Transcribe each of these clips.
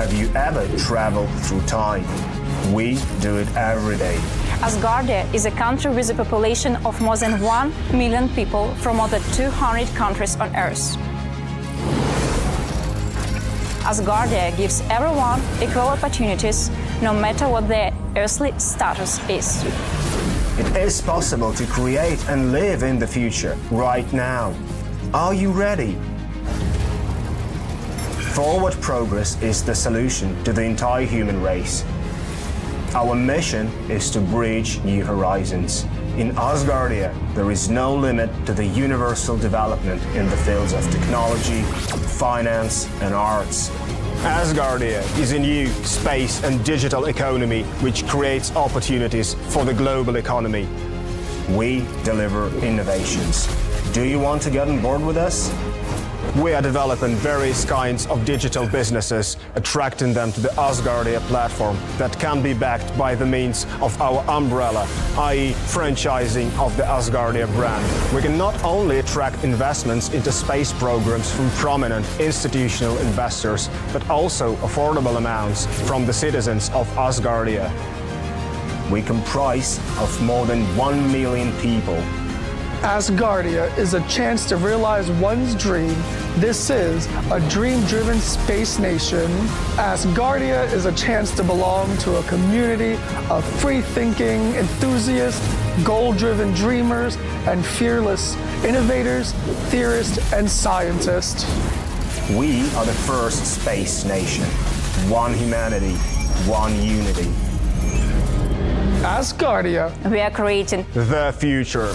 Have you ever traveled through time? We do it every day. Asgardia is a country with a population of more than 1 million people from more than 200 countries on Earth. Asgardia gives everyone equal opportunities, no matter what their earthly status is. It is possible to create and live in the future, right now. Are you ready? Forward progress is the solution to the entire human race. Our mission is to bridge new horizons. In Asgardia, there is no limit to the universal development in the fields of technology, finance, and arts. Asgardia is a new space and digital economy which creates opportunities for the global economy. We deliver innovations. Do you want to get on board with us? We are developing various kinds of digital businesses, attracting them to the Asgardia platform that can be backed by the means of our umbrella, i.e. franchising of the Asgardia brand. We can not only attract investments into space programs from prominent institutional investors, but also affordable amounts from the citizens of Asgardia. We comprise of more than 1 million people. Asgardia is a chance to realize one's dream. This is a dream-driven space nation. Asgardia is a chance to belong to a community of free-thinking enthusiasts, goal-driven dreamers, and fearless innovators, theorists, and scientists. We are the first space nation. One humanity, one unity. Asgardia. We are creating the future.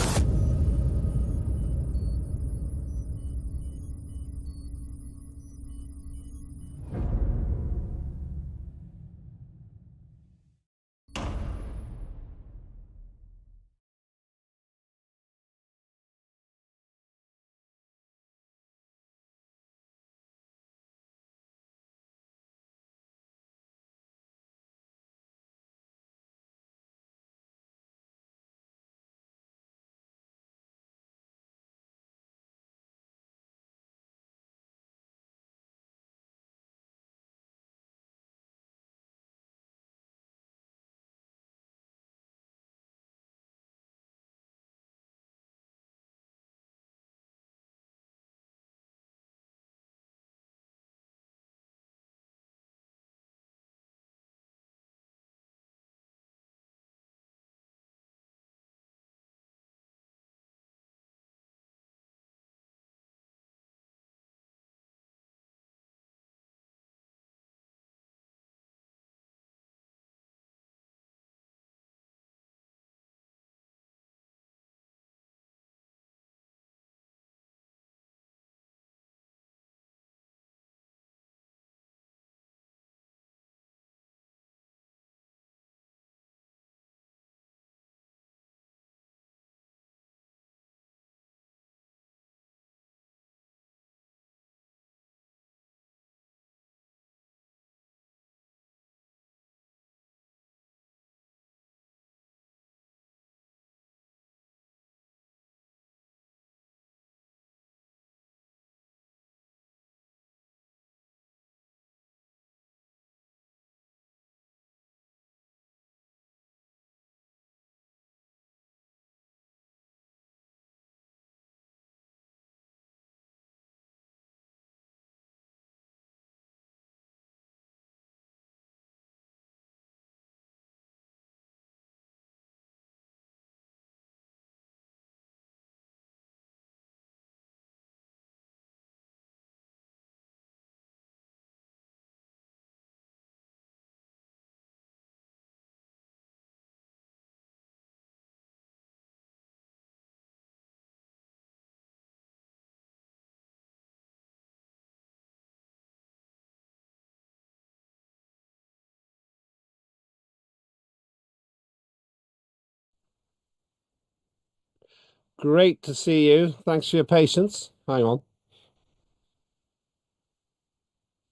Great to see you. Thanks for your patience. Hang on.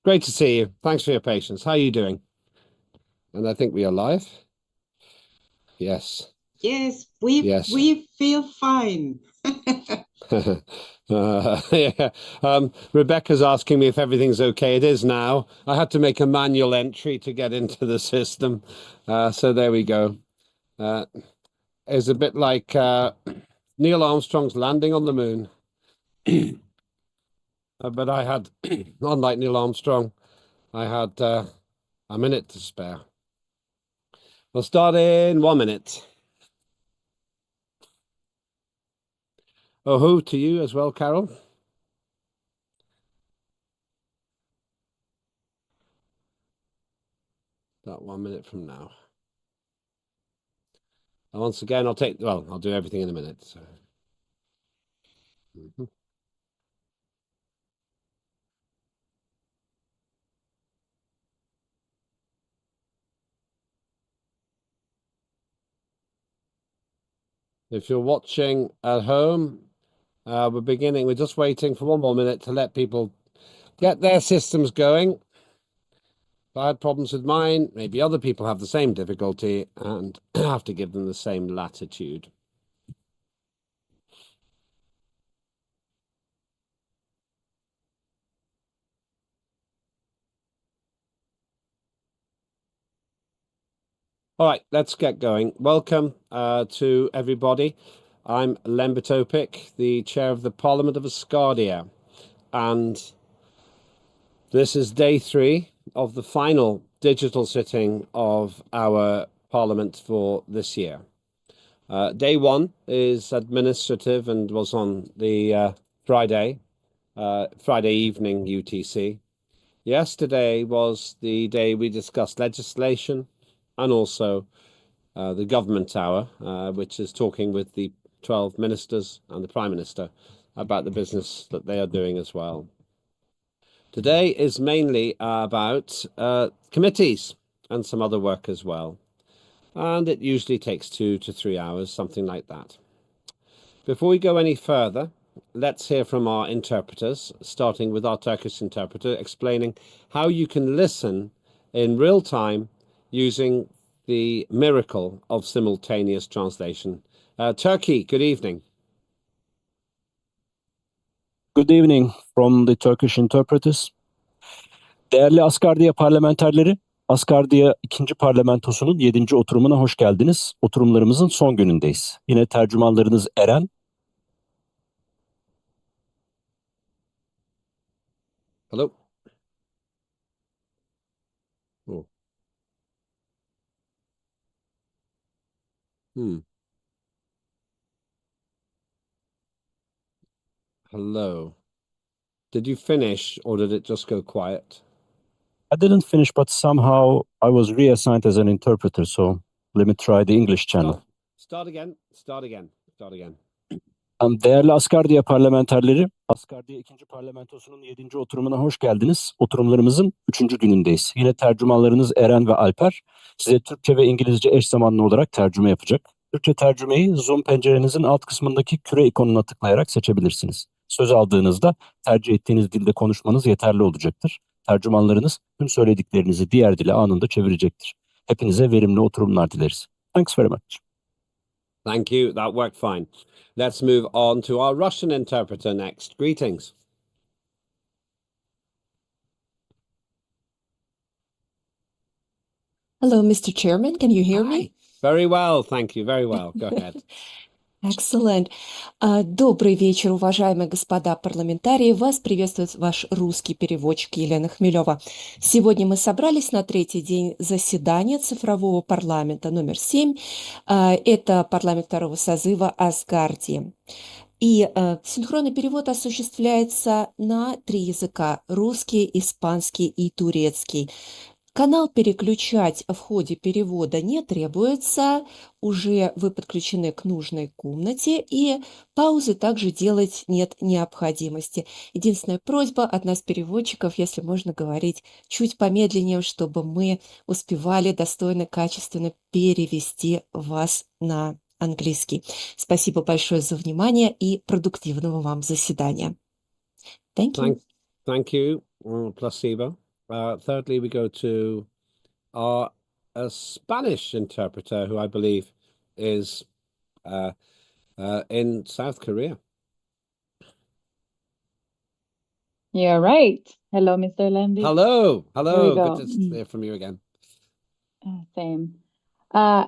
Great to see you. Thanks for your patience. How are you doing? And I think we are live. Yes. Yes, we feel fine. Yeah. Rebecca's asking me if everything's okay. It is now. I had to make a manual entry to get into the system. So there we go. It's a bit like Neil Armstrong's landing on the moon. But I had, unlike Neil Armstrong, I had a minute to spare. We'll start in 1 minute. Oh, ho to you as well, Carol. About 1 minute from now. And once again, I'll do everything in a minute. So. If you're watching at home, we're just waiting for 1 more minute to let people get their systems going. If I had problems with mine, maybe other people have the same difficulty and have to give them the same latitude. All right, let's get going. Welcome to everybody. I'm Lembitopic, the chair of the Parliament of Asgardia, and this is day 3 of the final digital sitting of our Parliament for this year. Day 1 is administrative and was on the Friday evening UTC. Yesterday was the day we discussed legislation and also the government hour, which is talking with the 12 ministers and the Prime Minister about the business that they are doing as well. Today is mainly about committees and some other work as well. And it usually takes 2 to 3 hours, something like that. Before we go any further, let's hear from our interpreters, starting with our Turkish interpreter, explaining how you can listen in real time using the miracle of simultaneous translation. Turkey, good evening. Good evening from the Turkish interpreters. Değerli Asgardia parlamenterleri, Asgardia 2. Parlamentosu'nun 7. oturumuna hoş geldiniz. Oturumlarımızın son günündeyiz. Yine tercümanlarınız Eren. Hello. Oh. Hello. Did you finish or did it just go quiet? I didn't finish, but somehow I was reassigned as an interpreter, so let me try the English channel. Start again. Değerli Asgardia parlamenterleri, Asgardia 2. Parlamentosu'nun 7. oturumuna hoş geldiniz. Oturumlarımızın 3. günündeyiz. Yine tercümanlarınız Eren ve Alper size Türkçe ve İngilizce eş zamanlı olarak tercüme yapacak. Türkçe tercümeyi Zoom pencerenizin alt kısmındaki küre ikonuna tıklayarak seçebilirsiniz. Söz aldığınızda tercih ettiğiniz dilde konuşmanız yeterli olacaktır. Tercümanlarınız tüm söylediklerinizi diğer dile anında çevirecektir. Hepinize verimli oturumlar dileriz. Thanks very much. Thank you. That worked fine. Let's move on to our Russian interpreter next. Greetings. Hello, Mr. Chairman. Can you hear me? Very well, thank you. Very well. Go ahead. Excellent. Добрый вечер, уважаемые господа парламентарии. Вас приветствует ваш русский переводчик Елена Хмелева. Сегодня мы собрались на 3-й день заседания цифрового парламента номер 7. Это парламент 2-го созыва Асгардии. И синхронный перевод осуществляется на 3 языка: русский, испанский и турецкий. Канал переключать в ходе перевода не требуется, уже вы подключены к нужной комнате, и паузы также делать нет необходимости. Единственная просьба от нас, переводчиков, если можно говорить чуть помедленнее, чтобы мы успевали достойно, качественно перевести вас на английский. Спасибо большое за внимание и продуктивного вам заседания. Thank you. Thank you, Placebo. Thirdly, we go to our Spanish interpreter, who I believe is in South Korea. Yeah, right. Hello, Mr. Lemby. Hello, Here we hello. Good go. to hear from you again. Same.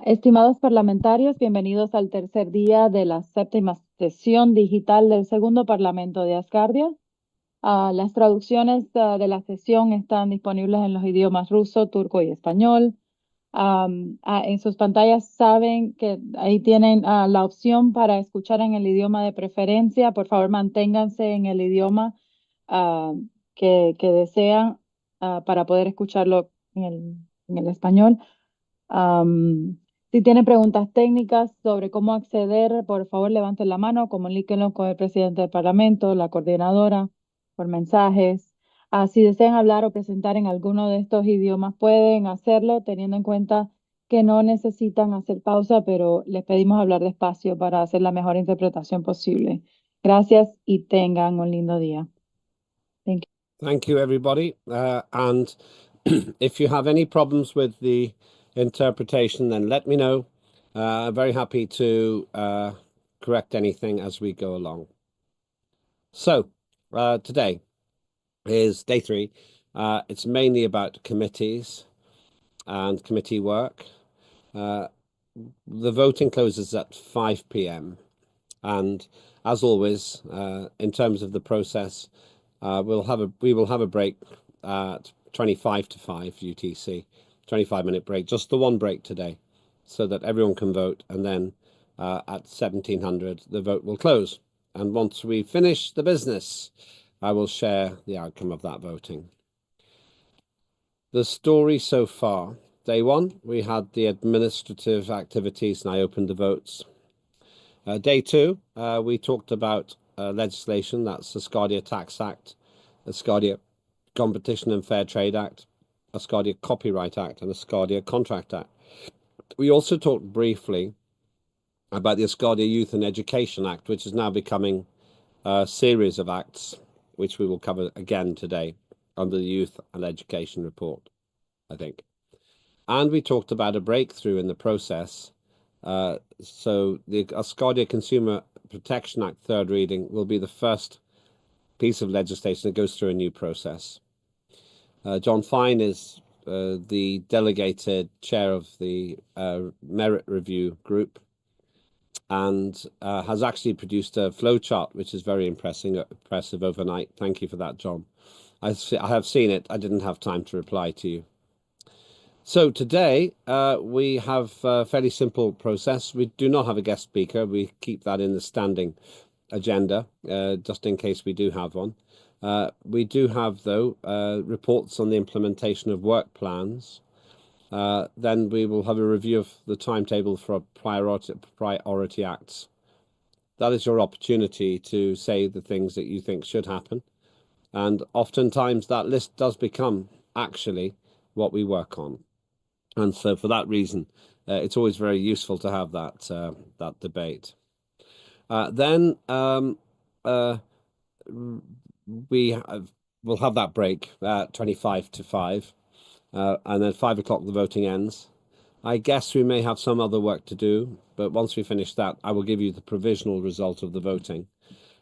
Estimados parlamentarios, bienvenidos al tercer día de la séptima sesión digital del segundo Parlamento de Asgardia. Las traducciones de la sesión están disponibles en los idiomas ruso, turco y español. En sus pantallas saben que ahí tienen la opción para escuchar en el idioma de preferencia. Por favor, manténganse en el idioma ah, que desean para poder escucharlo en el español. Si tienen preguntas técnicas sobre cómo acceder, por favor levanten la mano, comuníquenlo con el presidente del Parlamento, la coordinadora, por mensajes. Si desean hablar o presentar en alguno de estos idiomas, pueden hacerlo teniendo en cuenta que no necesitan hacer pausa, pero les pedimos hablar despacio para hacer la mejor interpretación posible. Gracias y tengan un lindo día. Thank you. Thank you, everybody. And if you have any problems with the interpretation, then let me know. I'm very happy to correct anything as we go along. So, today is day 3. It's mainly about committees and committee work. The voting closes at 5 p.m. And as always, in terms of the process, we will have a break at 25 to 5 UTC, 25-minute break, just the one break today, so that everyone can vote. And then at 1700, the vote will close. And once we finish the business, I will share the outcome of that voting. The story so far. Day 1, we had the administrative activities and I opened the votes. Day 2, we talked about legislation, that's the Asgardia Tax Act, the Asgardia Competition and Fair Trade Act, Asgardia Copyright Act, and the Asgardia Contract Act. We also talked briefly about the Asgardia Youth and Education Act, which is now becoming a series of acts, which we will cover again today under the Youth and Education Report, I think. And we talked about a breakthrough in the process. So the Asgardia Consumer Protection Act third reading will be the first piece of legislation that goes through a new process. John Fine is the delegated chair of the merit review group and has actually produced a flowchart, which is very impressive overnight. Thank you for that, John. I have seen it. I didn't have time to reply to you. So today we have a fairly simple process. We do not have a guest speaker. We keep that in the standing agenda, just in case we do have one. We do have, though, reports on the implementation of work plans. Then we will have a review of the timetable for priority acts. That is your opportunity to say the things that you think should happen. And oftentimes that list does become actually what we work on. And so for that reason, it's always very useful to have that debate. Then we'll have that break at 25 to 5, and then 5 o'clock the voting ends. I guess we may have some other work to do, but once we finish that, I will give you the provisional result of the voting.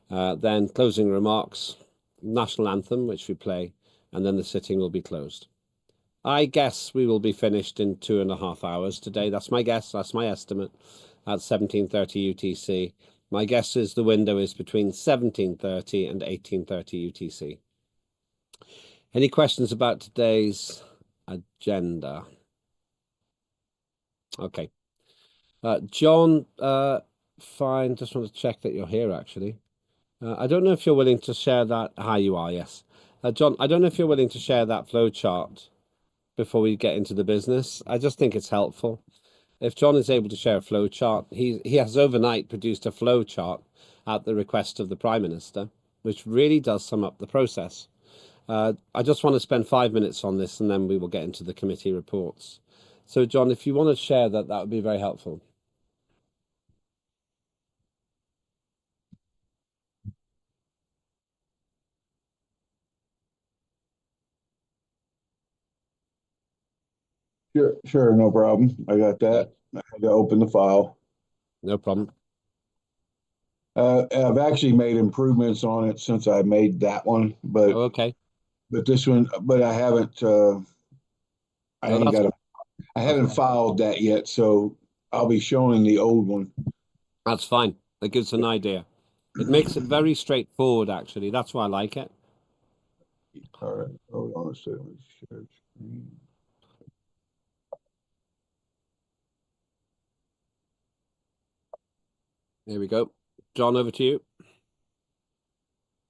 Then closing remarks, national anthem, which we play, and then the sitting will be closed. I guess we will be finished in 2.5 hours today. That's my guess. That's my estimate at 17:30 UTC. My guess is the window is between 17:30 and 18:30 UTC. Any questions about today's agenda? Okay. John, fine. Just want to check that you're here, actually. I don't know if you're willing to share that. You are, yes. John, I don't know if you're willing to share that flowchart before we get into the business. I just think it's helpful. If John is able to share a flow chart, he has overnight produced a flow chart at the request of the Prime Minister, which really does sum up the process. I just want to spend 5 minutes on this and then we will get into the committee reports. So John, if you want to share that, that would be very helpful. Sure, no problem. I got that. I got to open the file. No problem. I've actually made improvements on it since I made that one, but Oh, okay. this one, but I haven't. I No, ain't that's got a. I haven't filed that yet, so I'll be showing the old one. that's fine. That gives an idea. It makes it very straightforward, actually. That's why I like it. All right, hold on a second. Share screen. Here we go. John, over to you.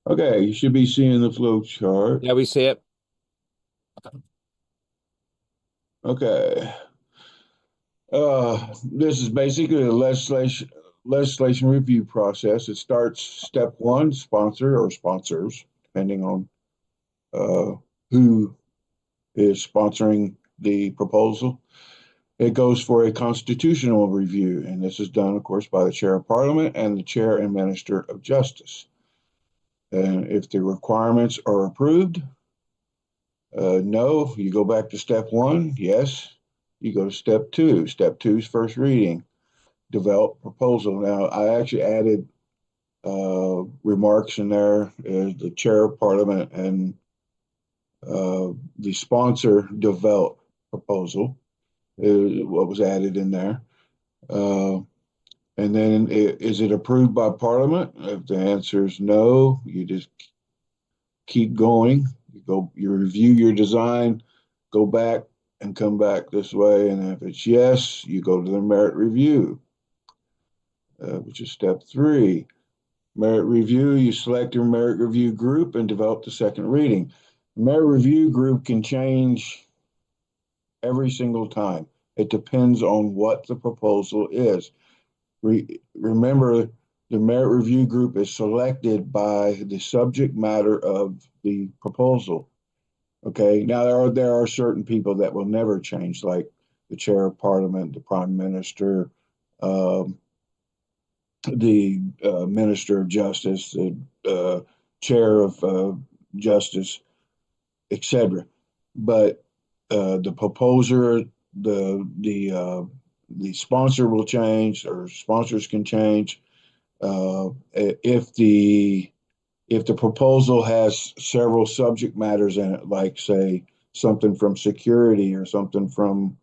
Okay, you should be seeing the flow chart. Yeah, we see it. Okay. This is basically a legislation review process. It starts step one, sponsor or sponsors, depending on who is sponsoring the proposal. It goes for a constitutional review, and this is done, of course, by the chair of parliament and the chair and minister of justice. And if the requirements are approved, no, you go back to step one. Yes, you go to step two. Step two is first reading, develop proposal. Now, I actually added remarks in there as the chair of parliament and the sponsor develop proposal is what was added in there. And then is it approved by parliament? If the answer is no, you just keep going. You review your design, go back and come back this way. And if it's yes, you go to the merit review, which is step three. Merit review, you select your merit review group and develop the second reading. The merit review group can change every single time. It depends on what the proposal is. Remember, the merit review group is selected by the subject matter of the proposal. Okay, now there are certain people that will never change, like the chair of parliament, the prime minister, the minister of justice, the chair of justice, etc. But the proposer, the sponsor will change, or sponsors can change. If the proposal has several subject matters in it, like say something from security or something from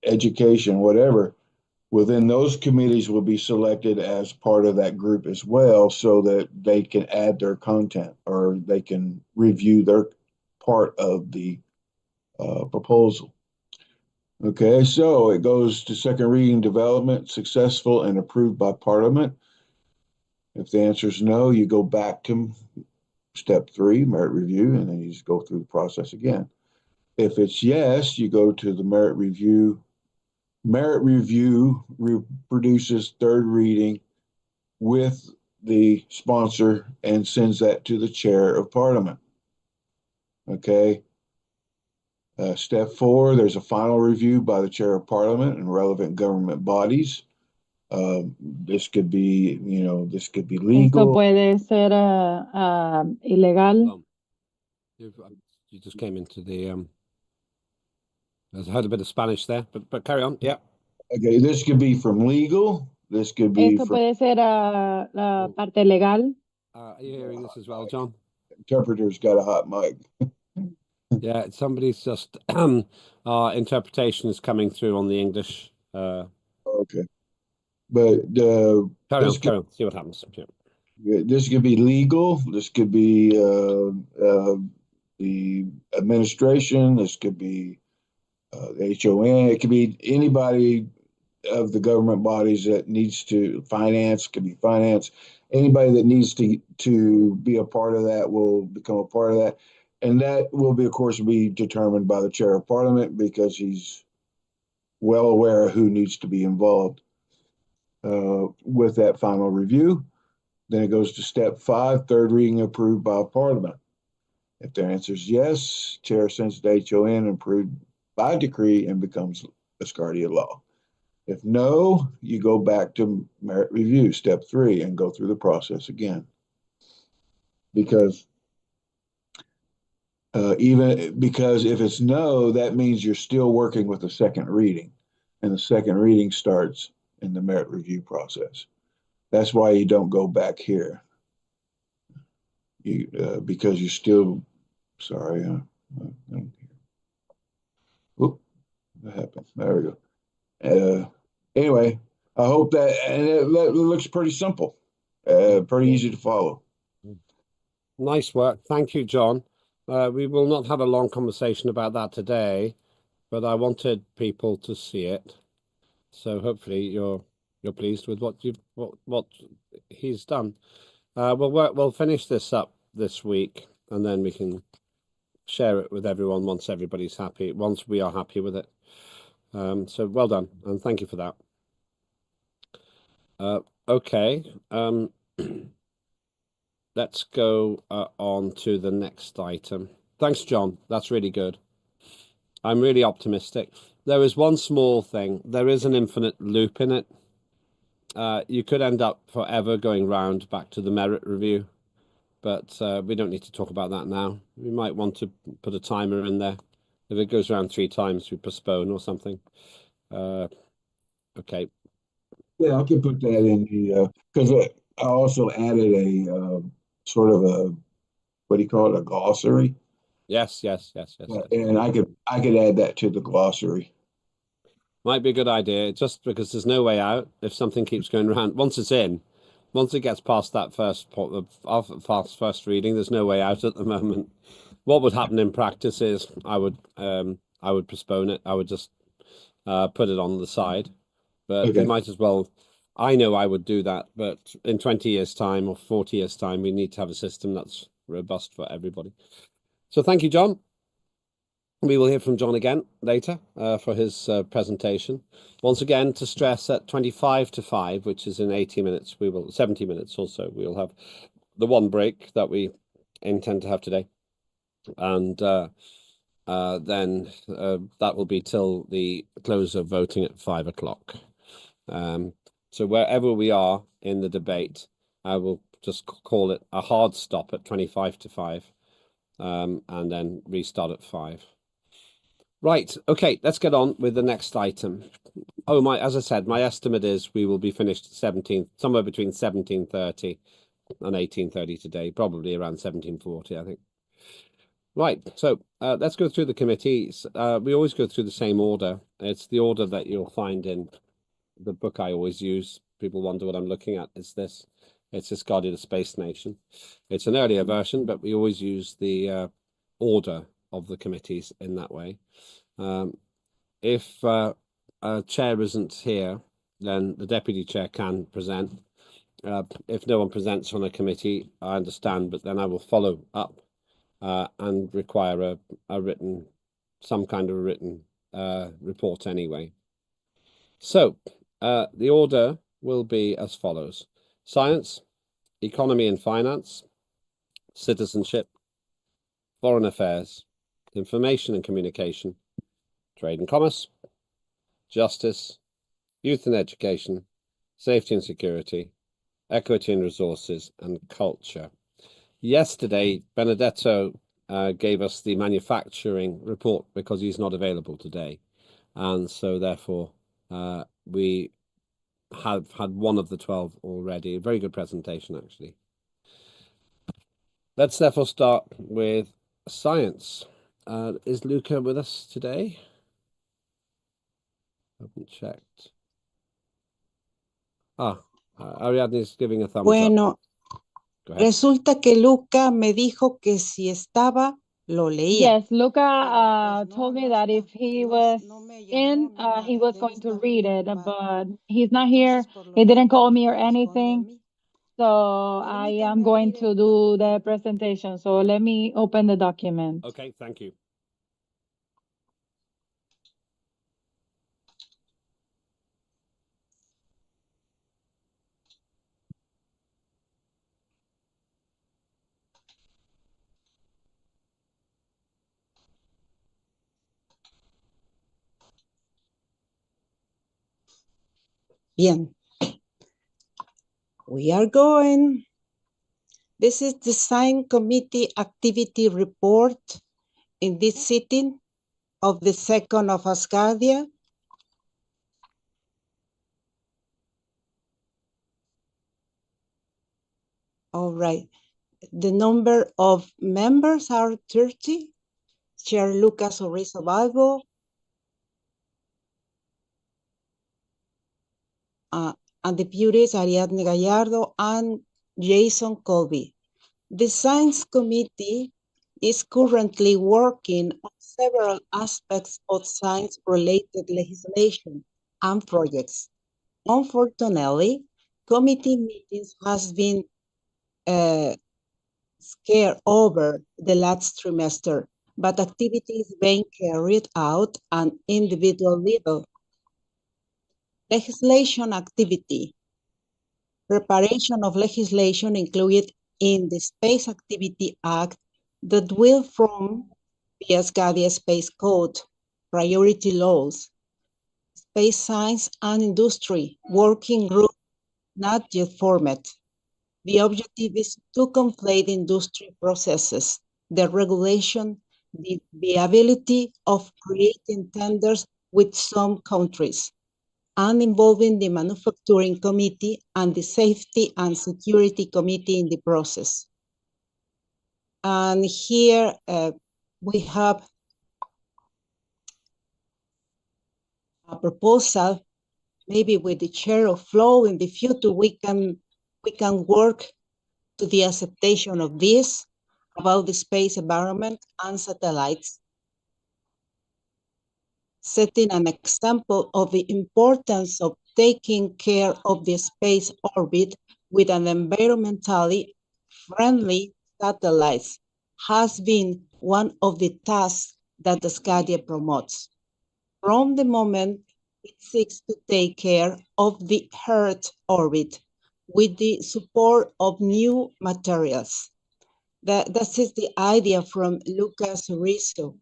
education, whatever, well, then those committees will be selected as part of that group as well, so that they can add their content or they can review their part of the proposal. Okay, so it goes to second reading development, successful and approved by Parliament. If the answer is no, you go back to step three, merit review, and then you just go through the process again. If it's yes, you go to the merit review. Merit review produces third reading with the sponsor and sends that to the chair of Parliament. Okay. Step four, there's a final review by the chair of parliament and relevant government bodies. This could be, this could be Esto legal. puede ser ilegal. You just came into the I heard a bit of Spanish there, but carry on. Yeah. Okay, this could be from legal. This could be Esto from puede ser la parte legal. Are you hearing this as well, John? interpreter's got a hot mic. Yeah, somebody's just our interpretation is coming through on the English. Okay, but Carry on. See what happens. Yeah. this could be legal. This could be the administration. This could be the HON. It could be anybody of the government bodies that needs to finance. Could be finance. Anybody that needs to be a part of that will become a part of that, and that will be, of course, be determined by the chair of parliament, because he's well aware of who needs to be involved with that final review. Then it goes to step five, third reading approved by Parliament. If their answer is yes, chair sends to HON approved by decree and becomes Asgardia law. If no, you go back to merit review, step three, and go through the process again. Because if it's no, that means you're still working with the second reading, and the second reading starts in the merit review process. That's why you don't go back here. Because you're still, sorry. Oop, what happened? There we go. Anyway, I hope that, and it looks pretty simple, pretty easy to follow. Nice work. Thank you, John. We will not have a long conversation about that today, but I wanted people to see it. So hopefully you're pleased with what he's done. We'll finish this up this week, and then we can share it with everyone once everybody's happy, once we are happy with it. So well done, and thank you for that. Okay. Let's go on to the next item. Thanks, John. That's really good. I'm really optimistic. There is one small thing. There is an infinite loop in it. You could end up forever going round back to the merit review, but we don't need to talk about that now. We might want to put a timer in there. If it goes around 3 times, we postpone or something. Okay. Yeah, I can put that in the, because I also added a sort of a, what do you call it, a glossary? Yes. And I could add that to the glossary. Might be a good idea, just because there's no way out if something keeps going around. Once it gets past that first reading, there's no way out at the moment. What would happen in practice is I would postpone it. I would just put it on the side. But Okay. we might as well. I know I would do that, but in 20 years' time or 40 years' time, we need to have a system that's robust for everybody. So thank you, John. We will hear from John again later for his presentation. Once again, to stress at 25 to 5, which is in 80 minutes, 70 minutes or so, we'll have the one break that we intend to have today. And then that will be till the close of voting at 5 o'clock. So wherever we are in the debate, I will just call it a hard stop at 25 to 5 and then restart at 5. Right, okay, let's get on with the next item. As I said, my estimate is we will be finished somewhere between 17:30 and 18:30 today, probably around 17:40, I think. Right, so let's go through the committees. We always go through the same order. It's the order that you'll find in the book I always use. People wonder what I'm looking at. It's this. It's Asgardia, the Space Nation. It's an earlier version, but we always use the order of the committees in that way. If a chair isn't here, then the deputy chair can present. If no one presents on a committee, I understand, but then I will follow up and require some kind of a written report anyway. So the order will be as follows: science, economy and finance, citizenship, foreign affairs, information and communication, trade and commerce, justice, youth and education, safety and security, equity and resources, and culture. Yesterday, Benedetto gave us the manufacturing report because he's not available today. And so therefore, we have had one of the 12 already. A very good presentation, actually. Let's therefore start with science. Is Luca with us today? I haven't checked. Ariadne is giving a thumbs up. Resulta que Luca me dijo que si estaba, lo leía. Yes, Luca told me that if he was in, he was going to read it, but he's not here. He didn't call me or anything. So I am going to do the presentation. So let me open the document. Okay, thank you. Bien. We are going. This is the Science Committee Activity Report in this sitting of the 2nd of Asgardia. All right. The number of members are 30. Chair Lucas Orrizo Balbo, and deputies Ariadne Gallardo and Jason Colby. The Science Committee is currently working on several aspects of science-related legislation and projects. Unfortunately, committee meetings has been scarce over the last trimester, but activity is being carried out at individual level. Legislation activity. Preparation of legislation included in the Space Activity Act that will form the Asgardia Space Code, priority laws, space science and industry working group not yet formed. The objective is to complete industry processes, the regulation, the viability of creating tenders with some countries, and involving the Manufacturing Committee and the Safety and Security Committee in the process. And here we have a proposal, maybe with the chair of flow in the future, we can work to the acceptation of this about the space environment and satellites, setting an example of the importance of taking care of the space orbit with an environmentally friendly satellites has been one of the tasks that Asgardia promotes. From the moment it seeks to take care of the Earth orbit with the support of new materials. That is the idea from Lucas Rizzo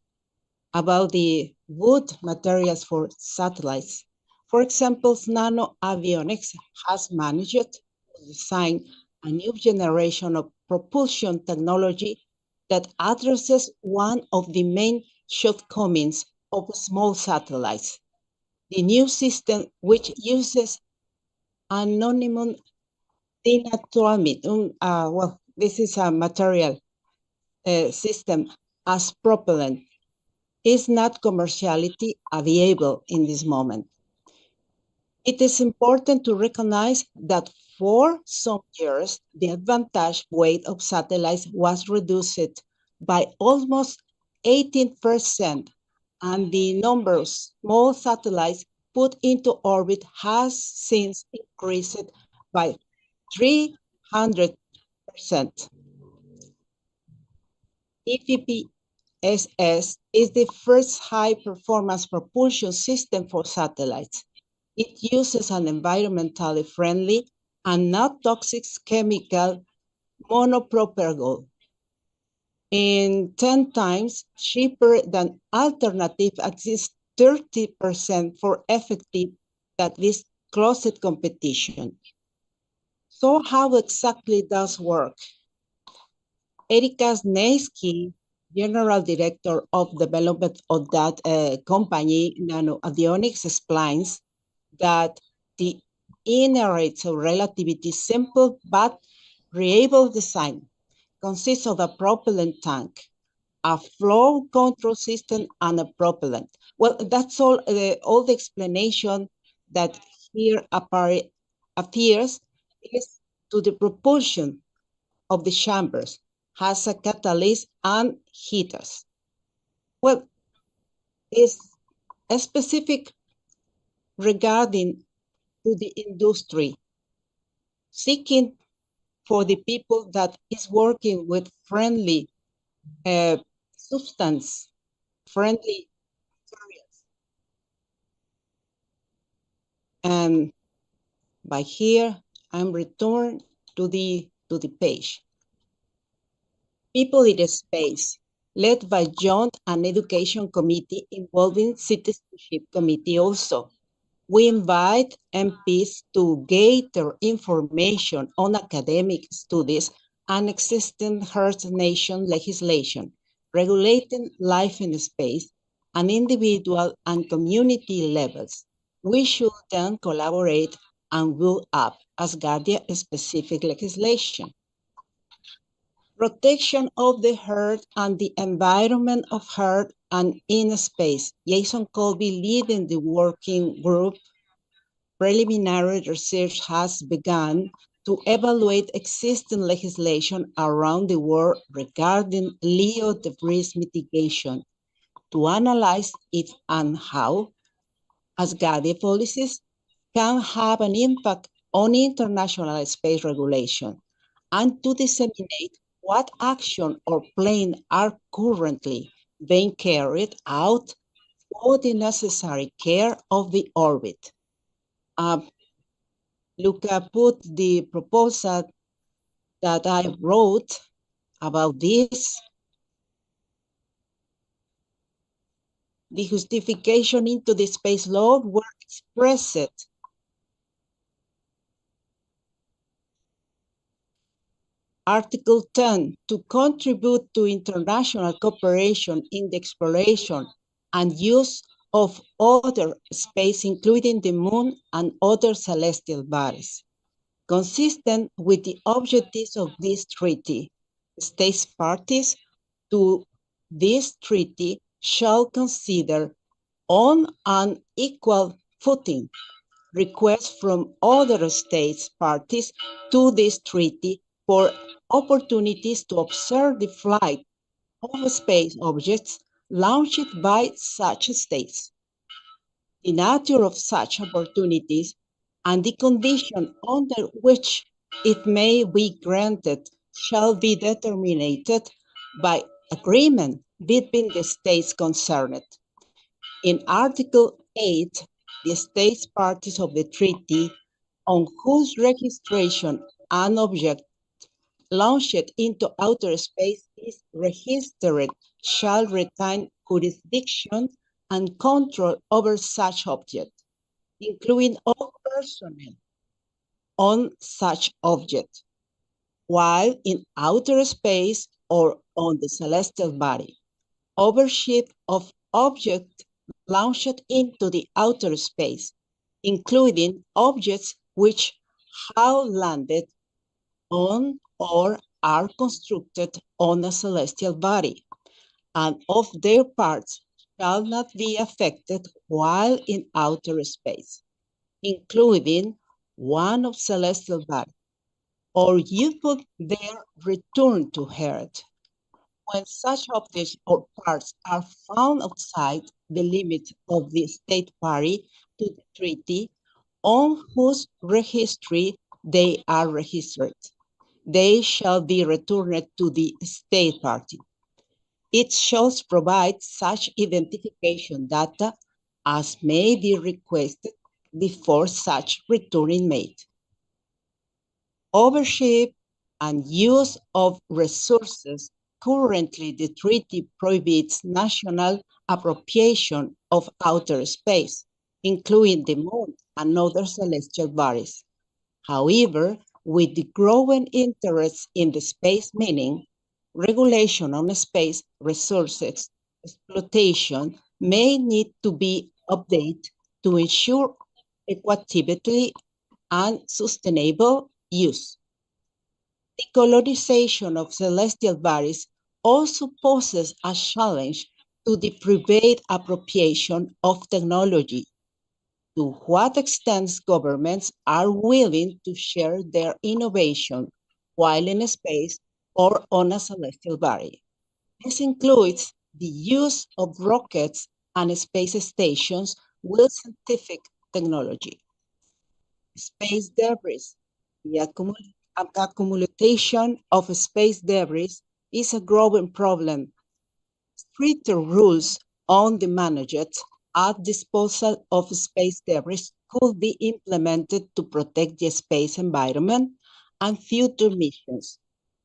about the wood materials for satellites. For example, Nano Avionics has managed to design a new generation of propulsion technology that addresses one of the main shortcomings of small satellites. The new system, which uses anonymous dinatoramide, well, this is a material system as propellant, is not commercially available in this moment. It is important to recognize that for some years, the advantage weight of satellites was reduced by almost 18%, and the number of small satellites put into orbit has since increased by 300%. EVPSS is the first high-performance propulsion system for satellites. It uses an environmentally friendly and not toxic chemical monopropyl, in 10 times cheaper than alternative, at least 30% for effective that this closed competition. So how exactly does work? Erika Zneski, General Director of Development of that company, Nano Avionics, explains that the inherent relativity simple but reliable design consists of a propellant tank, a flow control system, and a propellant. Well, that's all the explanation that here appears is to the propulsion of the chambers, has a catalyst and heaters. Well, it's specific regarding to the industry, seeking for the people that is working with friendly substance, friendly materials. And by here, I'm returned to the page. People in Space, led by Joint and Education Committee involving Citizenship Committee also. We invite MPs to gather information on academic studies and existing Earth Nation legislation, regulating life in space at individual and community levels. We should then collaborate and build up Asgardia specific legislation. protection of the Earth and the environment of Earth and in space. Jason Colby leading the working group. Preliminary research has begun to evaluate existing legislation around the world regarding LEO debris mitigation, to analyze if and how Asgardia policies can have an impact on international space regulation, and to disseminate what action or plans are currently being carried out for the necessary care of the orbit. Luca put the proposal that I wrote about this. The justification into the space law were expressed Article 10, to contribute to international cooperation in the exploration and use of other space, including the moon and other celestial bodies. Consistent with the objectives of this treaty, states parties to this treaty shall consider on an equal footing requests from other states parties to this treaty for opportunities to observe the flight of space objects launched by such states. The nature of such opportunities and the condition under which it may be granted shall be determined by agreement between the states concerned. In Article 8, the states parties of the treaty on whose registration an object launched into outer space is registered shall retain jurisdiction and control over such object, including all personnel on such object, while in outer space or on the celestial body. Ownership of object launched into the outer space, including objects which have landed on or are constructed on a celestial body, and of their parts shall not be affected while in outer space, including one of celestial body, or upon their return to Earth. When such objects or parts are found outside the limits of the state party to the treaty on whose registry they are registered, they shall be returned to the state party. It shall provide such identification data as may be requested before such returning made. Ownership and use of resources. Currently, the treaty prohibits national appropriation of outer space, including the moon and other celestial bodies. However, with the growing interest in the space meaning, regulation on space resources exploitation may need to be updated to ensure equitability and sustainable use. The colonization of celestial bodies also poses a challenge to the private appropriation of technology. To what extent governments are willing to share their innovation while in space or on a celestial body. This includes the use of rockets and space stations with scientific technology. Space debris. The accumulation of space debris is a growing problem. Stricter rules on the management and disposal of space debris could be implemented to protect the space environment and future missions.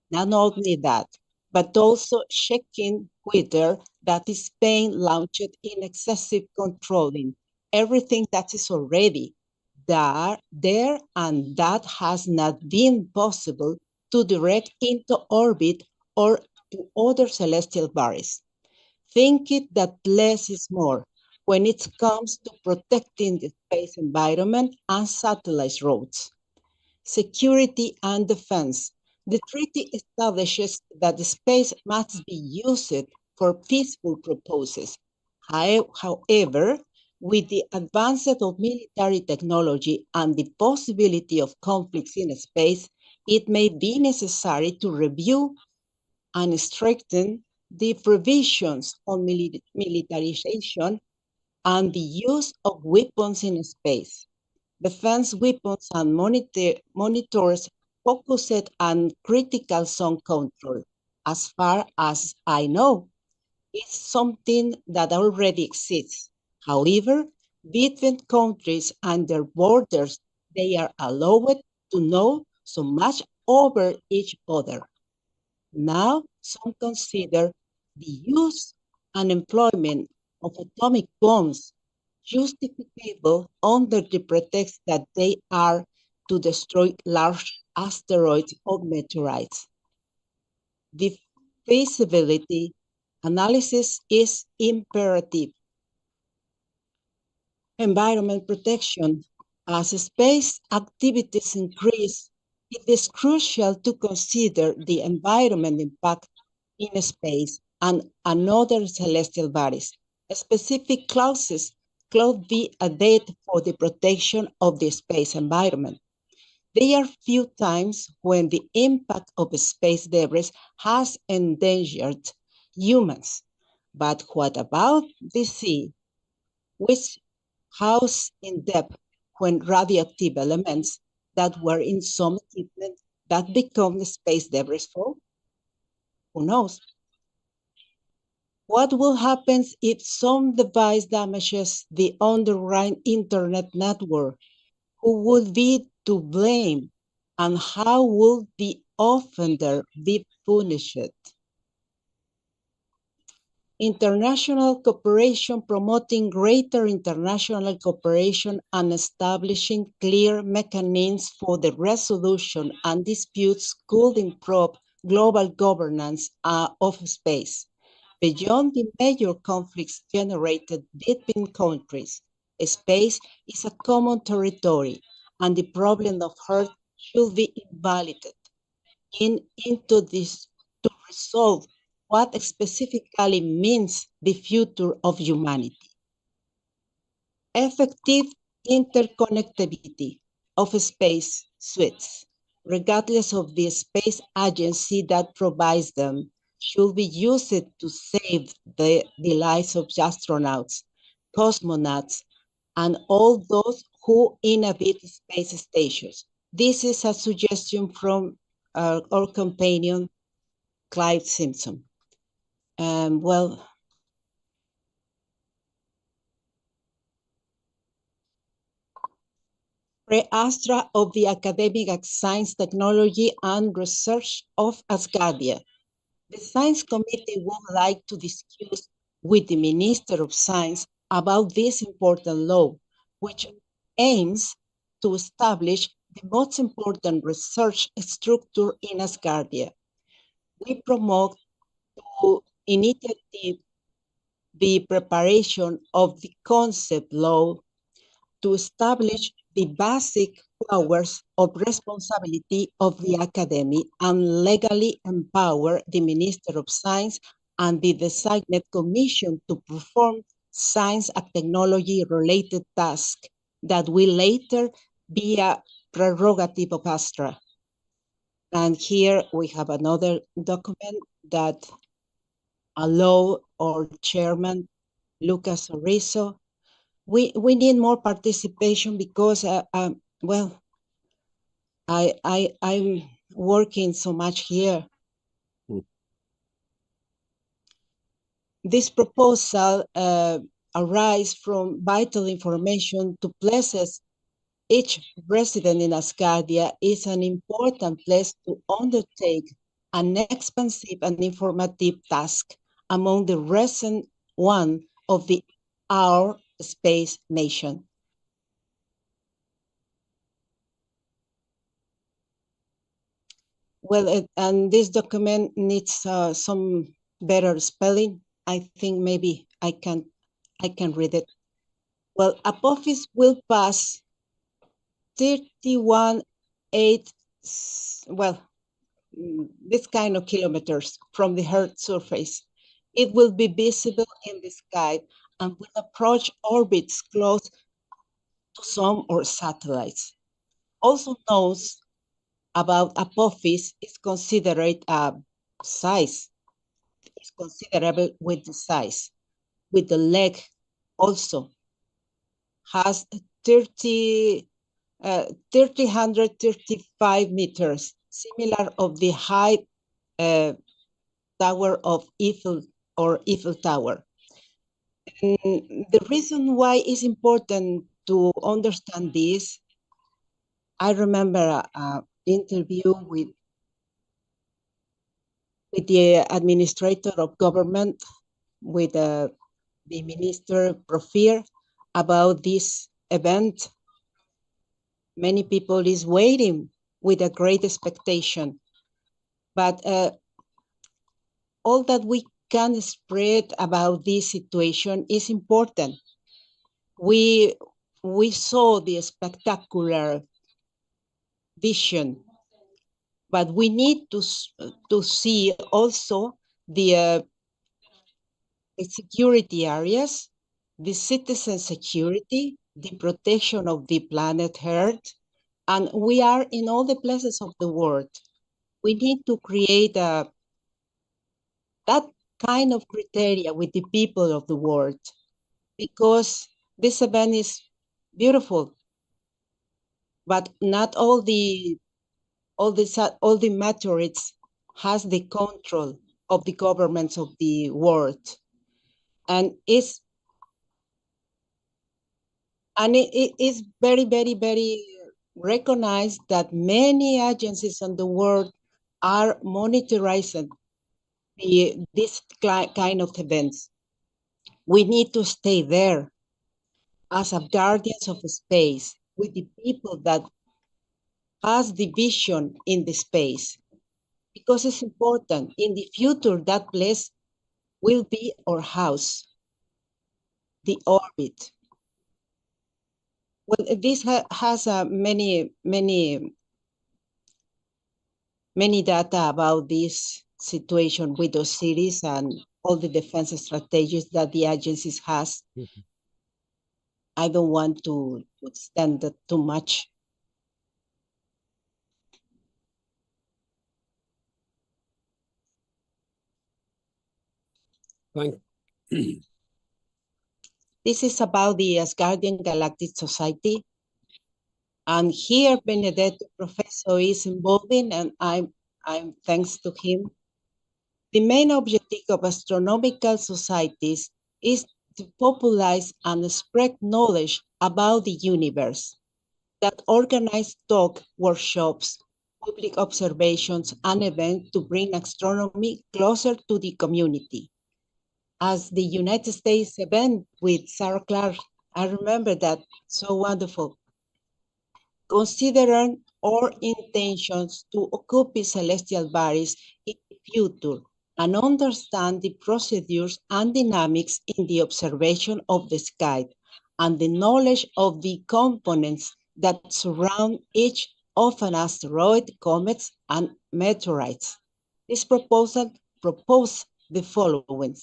Not only that, but also checking whether that is being launched in excessive controlling everything that is already there and that has not been possible to direct into orbit or to other celestial bodies. Think it that less is more when it comes to protecting the space environment and satellite routes. Security and defense. The treaty establishes that the space must be used for peaceful purposes. However, with the advance of military technology and the possibility of conflicts in space, it may be necessary to review and strengthen the provisions on militarization and the use of weapons in space. Defense weapons and monitors focused on critical zone control. As far as I know, it's something that already exists. However, between countries and their borders, they are allowed to know so much over each other. Now, some consider the use and employment of atomic bombs justifiable under the pretext that they are to destroy large asteroids or meteorites. The feasibility analysis is imperative. Environment protection. As space activities increase, it is crucial to consider the environment impact in space and other celestial bodies. Specific clauses could be added for the protection of the space environment. There are few times when the impact of space debris has endangered humans. But what about the sea, which house in depth when radioactive elements that were in some equipment that become space debris fall? Who knows? What will happen if some device damages the underlying internet network? Who would be to blame? And how will the offender be punished? International cooperation, promoting greater international cooperation and establishing clear mechanisms for the resolution and disputes could improve global governance of space. Beyond the major conflicts generated between countries, space is a common territory, and the problem of Earth should be invalidated into this to resolve what specifically means the future of humanity. Effective interconnectivity of space suites, regardless of the space agency that provides them, should be used to save the lives of astronauts, cosmonauts, and all those who inhabit space stations. This is a suggestion from our companion, Clive Simpson. Well, Pre-Astra of the Academic Science, Technology, and Research of Asgardia. The Science Committee would like to discuss with the Minister of Science about this important law, which aims to establish the most important research structure in Asgardia. We promote to initiative the preparation of the concept law to establish the basic powers of responsibility of the academy and legally empower the Minister of Science and the designated commission to perform science and technology-related tasks that will later be a prerogative of Astra. And here we have another document that allow our chairman, Lucas Orizo. We need more participation because, well, I'm working so much here. This proposal arises from vital information to places. Each resident in Asgardia is an important place to undertake an expansive and informative task among the recent one of our space nation. Well, and this document needs some better spelling. I think maybe I can read it. Well, Apophis will pass 31.8, well, this kind of kilometers from the Earth's surface. It will be visible in the sky and will approach orbits close to some or satellites. Also knows about Apophis is considered a size. It's considerable with the size. With the leg also has 335 meters, similar of the height tower of Eiffel or Eiffel Tower. And the reason why it's important to understand this, I remember an interview with the administrator of government, with the minister Profir, about this event. Many people is waiting with a great expectation, but all that we can spread about this situation is important. We saw the spectacular vision, but we need to see also the security areas, the citizen security, the protection of the planet Earth, and we are in all the places of the world. We need to create that kind of criteria with the people of the world, because this event is beautiful, but not all the meteorites has the control of the governments of the world, and it is very, very, very recognized that many agencies in the world are monitoring this kind of events. We need to stay there as guardians of space with the people that has the vision in the space, because it's important. In the future, that place will be our house, the orbit. Well, this has many data about this situation with those cities and all the defense strategies that the agencies has. I don't want to extend that too much. This is about the Asgardian Galactic Society. And here Benedetto Professor is involving, and I'm thanks to him. The main objective of astronomical societies is to popularize and spread knowledge about the universe, that organize talk, workshops, public observations, and events to bring astronomy closer to the community. As the United States event with Sarah Clark, I remember that, so wonderful. Considering our intentions to occupy celestial bodies in the future and understand the procedures and dynamics in the observation of the sky and the knowledge of the components that surround each of an asteroid, comets, and meteorites. This proposal proposed the following: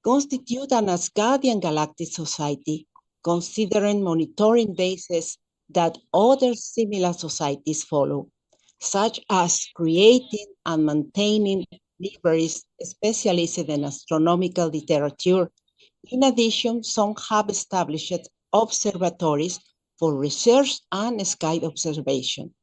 constitute an Asgardian Galactic Society, considering monitoring bases that other similar societies follow, such as creating and maintaining libraries specialized in astronomical literature. In addition, some have established observatories for research and sky observation.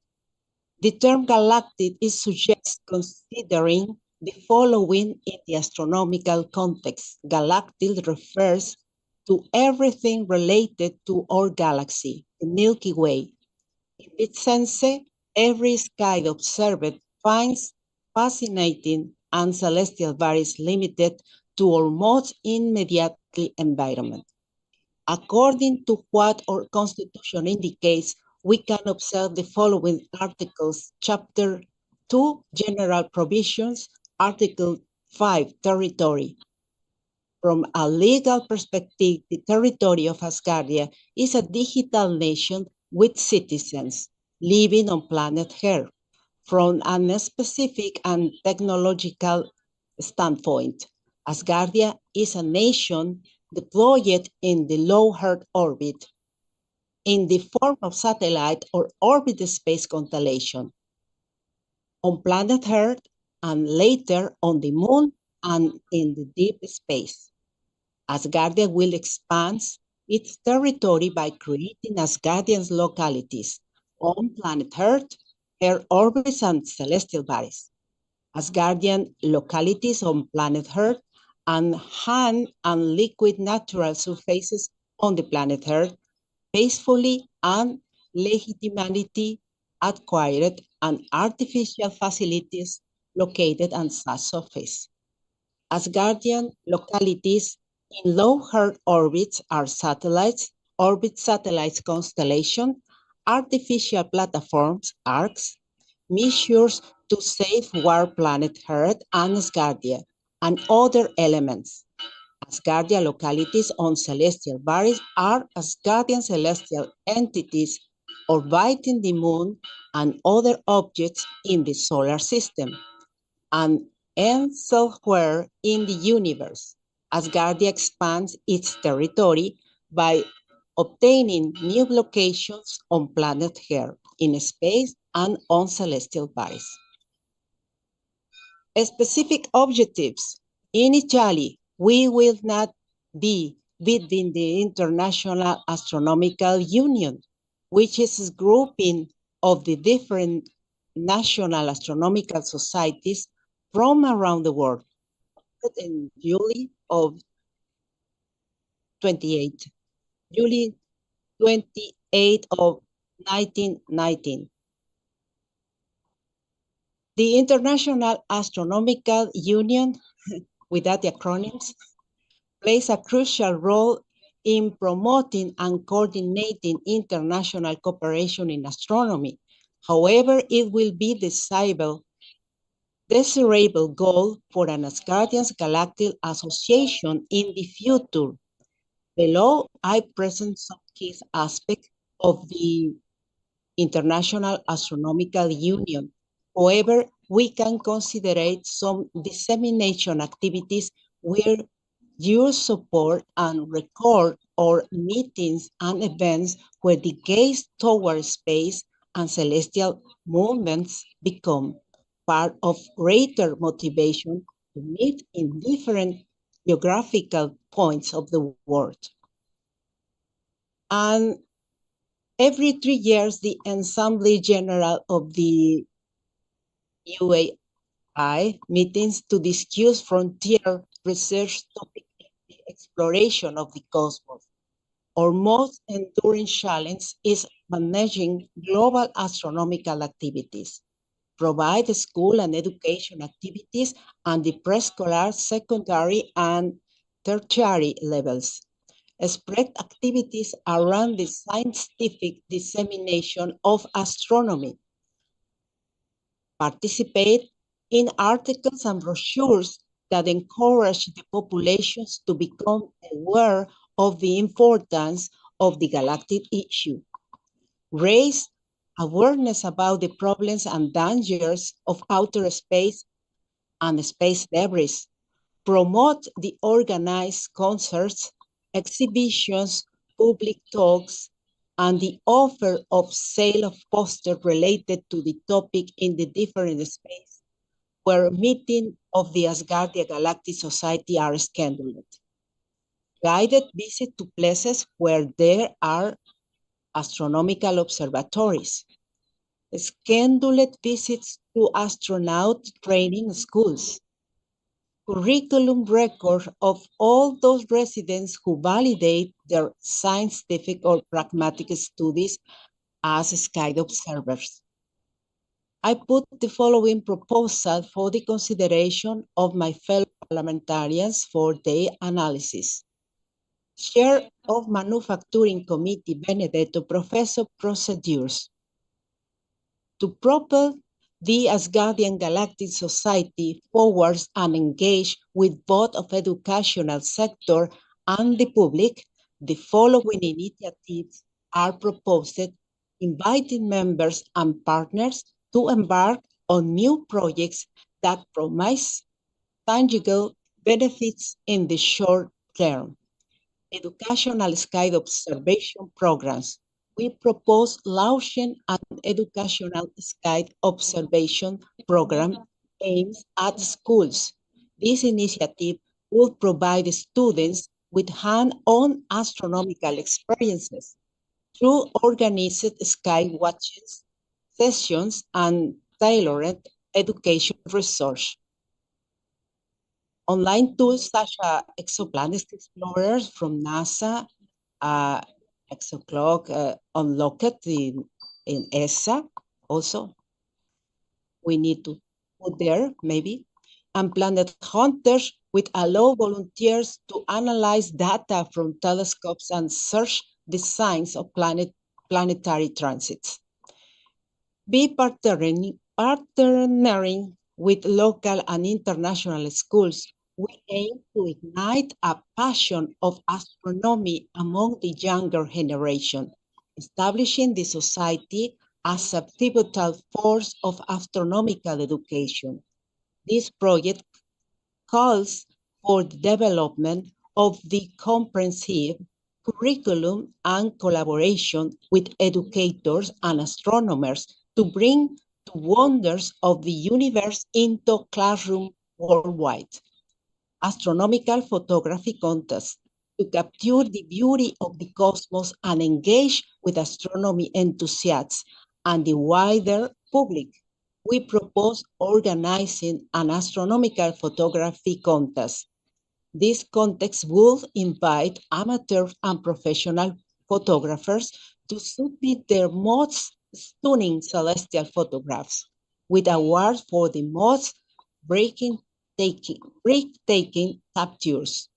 The term galactic is suggested considering the following in the astronomical context. Galactic refers to everything related to our galaxy, the Milky Way. In this sense, every sky observed finds fascinating and celestial bodies limited to our most immediate environment. According to what our Constitution indicates, we can observe the following articles: Chapter 2, General Provisions, Article 5, Territory. From a legal perspective, the territory of Asgardia is a digital nation with citizens living on planet Earth. from a specific and technological standpoint. Asgardia is a nation deployed in the low Earth orbit in the form of satellite or orbit space constellation on planet Earth and later on the moon and in the deep space. Asgardia will expand its territory by creating Asgardian localities on planet Earth, her orbits, and celestial bodies. Asgardian localities on planet Earth and hand and liquid natural surfaces on the planet Earth peacefully and legitimately acquired and artificial facilities located on such surface. Asgardian localities in low Earth orbits are satellites, orbit satellites constellation, artificial platforms, arcs, measures to safeguard planet Earth and Asgardia, and other elements. Asgardia localities on celestial bodies are Asgardian celestial entities orbiting the moon and other objects in the solar system, and elsewhere in the universe. Asgardia expands its territory by obtaining new locations on planet Earth, in space, and on celestial bodies. Specific objectives. Initially, we will not be within the International Astronomical Union, which is a grouping of the different national astronomical societies from around the world in July 28 of 1919. The International Astronomical Union, without the acronyms, plays a crucial role in promoting and coordinating international cooperation in astronomy. However, it will be desirable goal for an Asgardian Galactic Association in the future. Below, I present some key aspects of the International Astronomical Union. However, we can consider some dissemination activities where your support and record or meetings and events where the gaze toward space and celestial movements become part of greater motivation to meet in different geographical points of the world. And every 3 years, the Assembly General of the UAI meetings to discuss frontier research topic, the exploration of the cosmos. Our most enduring challenge is managing global astronomical activities, provide school and education activities, and the preschooler, secondary, and tertiary levels. Spread activities around the scientific dissemination of astronomy. Participate in articles and brochures that encourage the populations to become aware of the importance of the galactic issue. Raise awareness about the problems and dangers of outer space and space debris. Promote the organized concerts, exhibitions, public talks, and the offer of sale of posters related to the topic in the different space where meetings of the Asgardia Galactic Society are scheduled. Guided visit to places where there are astronomical observatories. Scheduled visits to astronaut training schools. Curriculum record of all those residents who validate their scientific or pragmatic studies as sky observers. I put the following proposal for the consideration of my fellow parliamentarians for their analysis. Chair of Manufacturing Committee, Benedetto, Professor Procedures. To propel the Asgardian Galactic Society forwards and engage with both of educational sector and the public, the following initiatives are proposed, inviting members and partners to embark on new projects that promise tangible benefits in the short term. Educational sky observation programs. We propose launching an educational sky observation program aimed at schools. This initiative will provide students with hand-on astronomical experiences through organized sky watching sessions and tailored education research. Online tools such as Exoplanet Explorers from NASA, Exoclock Unlocked in ESA also. We need to put there maybe. And Planet Hunters, which allow volunteers to analyze data from telescopes and search the signs of planetary transits. Be partnering with local and international schools, we aim to ignite a passion of astronomy among the younger generation, establishing the society as a pivotal force of astronomical education. This project calls for the development of the comprehensive curriculum and collaboration with educators and astronomers to bring the wonders of the universe into classrooms worldwide. Astronomical photography contest to capture the beauty of the cosmos and engage with astronomy enthusiasts and the wider public. We propose organizing an astronomical photography contest. This contest will invite amateur and professional photographers to submit their most stunning celestial photographs, with awards for the most breathtaking captures.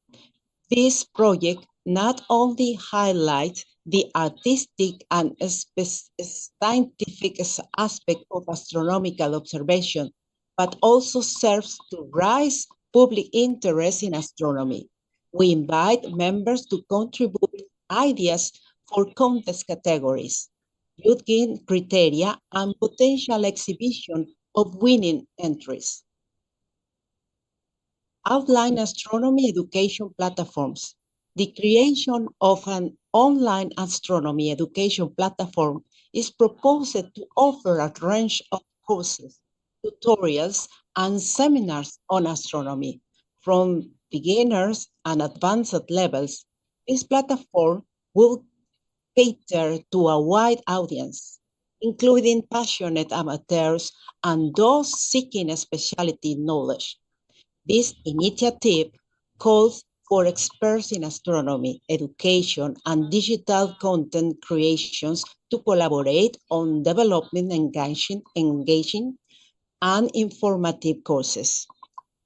This project not only highlights the artistic and scientific aspect of astronomical observation, but also serves to raise public interest in astronomy. We invite members to contribute ideas for contest categories, youth gain criteria, and potential exhibition of winning entries. Outline astronomy education platforms. The creation of an online astronomy education platform is proposed to offer a range of courses, tutorials, and seminars on astronomy from beginners and advanced levels. This platform will cater to a wide audience, including passionate amateurs and those seeking specialty knowledge. This initiative calls for experts in astronomy, education, and digital content creations to collaborate on developing engaging and informative courses.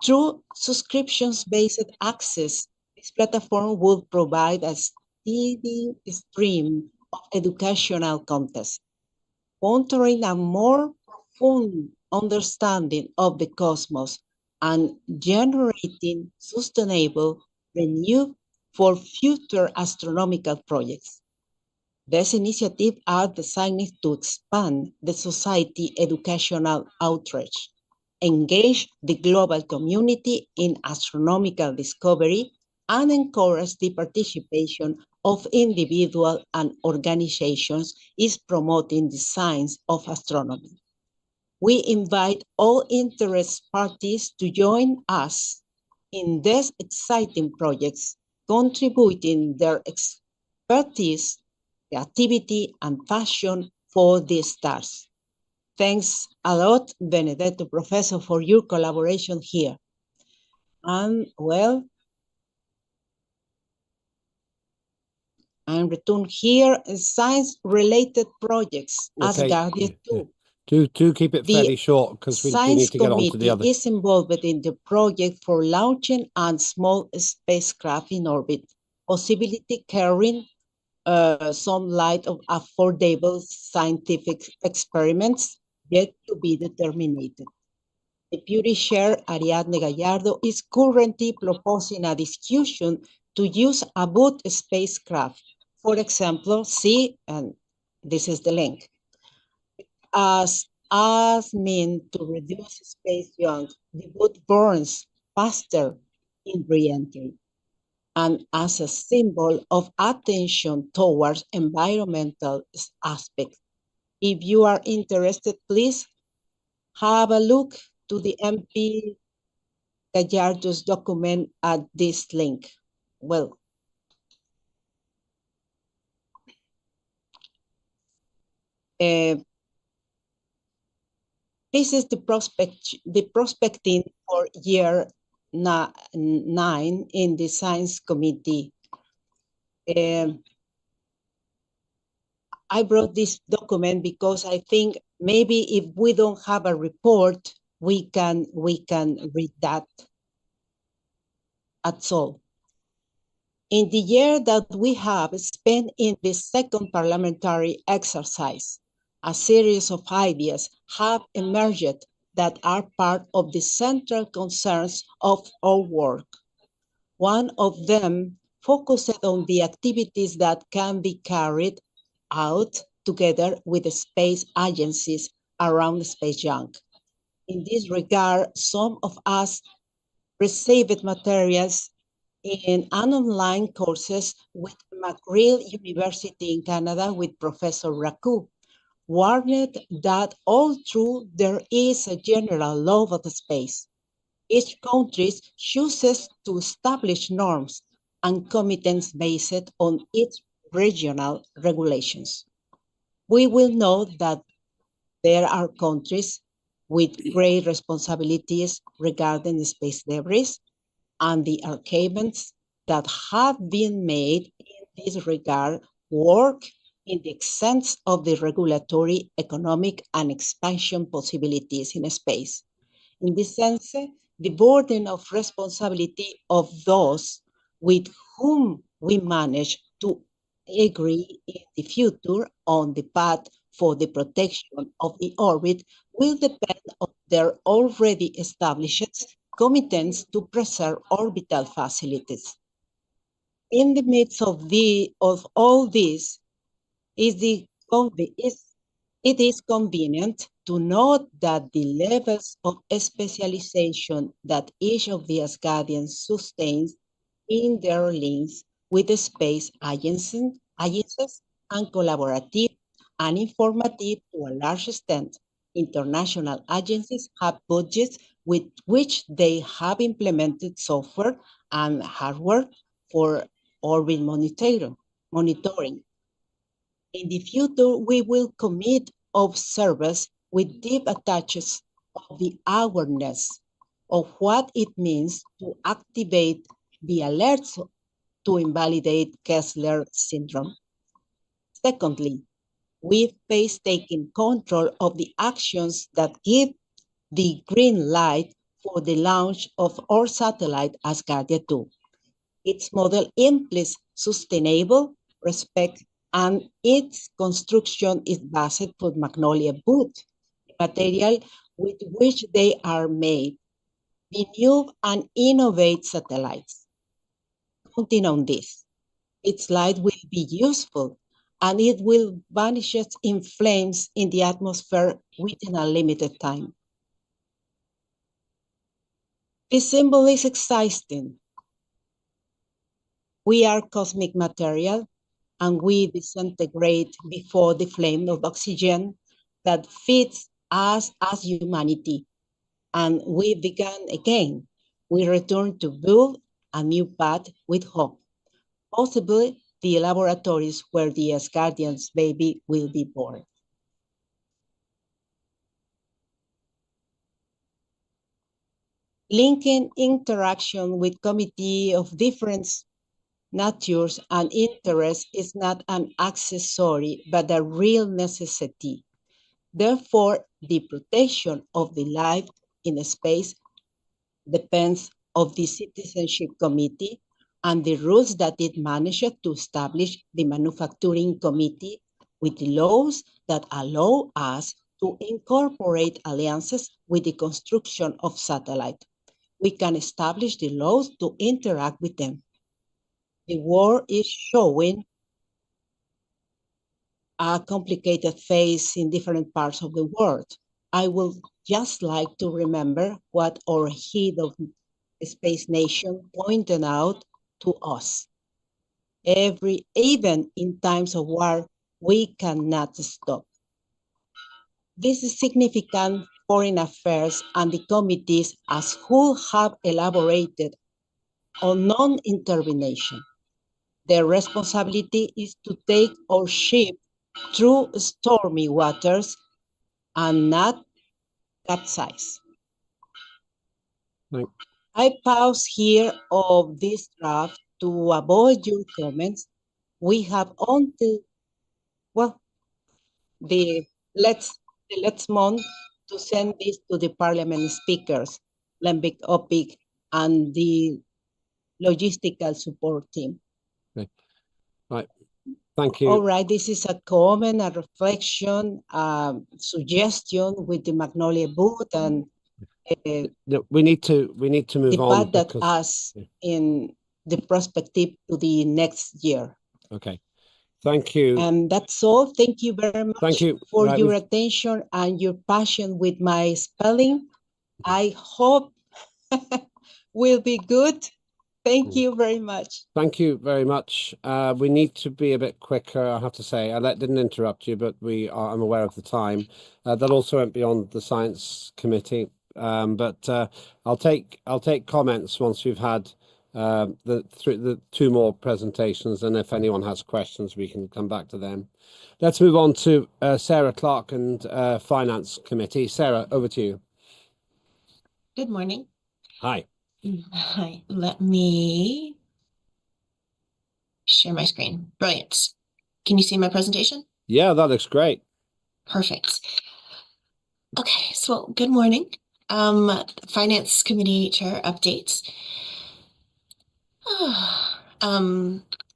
Through subscriptions-based access, this platform will provide a steady stream of educational content, fostering a more profound understanding of the cosmos and generating sustainable revenue for future astronomical projects. These initiatives are designed to expand the society educational outreach, engage the global community in astronomical discovery, and encourage the participation of individuals and organizations in promoting the science of astronomy. We invite all interested parties to join us in these exciting projects, contributing their expertise, creativity, and passion for the stars. Thanks a lot, Benedetto Professor, for your collaboration here. And well, I'm returned here science-related projects, Asgardia 2. Do keep it fairly short because we need to get on to the other. The Science Committee is involved in the project for launching a small spacecraft in orbit, possibility carrying some light of affordable scientific experiments yet to be determined. Deputy Chair Ariadne Gallardo is currently proposing a discussion to use a boot spacecraft. For example, see, and this is the link, as as mean to reduce space junk, the boat burns faster in re-entry, and as a symbol of attention towards environmental aspects. If you are interested, please have a look to the MP Gallardo's document at this link. Well, this is the prospecting for year 9 in the Science Committee. I brought this document because I think maybe if we don't have a report, we can read that at all. In the year that we have spent in the second parliamentary exercise, a series of ideas have emerged that are part of the central concerns of our work. One of them focused on the activities that can be carried out together with the space agencies around space junk. In this regard, some of us received materials in an online courses with McGill University in Canada with Professor Raku, warned that although there is a general love of the space, each country chooses to establish norms and commitments based on its regional regulations. We will note that there are countries with great responsibilities regarding space debris, and the archives that have been made in this regard work in the sense of the regulatory, economic, and expansion possibilities in space. In this sense, the burden of responsibility of those with whom we manage to agree in the future on the path for the protection of the orbit will depend on their already established commitments to preserve orbital facilities. In the midst of all this, it is convenient to note that the levels of specialization that each of the Asgardians sustains in their links with the space agencies and collaborative and informative to a large extent. International agencies have budgets with which they have implemented software and hardware for orbit monitoring. In the future, we will commit observers with deep attaches of the awareness of what it means to activate the alerts to invalidate Kessler syndrome. Secondly, with painstaking control of the actions that give the green light for the launch of our satellite Asgardia 2. Its model implies sustainable respect, and its construction is based on magnolia wood, material with which they are made. The new and innovative satellites. Counting on this, its light will be useful, and it will vanish in flames in the atmosphere within a limited time. This symbol is exciting. We are cosmic material, and we disintegrate before the flame of oxygen that feeds us as humanity. And we began again. We return to build a new path with hope. Possibly the laboratories where the Asgardian's baby will be born. Linking interaction with committee of different natures and interests is not an accessory, but a real necessity. Therefore, the protection of the life in space depends on the Citizenship Committee and the rules that it managed to establish the Manufacturing Committee with the laws that allow us to incorporate alliances with the construction of satellites. We can establish the laws to interact with them. The war is showing a complicated phase in different parts of the world. I would just like to remember what our head of Space Nation pointed out to us. Even in times of war, we cannot stop. This is significant foreign affairs and the committees as who have elaborated on non-intervention. Their responsibility is to take our ship through stormy waters and not capsize. Thank- I pause here of this draft to avoid your comments. We have until, well, the next month to send this to the parliament speakers, Lembik Opik, and the logistical support team. Okay. Right. Thank you. All right, this is a comment, a reflection, suggestion with the Magnolia Boot and No, we need to move the on path that because us in the perspective to the next year. okay. Thank you. And that's all. Thank you very much Thank you. for Right, your we've- attention and your passion with my spelling. I hope will be good. Thank you very much. Thank you very much. We need to be a bit quicker, I have to say. I didn't interrupt you, but I'm aware of the time. That also went beyond the Science Committee. But I'll take comments once we've had the two more presentations, and if anyone has questions, we can come back to them. Let's move on to Sarah Clark and Finance Committee. Sarah, over to you. Good morning. Hi. Hi, let me share my screen. Brilliant. Can you see my presentation? Yeah, that looks great. Perfect. Okay, so good morning. Finance Committee Chair updates.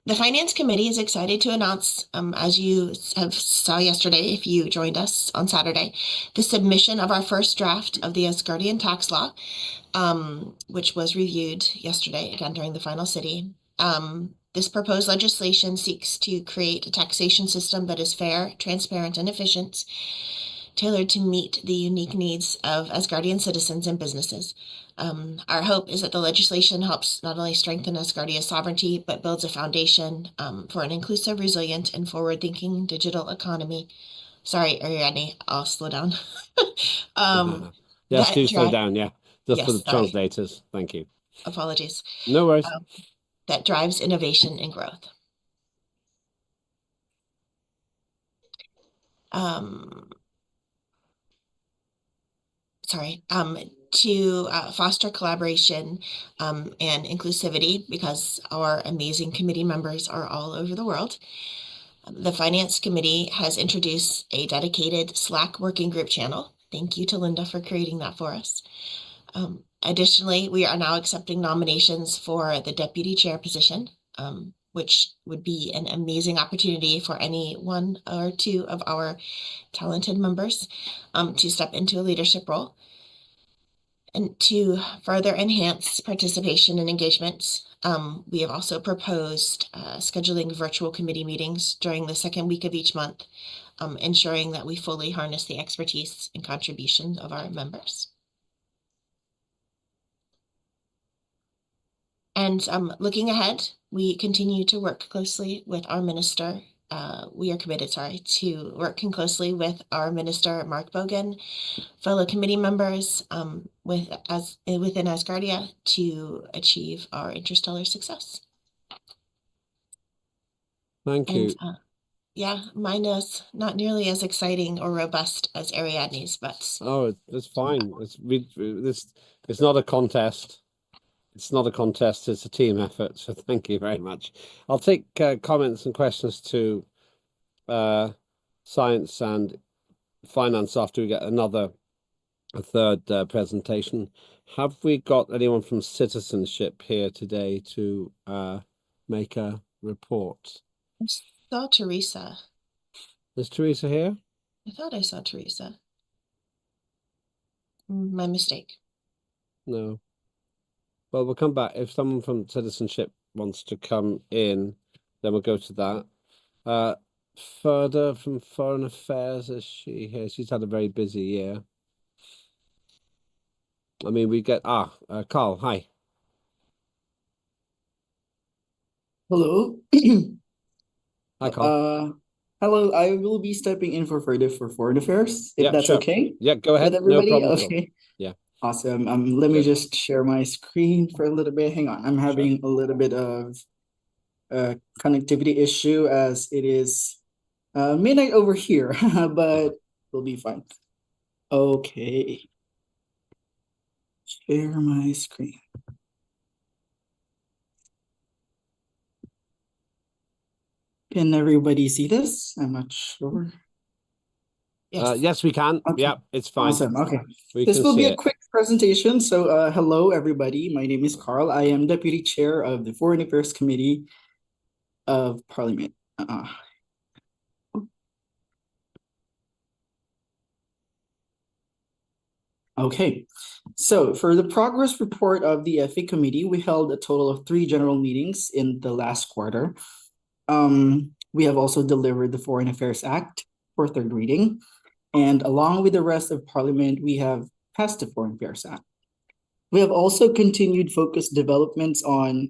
The Finance Committee is excited to announce, as you saw yesterday, if you joined us on Saturday, the submission of our first draft of the Asgardian tax law, which was reviewed yesterday, again, during the final city. This proposed legislation seeks to create a taxation system that is fair, transparent, and efficient, tailored to meet the unique needs of Asgardian citizens and businesses. Our hope is that the legislation helps not only strengthen Asgardia's sovereignty, but builds a foundation for an inclusive, resilient, and forward-thinking digital economy. Sorry, Ariadne, I'll slow down. Yes, do slow down, yeah. Just Yes, for the sorry. translators. Thank you. Apologies. No worries. That drives innovation and growth. To foster collaboration and inclusivity, because our amazing committee members are all over the world. The Finance Committee has introduced a dedicated Slack working group channel. Thank you to Linda for creating that for us. Additionally, we are now accepting nominations for the deputy chair position, which would be an amazing opportunity for any one or two of our talented members to step into a leadership role. And to further enhance participation and engagement, we have also proposed scheduling virtual committee meetings during the second week of each month, ensuring that we fully harness the expertise and contribution of our members. And looking ahead, we continue to work closely with our minister. We are committed, to working closely with our minister, Mark Bogan, fellow committee members within Asgardia to achieve our interstellar success. Thank you. Yeah, mine is not nearly as exciting or robust as Ariadne's, but it's fine. It's not a contest. It's not a contest. It's a team effort. So thank you very much. I'll take comments and questions to science and finance after we get a third presentation. Have we got anyone from citizenship here today to make a report? I saw Teresa. Is Teresa here? I thought I saw Teresa. My mistake. No. Well, we'll come back. If someone from citizenship wants to come in, then we'll go to that. Further from Foreign Affairs, is she here? She's had a very busy year. I mean, we get Carl. Hi. Hello. Hi, Carl. Hello. I will be stepping in for foreign affairs, if Yeah, that's sure. okay. Yeah, go ahead. With everybody. No problem at all. Okay. Yeah. Awesome. Let me Good. just share my screen for a little bit. Hang on. I'm having a little bit of a connectivity issue as it is midnight over here, but we'll be fine. Okay. Share my screen. Can everybody see this? I'm not sure. Yes, we can. Okay. Yeah, it's fine. Awesome. Okay. We This can will be see a it. quick presentation. So hello, everybody. My name is Carl. I am Deputy Chair of the Foreign Affairs Committee of Parliament. Okay, so for the progress report of the FA Committee, we held a total of 3 general meetings in the last quarter. We have also delivered the Foreign Affairs Act for 3rd reading. And along with the rest of Parliament, we have passed the Foreign Affairs Act. We have also continued focused developments on,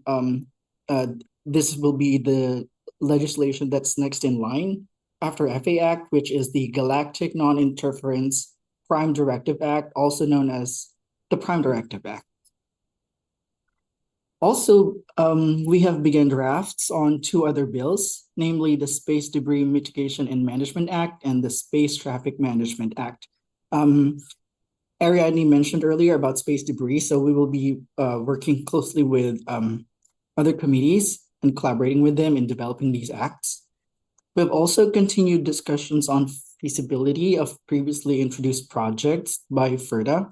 this will be the legislation that's next in line after FA Act, which is the Galactic Non-Interference Prime Directive Act, also known as the Prime Directive Act. Also, we have begun drafts on 2 other bills, namely the Space Debris Mitigation and Management Act and the Space Traffic Management Act. Ariadne mentioned earlier about space debris, so we will be working closely with other committees and collaborating with them in developing these acts. We have also continued discussions on feasibility of previously introduced projects by FERDA.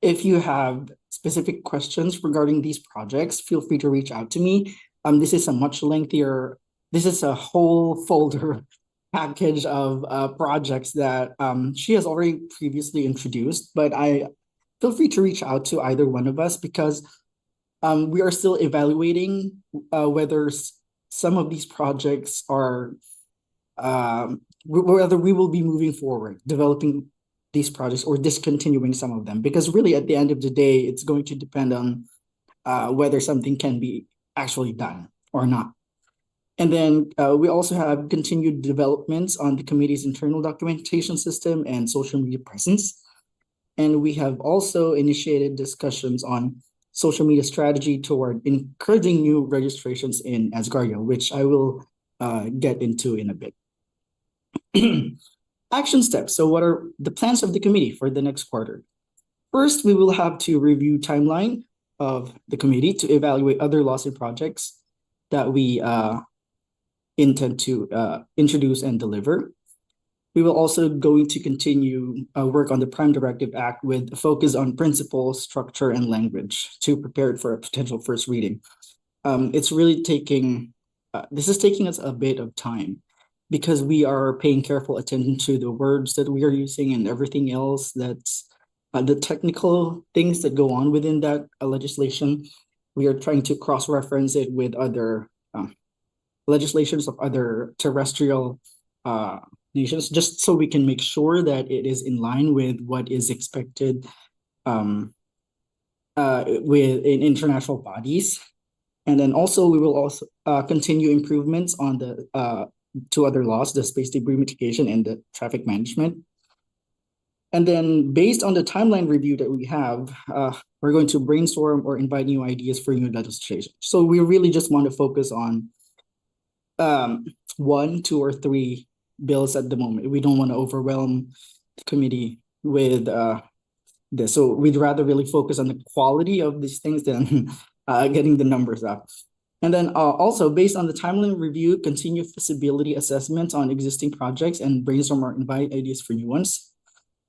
If you have specific questions regarding these projects, feel free to reach out to me. This is a much lengthier, this is a whole folder package of projects that she has already previously introduced, but I feel free to reach out to either one of us because we are still evaluating whether some of these projects are, whether we will be moving forward, developing these projects or discontinuing some of them, because really at the end of the day, it's going to depend on whether something can be actually done or not. And then we also have continued developments on the committee's internal documentation system and social media presence. And we have also initiated discussions on social media strategy toward encouraging new registrations in Asgardia, which I will get into in a bit. Action steps. So what are the plans of the committee for the next quarter? First, we will have to review timeline of the committee to evaluate other laws and projects that we intend to introduce and deliver. We will also going to continue work on the Prime Directive Act with a focus on principles, structure, and language to prepare it for a potential first reading. It's really taking, this is taking us a bit of time because we are paying careful attention to the words that we are using and everything else that's the technical things that go on within that legislation. We are trying to cross-reference it with other legislations of other terrestrial nations, just so we can make sure that it is in line with what is expected in international bodies. And then also we will also continue improvements on the 2 other laws, the space debris mitigation and the traffic management. And then based on the timeline review that we have, we're going to brainstorm or invite new ideas for new legislation. So we really just want to focus on 1, 2, or 3 bills at the moment. We don't want to overwhelm the committee with this. So we'd rather really focus on the quality of these things than getting the numbers up. And then also based on the timeline review, continue feasibility assessments on existing projects and brainstorm or invite ideas for new ones.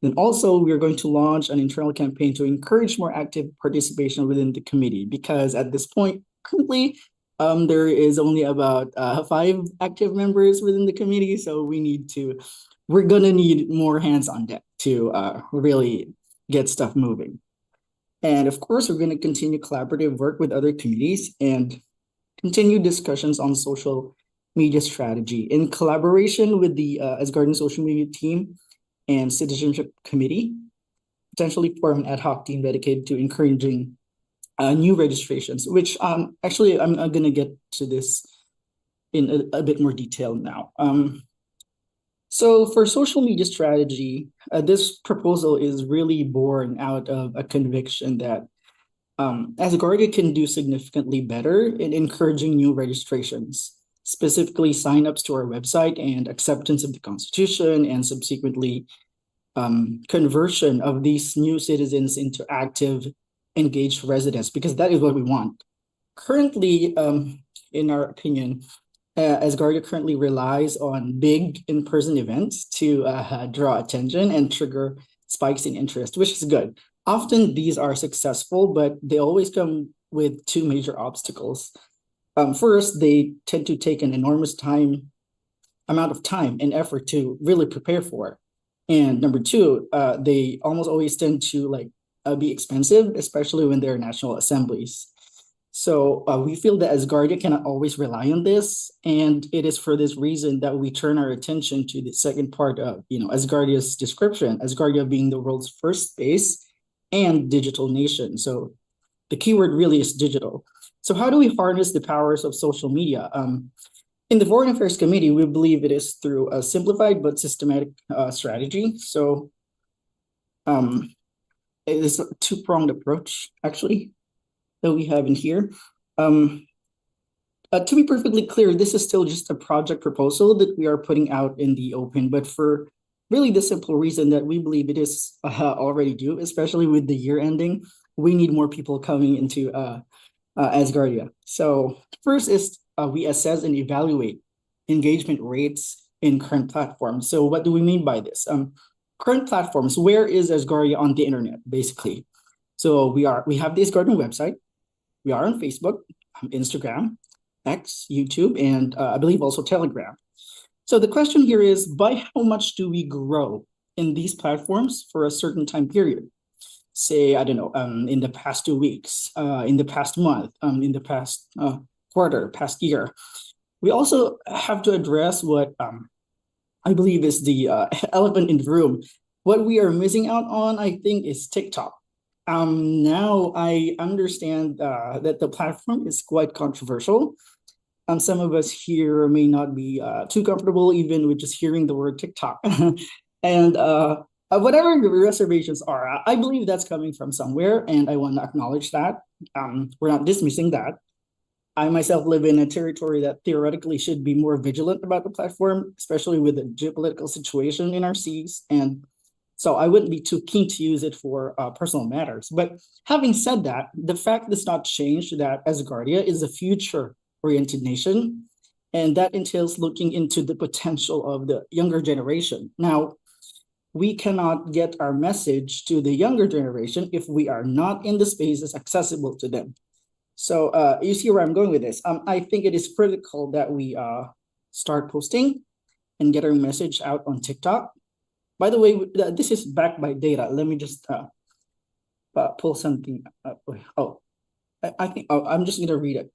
Then also we're going to launch an internal campaign to encourage more active participation within the committee, because at this point, currently, there is only about 5 active members within the committee. So we're gonna need more hands on deck to really get stuff moving. And of course, we're gonna continue collaborative work with other committees and continue discussions on social media strategy in collaboration with the Asgardian social media team and citizenship committee potentially form an ad hoc team dedicated to encouraging new registrations, which actually I'm going to get to this in a bit more detail now. So for social media strategy, this proposal is really born out of a conviction that Asgardia can do significantly better in encouraging new registrations, specifically signups to our website and acceptance of the Constitution, and subsequently conversion of these new citizens into active, engaged residents, because that is what we want. Currently, in our opinion, Asgardia currently relies on big in-person events to draw attention and trigger spikes in interest, which is good. Often these are successful, but they always come with two major obstacles. First, they tend to take an enormous amount of time and effort to really prepare for. And number two, they almost always tend to be expensive, especially when they're national assemblies. So we feel that Asgardia cannot always rely on this, and it is for this reason that we turn our attention to the second part of Asgardia's description, Asgardia being the world's first space and digital nation. So the keyword really is digital. So how do we harness the powers of social media? In the Foreign Affairs Committee, we believe it is through a simplified but systematic strategy. So it is a two-pronged approach, actually, that we have in here. To be perfectly clear, this is still just a project proposal that we are putting out in the open, but for really the simple reason that we believe it is already due, especially with the year ending. We need more people coming into Asgardia. So first is we assess and evaluate engagement rates in current platforms. So what do we mean by this? Current platforms, where is Asgardia on the internet, basically? So we have the Asgardian website. We are on Facebook, Instagram, X, YouTube, and I believe also Telegram. So the question here is, by how much do we grow in these platforms for a certain time period? Say, I don't know, in the past 2 weeks, in the past month, in the past quarter, past year. We also have to address what I believe is the elephant in the room. What we are missing out on, I think, is TikTok. Now I understand that the platform is quite controversial. Some of us here may not be too comfortable even with just hearing the word TikTok. And whatever your reservations are, I believe that's coming from somewhere, and I want to acknowledge that. We're not dismissing that. I myself live in a territory that theoretically should be more vigilant about the platform, especially with the geopolitical situation in our seas. And so I wouldn't be too keen to use it for personal matters. But having said that, the fact does not change that Asgardia is a future-oriented nation, and that entails looking into the potential of the younger generation. Now, we cannot get our message to the younger generation if we are not in the spaces accessible to them. So you see where I'm going with this. I think it is critical that we start posting and get our message out on TikTok. By the way, this is backed by data. Let me just pull something up. I think I'm just gonna read it.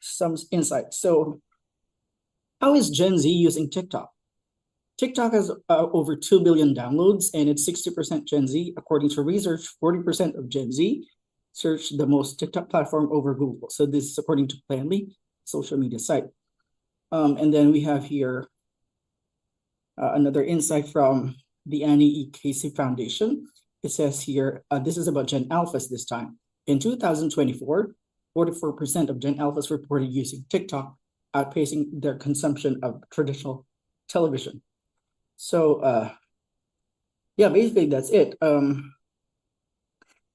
Some insights. So how is Gen Z using TikTok? TikTok has over 2 billion downloads, and it's 60% Gen Z. According to research, 40% of Gen Z search the most TikTok platform over Google. So this is according to Planly, social media site. And then we have here another insight from the Annie E. Casey Foundation. It says here, this is about Gen Alphas this time. In 2024, 44% of Gen Alphas reported using TikTok, outpacing their consumption of traditional television. So yeah, basically that's it.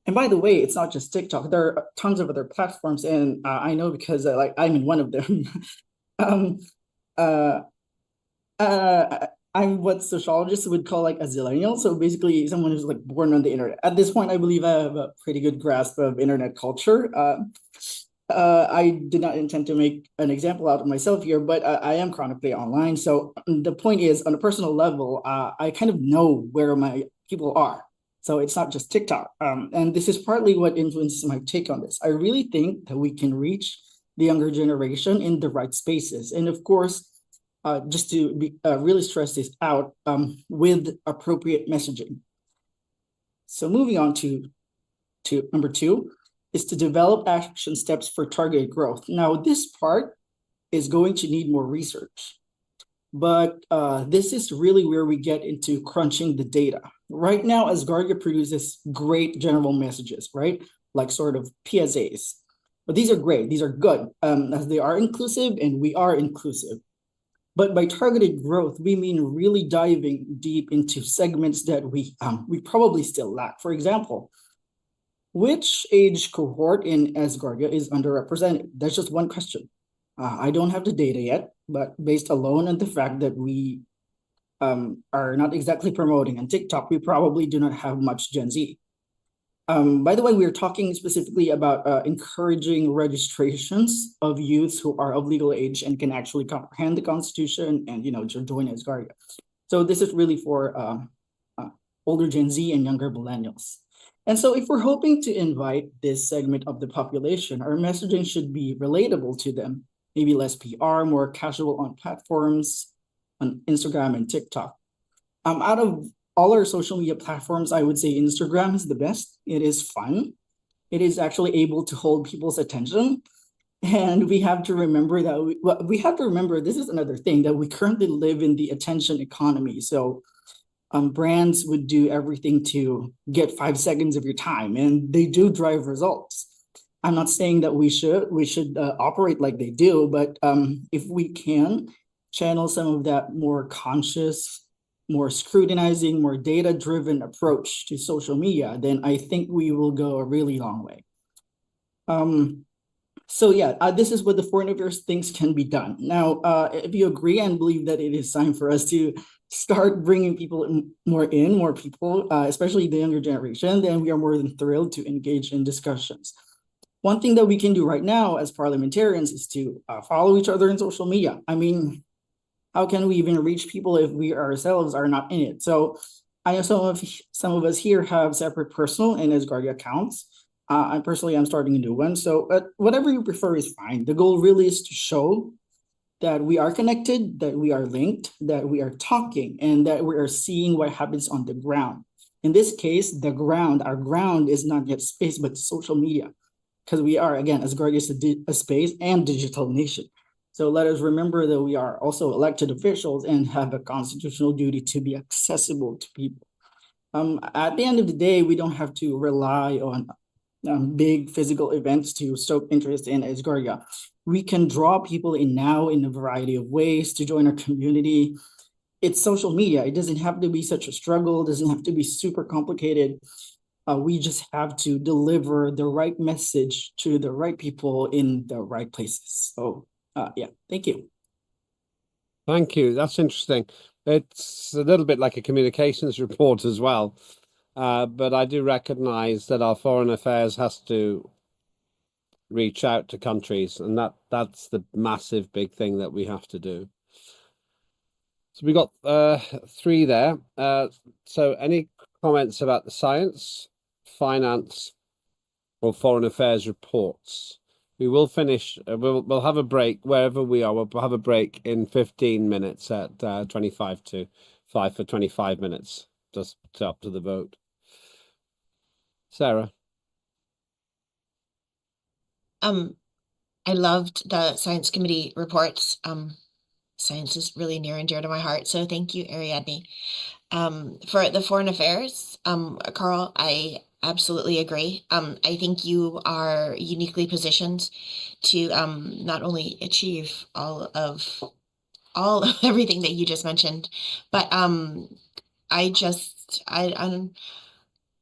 And by the way, it's not just TikTok. There are tons of other platforms, and I know because I'm in one of them. I'm what sociologists would call a zillennial. So basically someone who's born on the internet. At this point, I believe I have a pretty good grasp of internet culture. I did not intend to make an example out of myself here, but I am chronically online. So the point is, on a personal level, I kind of know where my people are. So it's not just TikTok. And this is partly what influences my take on this. I really think that we can reach the younger generation in the right spaces. And of course, just to really stress this out, with appropriate messaging. So moving on to number 2 is to develop action steps for targeted growth. Now, this part is going to need more research, but this is really where we get into crunching the data. Right now, Asgardia produces great general messages, right? Like sort of PSAs. But these are great, these are good, as they are inclusive and we are inclusive. But by targeted growth, we mean really diving deep into segments that we probably still lack. For example, which age cohort in Asgardia is underrepresented? That's just one question. I don't have the data yet, but based alone on the fact that we are not exactly promoting on TikTok, we probably do not have much Gen Z. By the way, we're talking specifically about encouraging registrations of youths who are of legal age and can actually comprehend the Constitution and, join Asgardia. So this is really for older Gen Z and younger millennials. And so if we're hoping to invite this segment of the population, our messaging should be relatable to them, maybe less PR, more casual on platforms, on Instagram and TikTok. Out of all our social media platforms, I would say Instagram is the best. It is fun. It is actually able to hold people's attention. And we have to remember that this is another thing, that we currently live in the attention economy. So brands would do everything to get 5 seconds of your time, and they do drive results. I'm not saying that we should operate like they do, but if we can channel some of that more conscious, more scrutinizing, more data-driven approach to social media, then I think we will go a really long way. This is what the Foreign Affairs thinks can be done. Now, if you agree and believe that it is time for us to start bringing people more people, especially the younger generation, then we are more than thrilled to engage in discussions. One thing that we can do right now as parliamentarians is to follow each other in social media. I mean, how can we even reach people if we ourselves are not in it? So I know some of us here have separate personal and Asgardia accounts. I'm starting a new one. So whatever you prefer is fine. The goal really is to show that we are connected, that we are linked, that we are talking, and that we are seeing what happens on the ground. In this case, our ground is not yet space, but social media. Because we are, again, Asgardia is a space and digital nation. So let us remember that we are also elected officials and have a constitutional duty to be accessible to people. At the end of the day, we don't have to rely on big physical events to stoke interest in Asgardia. We can draw people in now in a variety of ways to join our community. It's social media. It doesn't have to be such a struggle. It doesn't have to be super complicated. We just have to deliver the right message to the right people in the right places. So, thank you. Thank you. That's interesting. It's a little bit like a communications report as well. But I do recognize that our foreign affairs has to reach out to countries, and that's the massive big thing that we have to do. So we got 3 there. So any comments about the science, finance, or foreign affairs reports? We will finish. We'll have a break wherever we are. We'll have a break in 15 minutes at 25 to 5 for 25 minutes, just up to the vote. Sarah. I loved the science committee reports. Science is really near and dear to my heart, so thank you, Ariadne. For the foreign affairs, Carl, I absolutely agree. I think you are uniquely positioned to not only achieve all of everything that you just mentioned, but I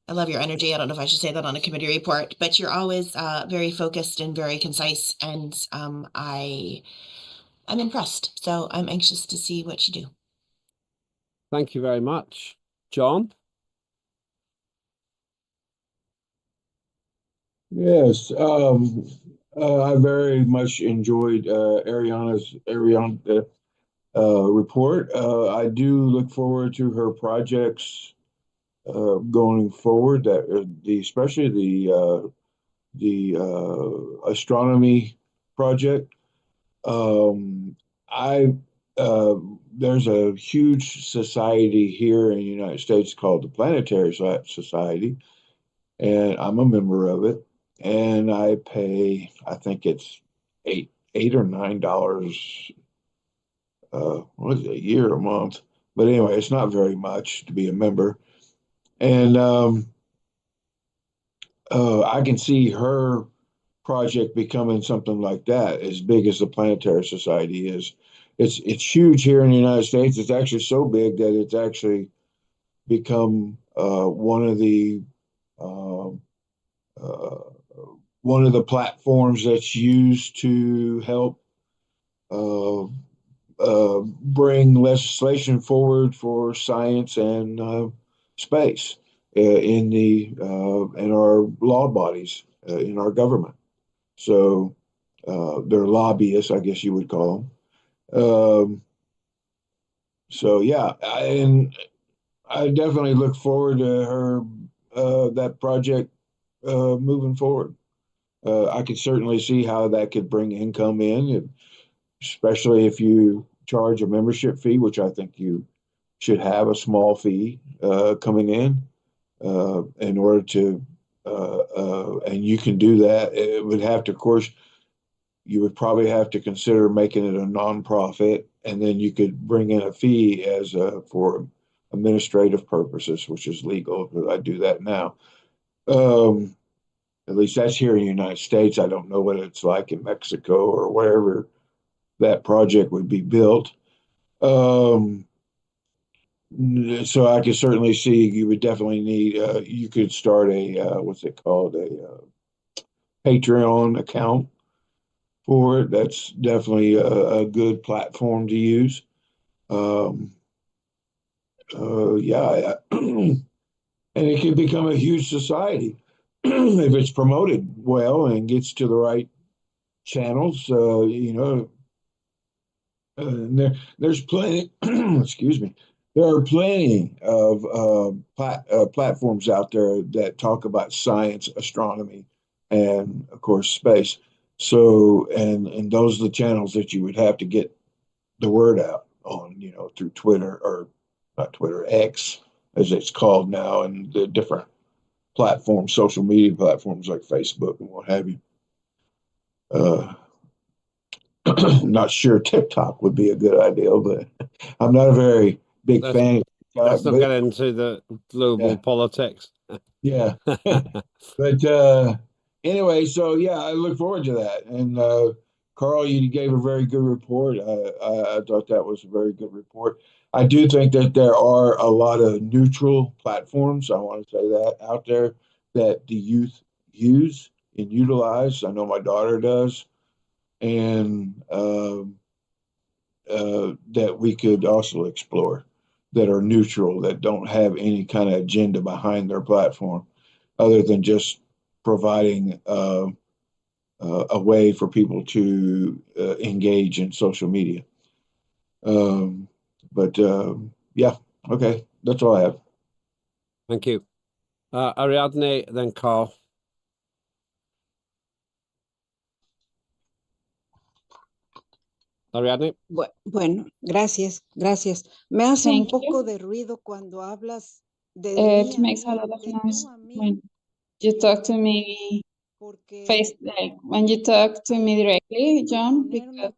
love your energy. I don't know if I should say that on a committee report, but you're always very focused and very concise, and I'm impressed. So I'm anxious to see what you do. Thank you very much. John? Yes, I very much enjoyed Ariana's report. I do look forward to her projects going forward. Especially the astronomy project. I there's a huge society here in the United States called the Planetary Society, and I'm a member of it. And I pay, I think it's eight or $9, what is it, a year, a month? But anyway, it's not very much to be a member. And I can see her project becoming something like that, as big as the Planetary Society is. It's huge here in the United States. It's actually so big that it's actually become uh, uh, one of the platforms that's used to help uh, bring legislation forward for science and space in our law bodies in our government. So they're lobbyists, I guess you would call them. So yeah, and I definitely look forward to her that project moving forward. I could certainly see how that could bring income in, especially if you charge a membership fee, which I think you should have a small fee coming in order to, and you can do that. It would have to, of course, you would probably have to consider making it a nonprofit, and then you could bring in a fee as for administrative purposes, which is legal because I do that now. At least that's here in the United States. I don't know what it's like in Mexico or wherever that project would be built. So I could certainly see you would definitely need, you could start what's it called, a Patreon account for it. That's definitely a good platform to use. Um, yeah, and it can become a huge society if it's promoted well and gets to the right channels. There's plenty. Excuse me. There are plenty of platforms out there that talk about science, astronomy, and of course space. So, and those are the channels that you would have to get the word out on, through Twitter, or not Twitter, X, as it's called now, and the different platforms, social media platforms like Facebook and what have you. Not sure TikTok would be a good idea, but I'm not a very big fan of TikTok. Let's not get into the global politics. Yeah. But anyway, so yeah, I look forward to that. And Carl, you gave a very good report. I thought that was a very good report. I do think that there are a lot of neutral platforms, I want to say that, out there that the youth use and utilize. I know my daughter does. And that we could also explore, that are neutral, that don't have any kind of agenda behind their platform other than just providing a way for people to engage in social media. But yeah, okay, that's all I have. Thank you. Ariadne, then Carl. Ariadne. Bueno, gracias. Me hace un poco de ruido cuando hablas de It makes a lot of noise when you talk to me when you talk to me directly, John, because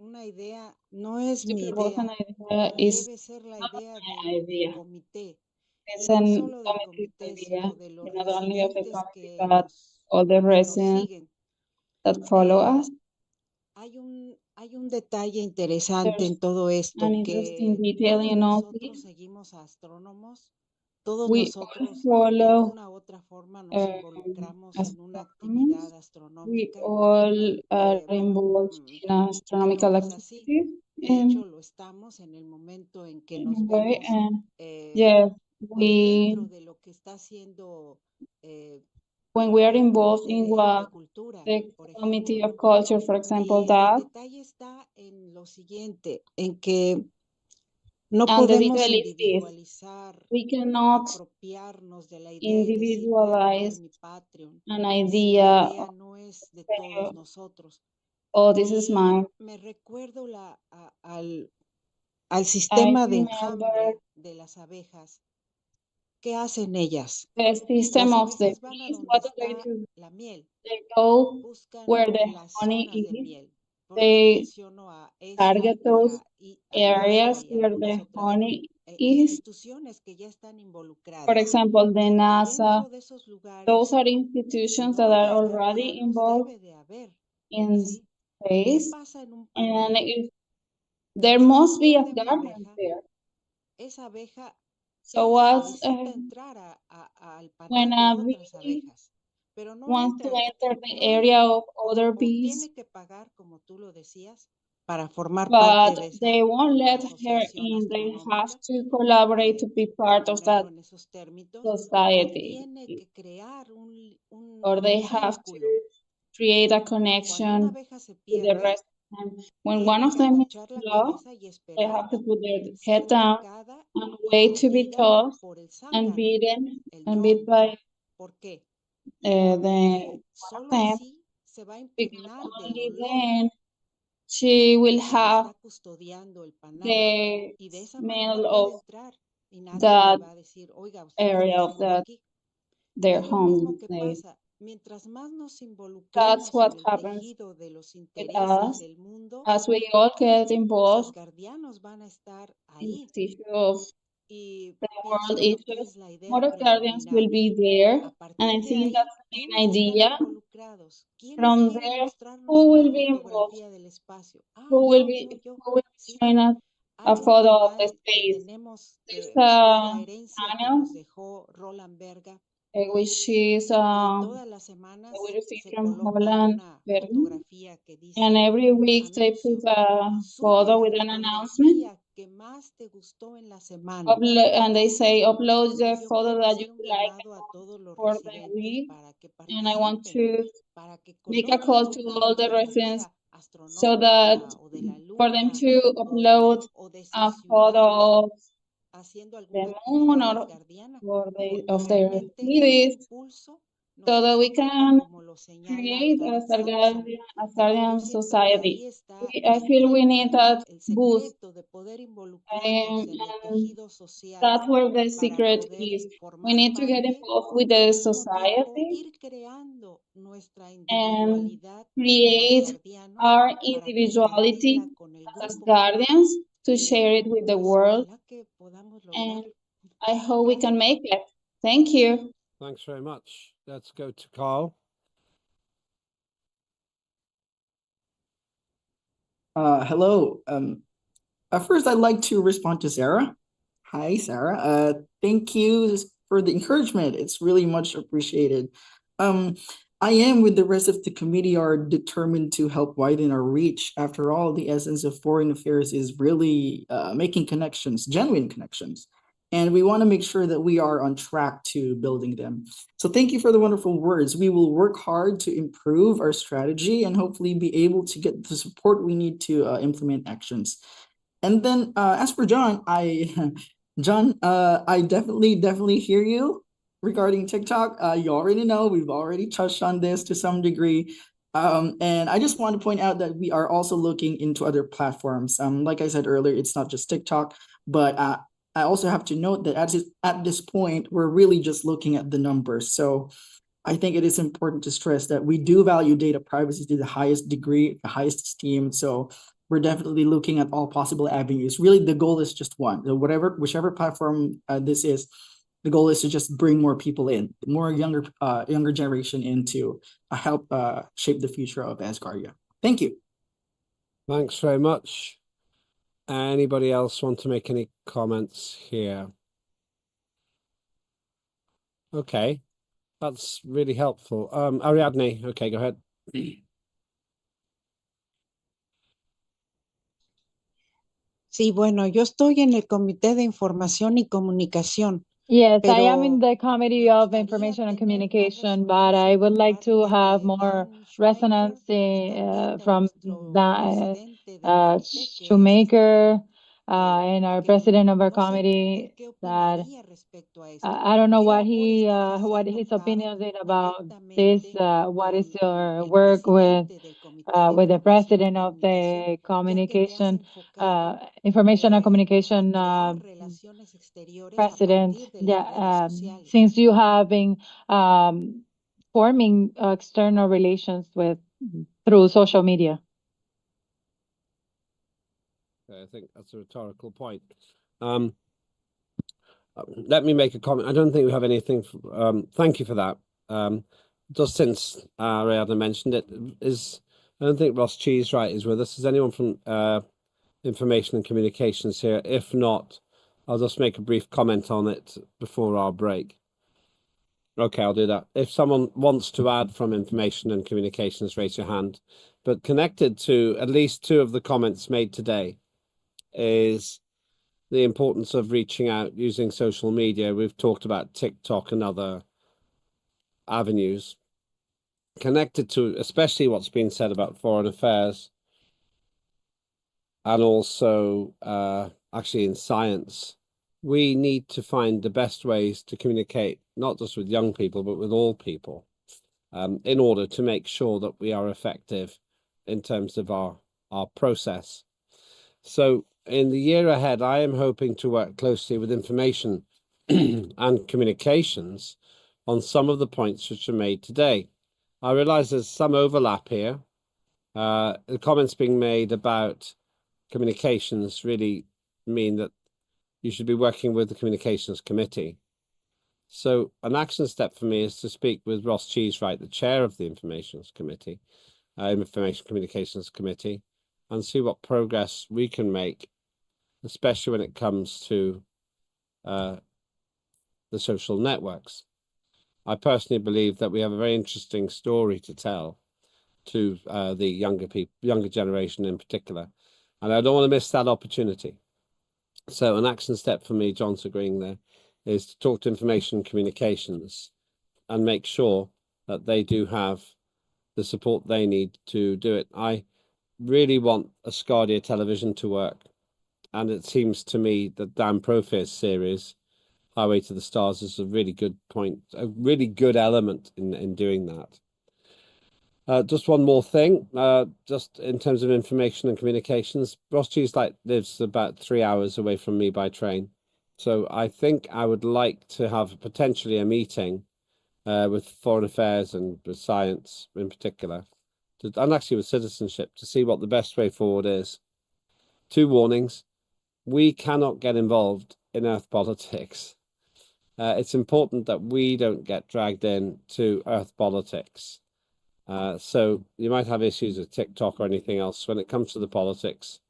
una idea no es to mi propose an idea, idea is debe ser la not idea my del idea. comité, It's y no an solo del committee's comité, idea, sino de los not only of the residentes committee, but all the que nos residents siguen. that follow us. Hay un detalle interesante There's en todo esto, an interesting que detail todos in all nosotros this. seguimos a astrónomos, todos We nosotros de follow una u otra forma nos involucramos en una astronomers. actividad We astronómica. all are Bueno, involved in astronomical que no es así. activity. De hecho, lo estamos en el momento en que nos Anyway, vemos yes, dentro de lo que está haciendo when we are involved comité in de what cultura, the por Committee ejemplo. of Culture, for example, Y el does. detalle está en lo siguiente, en que no And the podemos detail is this: individualizar, we cannot apropiarnos de la idea y decir voy a poner individualize mi Patreon an si la idea idea of no es de todos nosotros. Oh, this is mine. Me recuerdo al sistema de enjambre de las abejas. ¿Qué hacen ellas? The system Las of the abejas van a bees, donde what do they está do? la miel, They go buscan where the las honey zonas de is. miel. ¿Por qué They menciono a ESA target those y areas NASA y where algunas the otras honey is. instituciones que ya están involucradas? For example, the NASA. Dentro de esos lugares, Those are institutions that are already involved debe de haber, in ¿sí? space, ¿Qué pasa en un and panal? there Si must be muerde una Asgardians abeja, there. esa abeja So what solicita entrar al when panal a de otras bee abejas, pero no wants to entra, enter the no area entra, of other o bees, tiene que pagar, como tú lo decías, para formar parte but de esa they won't let her asociación in. They have astronómica, to collaborate to be part of that ponerlo en esos términos, o society, tiene que crear un or they have to vínculo. create a Cuando una connection abeja se with the pierde, rest of them. When one tiene of que them is agachar la lost, cabeza y they esperar have to put their ser head down picada and y wait to be mordida tossed por el and zángano, beaten el and beat dron. by ¿Por qué? the Porque one of solo them, así se va a because impregnar del only olor then she will de quien have está custodiando el panal, the y de esa smell manera puede of entrar y nadie le that va a decir, oiga, usted está area of haciendo that aquí. their Es lo mismo home. que They, pasa. Mientras más nos that's involucremos what en el happens tejido de los with intereses us del mundo, as we all get los involved asgardianos van a estar in ahí. the issue of Y the pienso world yo que issues. es la idea More guardians will preliminar. be there, A and partir I de think that's ahí, the main ¿quiénes están idea. involucrados? ¿Quiénes From quieren there, mostrarnos who una will be involved? fotografía del espacio? Ah, Who will be yo. who will be Sí, showing us a hay un photo of the manual que space? tenemos There's que es la a herencia que panel nos dejó Roland Berga, which is y todas las that semanas we received se from coloca Holland, una Bergen, fotografía que and dice every week they anuncio. put a Sube photo la with an announcement, fotografía que más te gustó en la semana. and they say upload the Yo photo quiero that you hacer un like llamado a todos los for the residentes week, para que and I want participen, to para que make a coloquen call to una all the residents fotografía so that astronómica o de la for them luna to upload o de a su ciudad photo of haciendo alguna the moon actividad or asgardiana, of their realmente ese cities, impulso so nos that we hace falta, can como lo señala create a Carl Sampson. Asgardian Yo siento que ahí society. está I feel we need that el boost, secreto de poder involucrarnos en el and tejido social that's where the para secret poder is. We formar need to get parte involved with y al the mismo tiempo society ir creando nuestra and individualidad como create asgardianos our para individuality compartirla con el as grupo, guardians to y share it with the pues world. ojalá que podamos And lograrlo. I hope we can Gracias. make it. Thank you. Thanks very much. Let's go to Carl. Hello. First, I'd like to respond to Sarah. Hi, Sarah. Thank you for the encouragement. It's really much appreciated. I am, with the rest of the committee, are determined to help widen our reach. After all, the essence of foreign affairs is really making connections, genuine connections. And we want to make sure that we are on track to building them. So thank you for the wonderful words. We will work hard to improve our strategy and hopefully be able to get the support we need to implement actions. And then as for John, John, I definitely hear you regarding TikTok. You already know, we've already touched on this to some degree. And I just want to point out that we are also looking into other platforms. Like I said earlier, it's not just TikTok, but I also have to note that at this point, we're really just looking at the numbers. So I think it is important to stress that we do value data privacy to the highest degree, the highest esteem. So we're definitely looking at all possible avenues. Really, the goal is just one. So whichever platform this is, the goal is to just bring more people in, more younger generation in to help shape the future of Asgardia. Thank you. Thanks very much. Anybody else want to make any comments here? Okay, that's really helpful. Ariadne, okay, go ahead. Sí, bueno, yo estoy en el Comité de Información y Comunicación. Yes, I am Pero in the Committee of Information and Communication, but I would like to have more resonance from Shoemaker, and our president of our committee that I don't know what his opinions is about this. What is your work with the president of the communication, information and communication president? Yeah, since you have been forming external relations through social media. I think that's a rhetorical point. Let me make a comment. I don't think we have anything. Thank you for that. Just since Ariadna mentioned it, I don't think Ross Cheesewright is with us. Is anyone from information and communications here? If not, I'll just make a brief comment on it before our break. Okay, I'll do that. If someone wants to add from information and communications, raise your hand. But connected to at least two of the comments made today is the importance of reaching out using social media. We've talked about TikTok and other avenues. Connected to especially what's been said about foreign affairs and also actually in science, we need to find the best ways to communicate, not just with young people, but with all people, in order to make sure that we are effective in terms of our process. So in the year ahead, I am hoping to work closely with information and communications on some of the points which are made today. I realize there's some overlap here. The comments being made about communications really mean that you should be working with the communications committee. So an action step for me is to speak with Ross Cheesewright, the chair of the information communications committee, and see what progress we can make, especially when it comes to the social networks. I personally believe that we have a very interesting story to tell to the younger generation in particular, and I don't want to miss that opportunity. So an action step for me, John's agreeing there, is to talk to information communications and make sure that they do have the support they need to do it. I really want Asgardia television to work, and it seems to me that Dan Profier's series, Highway to the Stars, is a really good point, a really good element in doing that. Just one more thing, just in terms of information and communications, Ross Cheesewright lives about 3 hours away from me by train. So I think I would like to have potentially a meeting with foreign affairs and with science in particular, and actually with citizenship, to see what the best way forward is. 2 warnings. We cannot get involved in Earth politics. It's important that we don't get dragged into Earth politics. So you might have issues with TikTok or anything else. When it comes to the politics,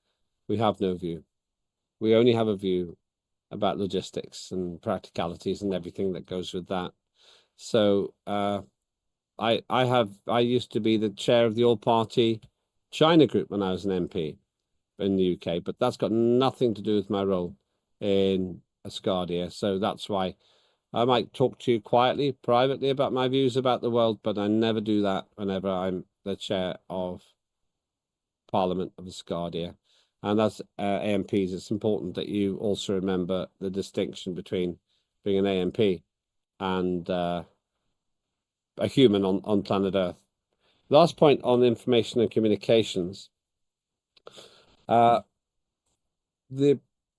we have no view. We only have a view about logistics and practicalities and everything that goes with that. So I used to be the chair of the all-party China group when I was an MP in the UK, but that's got nothing to do with my role in Asgardia. So that's why I might talk to you quietly, privately about my views about the world, but I never do that whenever I'm the chair of Parliament of Asgardia. And as AMPs, it's important that you also remember the distinction between being an AMP and a human on planet Earth. Last point on information and communications. The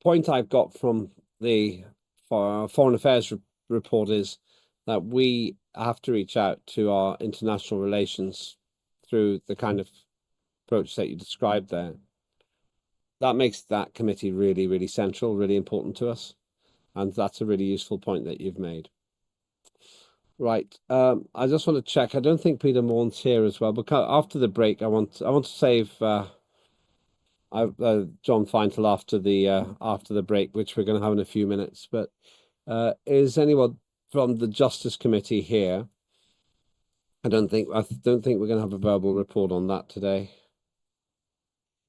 point I've got from the Foreign Affairs report is that we have to reach out to our international relations through the kind of approach that you described there. That makes that committee really, really central, really important to us. And that's a really useful point that you've made. Right. I just want to check. I don't think Peter Morn's here as well, but after the break, I want to save John Feintel after the break, which we're going to have in a few minutes. But is anyone from the Justice Committee here? I don't think we're going to have a verbal report on that today.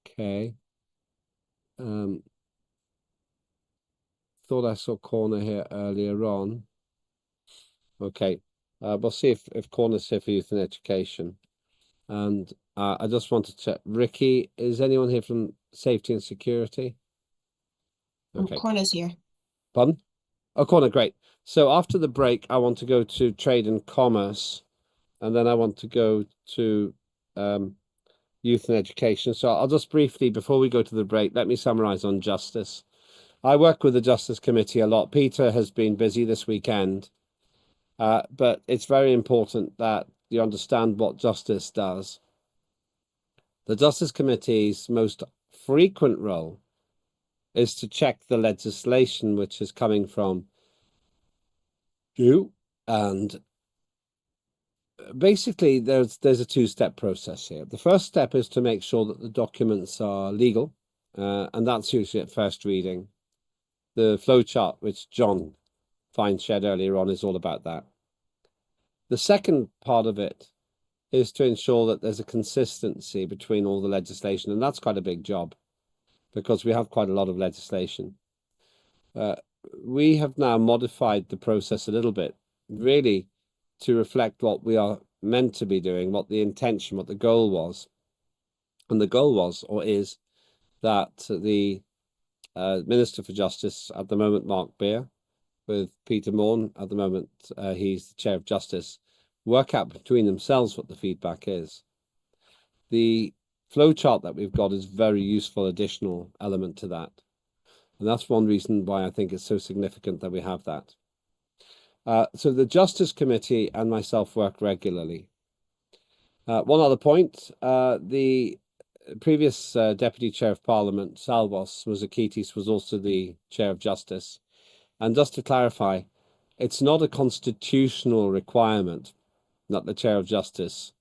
Okay. Thought I saw Corner here earlier on. Okay. We'll see if Corner's here for youth and education. And I just want to check. Ricky, is anyone here from safety and security? Okay. Corna's here. Pardon? Oh, Corner, great. So after the break, I want to go to trade and commerce, and then I want to go to youth and education. So I'll just briefly, before we go to the break, let me summarize on justice. I work with the Justice Committee a lot. Peter has been busy this weekend, but it's very important that you understand what justice does. The Justice Committee's most frequent role is to check the legislation which is coming from you, and basically there's a two-step process here. The first step is to make sure that the documents are legal, and that's usually at first reading. The flowchart, which John Fine shared earlier on, is all about that. The second part of it is to ensure that there's a consistency between all the legislation, and that's quite a big job because we have quite a lot of legislation. We have now modified the process a little bit, really to reflect what we are meant to be doing, what the intention, what the goal was. And the goal was, or is, that the Minister for Justice at the moment, Mark Beer, with Peter Morn at the moment, he's the Chair of Justice, work out between themselves what the feedback is. The flowchart that we've got is a very useful additional element to that. And that's one reason why I think it's so significant that we have that. So the Justice Committee and myself work regularly. One other point, the previous Deputy Chair of Parliament, Salvos Muzakitis, was also the Chair of Justice. And just to clarify, it's not a constitutional requirement that the Chair of Justice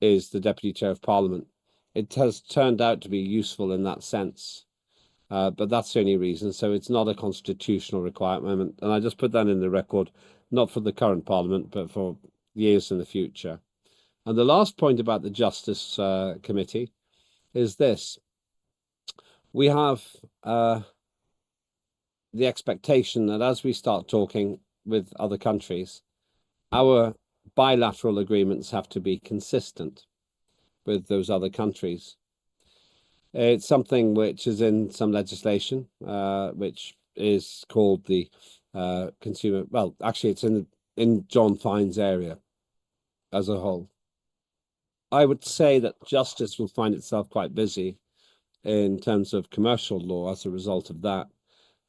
is the Deputy Chair of Parliament. It has turned out to be useful in that sense. But that's the only reason. So it's not a constitutional requirement. And I just put that in the record, not for the current Parliament, but for years in the future. And the last point about the Justice Committee is this. We have the expectation that as we start talking with other countries, our bilateral agreements have to be consistent with those other countries. It's something which is in some legislation, which is called the consumer. Well, actually, it's in John Fine's area as a whole. I would say that justice will find itself quite busy in terms of commercial law as a result of that,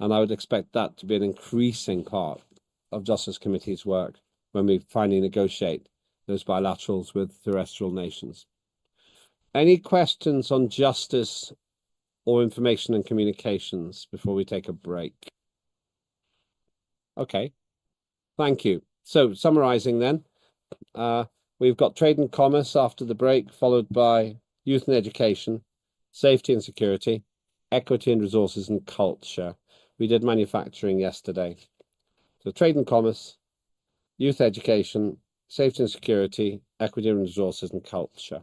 and I would expect that to be an increasing part of Justice Committee's work when we finally negotiate those bilaterals with terrestrial nations. Any questions on justice or information and communications before we take a break? Okay, thank you. So summarizing then, we've got trade and commerce after the break, followed by youth and education, safety and security, equity and resources, and culture. We did manufacturing yesterday. So trade and commerce, youth education, safety and security, equity and resources, and culture.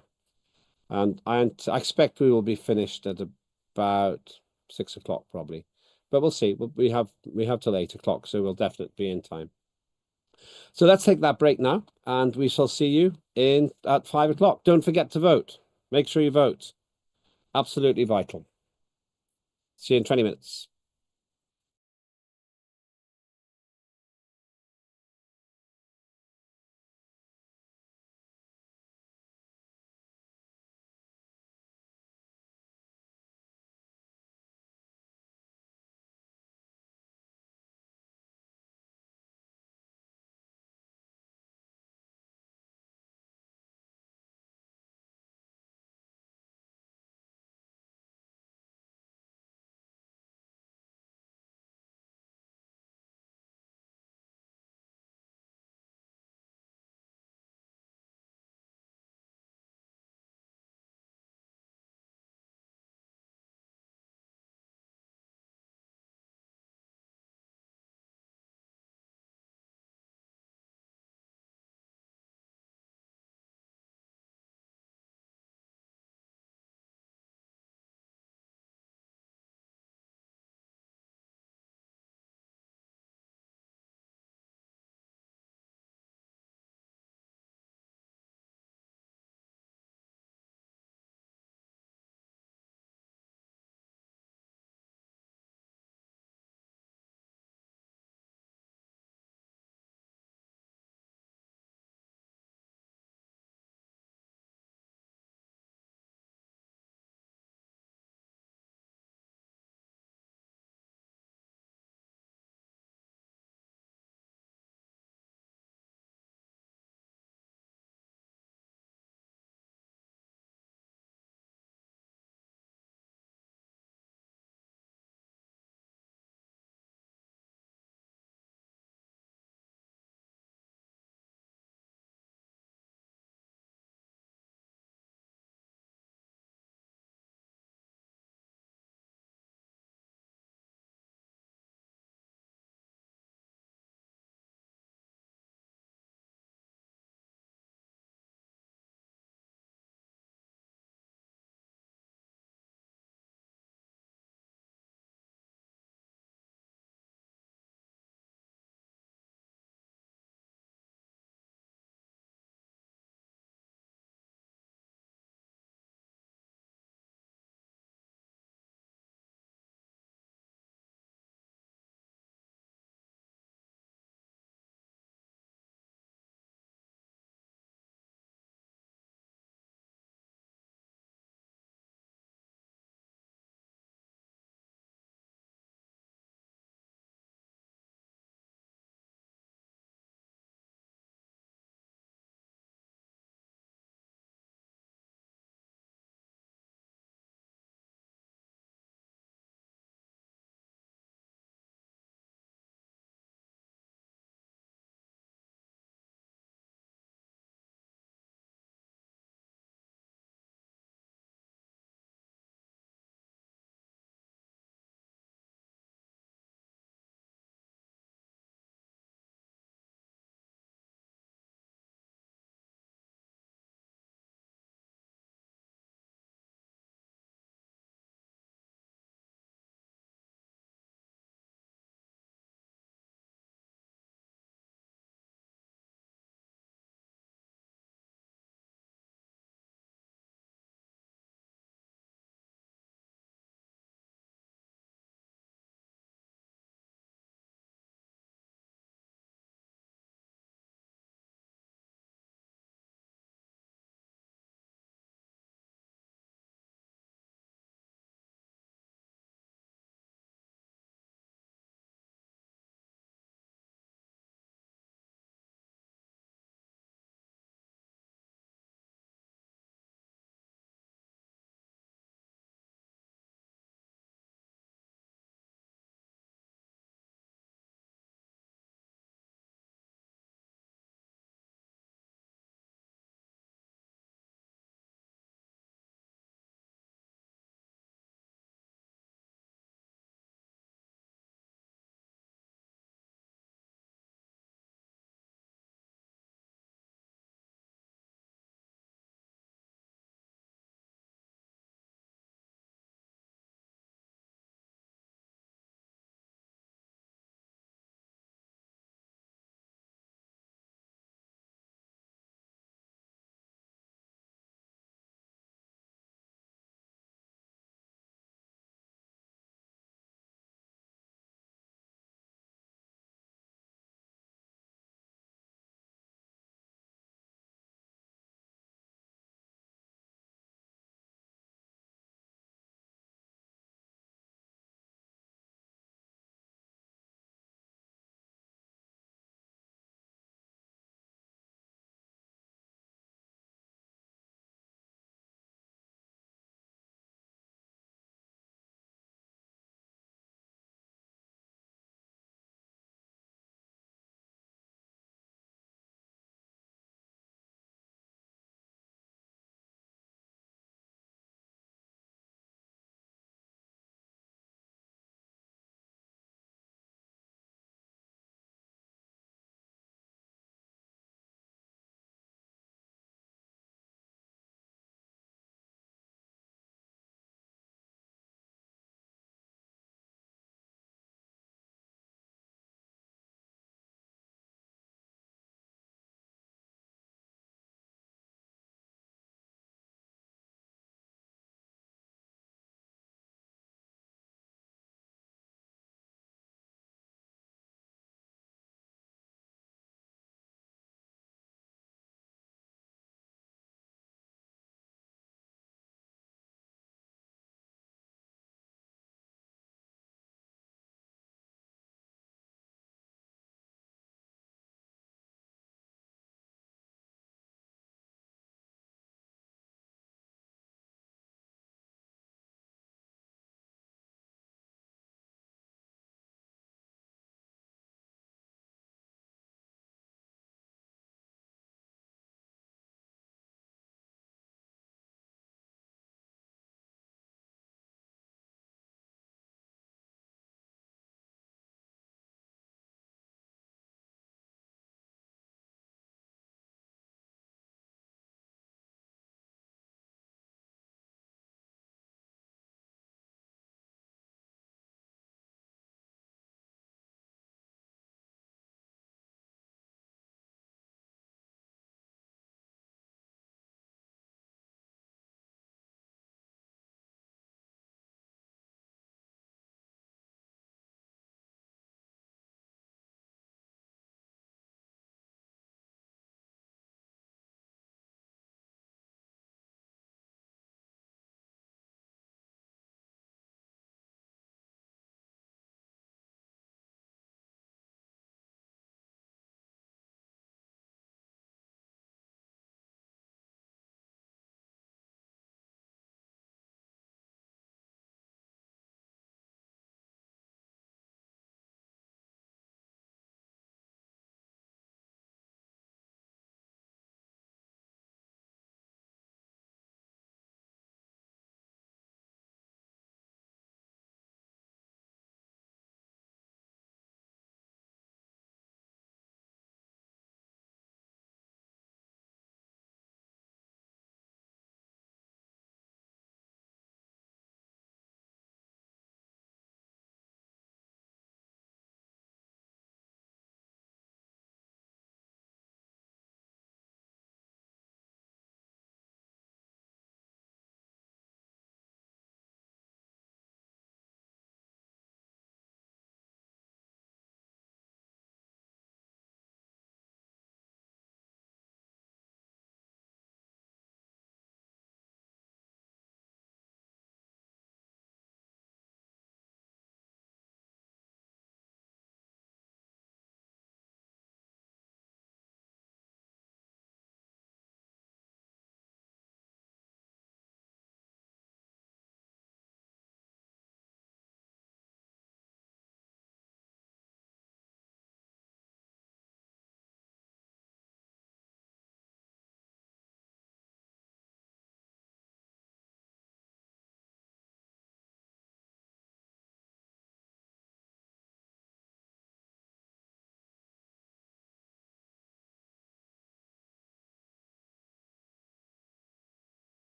And I expect we will be finished at about 6 o'clock probably, but we'll see. We have till 8 o'clock, so we'll definitely be in time. So let's take that break now, and we shall see you at 5 o'clock. Don't forget to vote. Make sure you vote. Absolutely vital. See you in 20 minutes.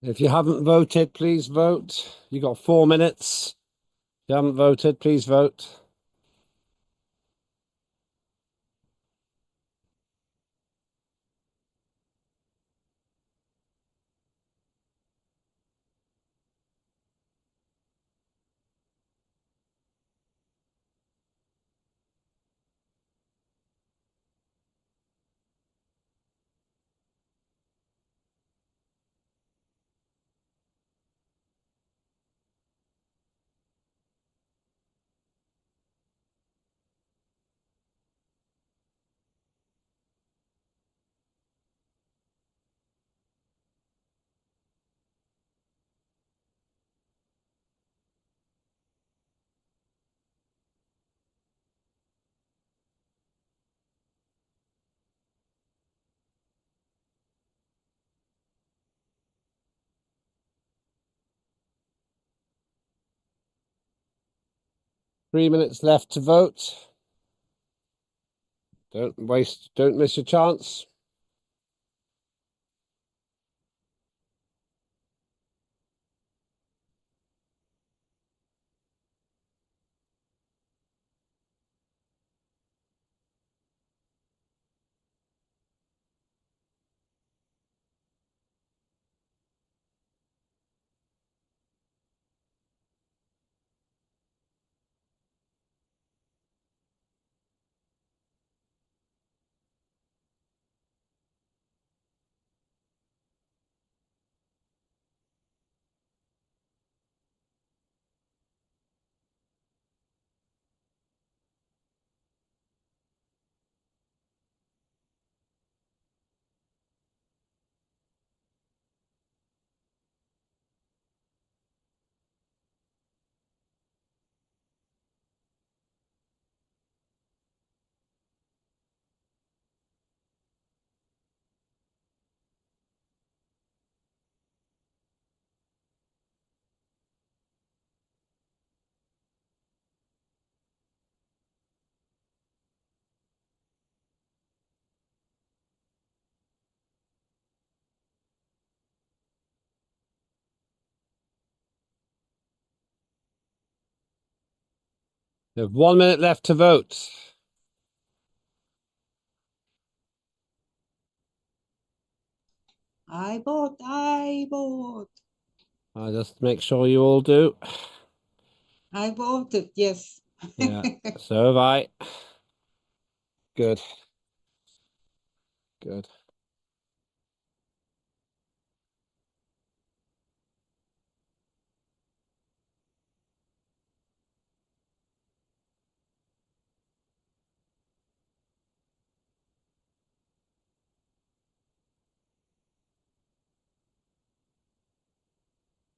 If you haven't voted, please vote. You got 4 minutes. If you haven't voted, please vote. Three minutes left to vote. Don't miss your chance. You have 1 minute left to vote. I vote, I vote. I'll just make sure you all do. I voted, yes. Yeah, so have I. Good. Good.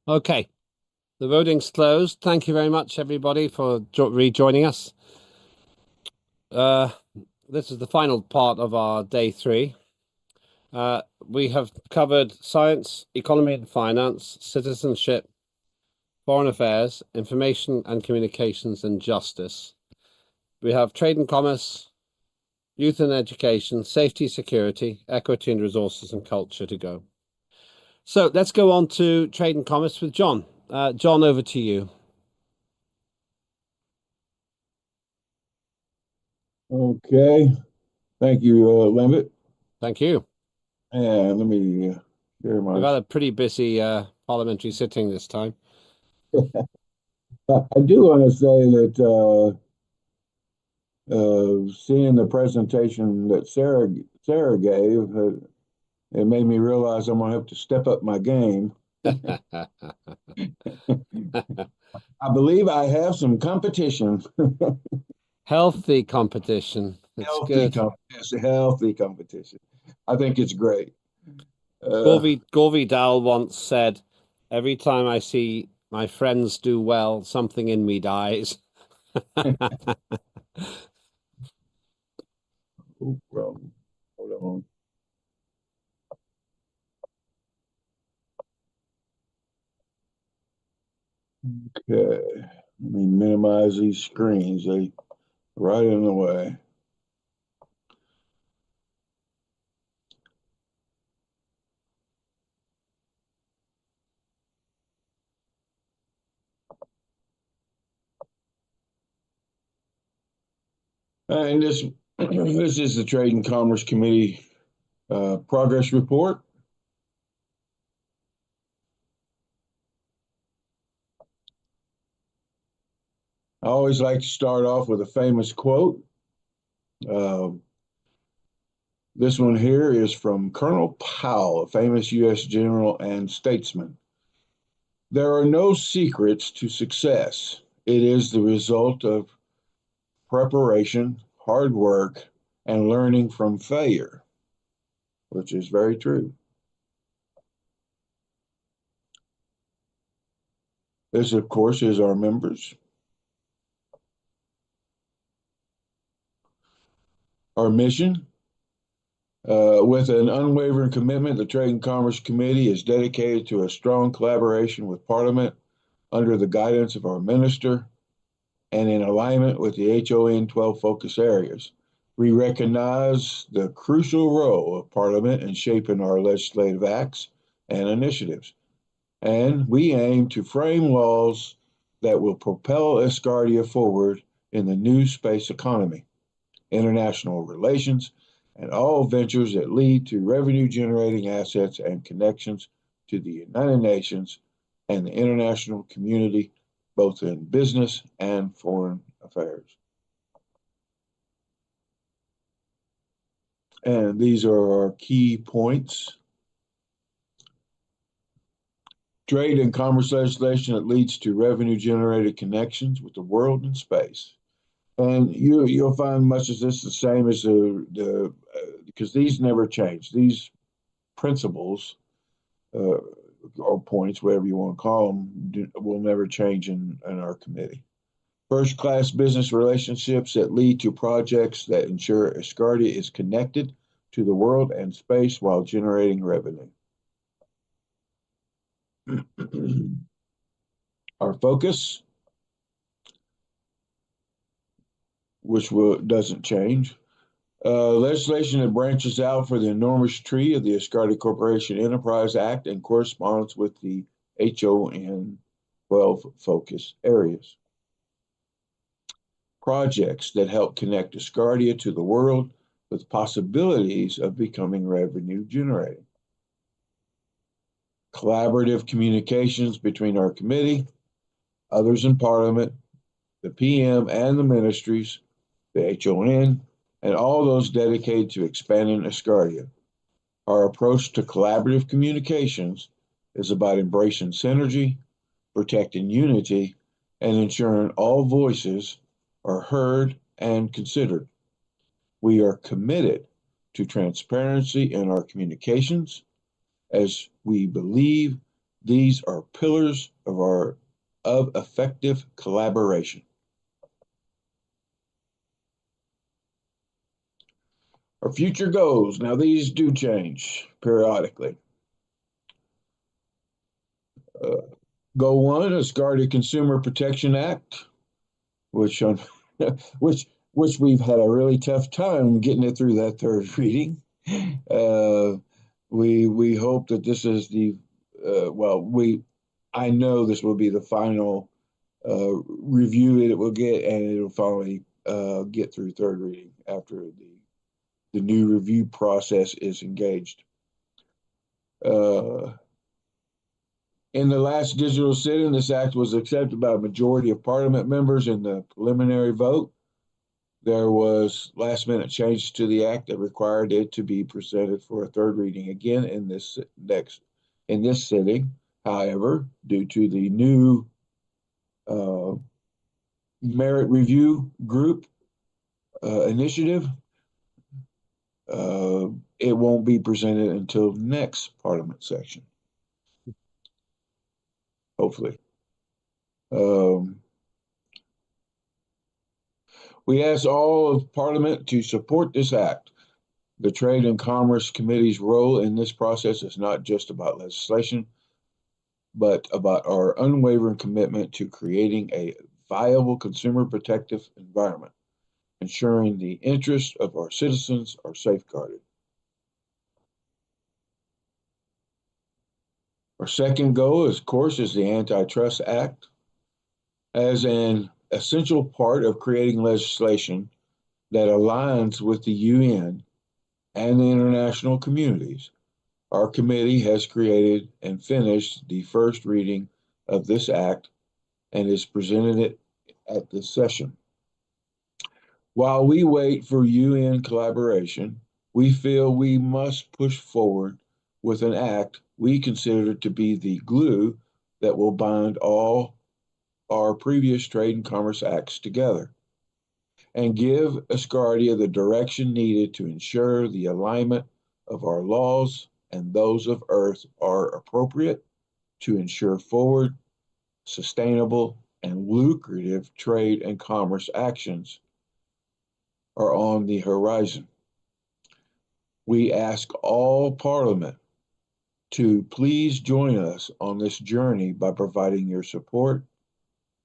Okay, the voting's closed. Thank you very much, everybody, for rejoining us. This is the final part of our day 3. We have covered science, economy and finance, citizenship, foreign affairs, information and communications, and justice. We have trade and commerce, youth and education, safety, security, equity and resources, and culture to go. So let's go on to trade and commerce with John. John, over to you. Okay. Thank you, Lambert. Thank you. And let me share my. We've had a pretty busy parliamentary sitting this time. I do want to say that seeing the presentation that Sarah gave, it made me realize I'm gonna have to step up my game. I believe I have some competition. Healthy competition. It's good. It's a healthy competition. I think it's great. Gorvi Dal once said, "Every time I see my friends do well, something in me dies." Ooh, wrong. Hold on. Okay. Let me minimize these screens. They right in the way. And this is the Trade and Commerce Committee progress report. I always like to start off with a famous quote. This one here is from Colonel Powell, a famous U.S. general and statesman. There are no secrets to success. It is the result of preparation, hard work, and learning from failure, which is very true. This, of course, is our members. Our mission, with an unwavering commitment, the Trade and Commerce Committee is dedicated to a strong collaboration with Parliament under the guidance of our minister and in alignment with the HON 12 focus areas. We recognize the crucial role of Parliament in shaping our legislative acts and initiatives, and we aim to frame laws that will propel Asgardia forward in the new space economy, international relations, and all ventures that lead to revenue-generating assets and connections to the United Nations and the international community, both in business and foreign affairs. And these are our key points. Trade and commerce legislation that leads to revenue-generated connections with the world and space. And you'll find much of this the same as because these never change. These principles or points, whatever you want to call them, will never change in our committee. First-class business relationships that lead to projects that ensure Asgardia is connected to the world and space while generating revenue. Our focus, which doesn't change. Legislation that branches out for the enormous tree of the Asgardia Corporation Enterprise Act and corresponds with the HON 12 focus areas. Projects that help connect Asgardia to the world with possibilities of becoming revenue generating. Collaborative communications between our committee, others in Parliament, the PM and the ministries, the HON, and all those dedicated to expanding Asgardia. Our approach to collaborative communications is about embracing synergy, protecting unity, and ensuring all voices are heard and considered. We are committed to transparency in our communications, as we believe these are pillars of effective collaboration. Our future goals. Now, these do change periodically. Goal 1, Asgardia Consumer Protection Act, which we've had a really tough time getting it through that third reading. We hope that this is I know this will be the final review it will get, and it'll finally get through third reading after the new review process is engaged. In the last digital sitting, this act was accepted by a majority of Parliament members in the preliminary vote. There was last-minute changes to the act that required it to be presented for a third reading again in this sitting. However, due to the new merit review group initiative, it won't be presented until next Parliament session, hopefully. We ask all of Parliament to support this act. The Trade and Commerce Committee's role in this process is not just about legislation, but about our unwavering commitment to creating a viable consumer protective environment, ensuring the interests of our citizens are safeguarded. Our second goal, of course, is the Antitrust Act. As an essential part of creating legislation that aligns with the UN and the international communities, our committee has created and finished the first reading of this act and is presented it at this session. While we wait for UN collaboration, we feel we must push forward with an act we consider to be the glue that will bind all our previous trade and commerce acts together and give Asgardia the direction needed to ensure the alignment of our laws and those of Earth are appropriate to ensure forward, sustainable, and lucrative trade and commerce actions are on the horizon. We ask all Parliament to please join us on this journey by providing your support,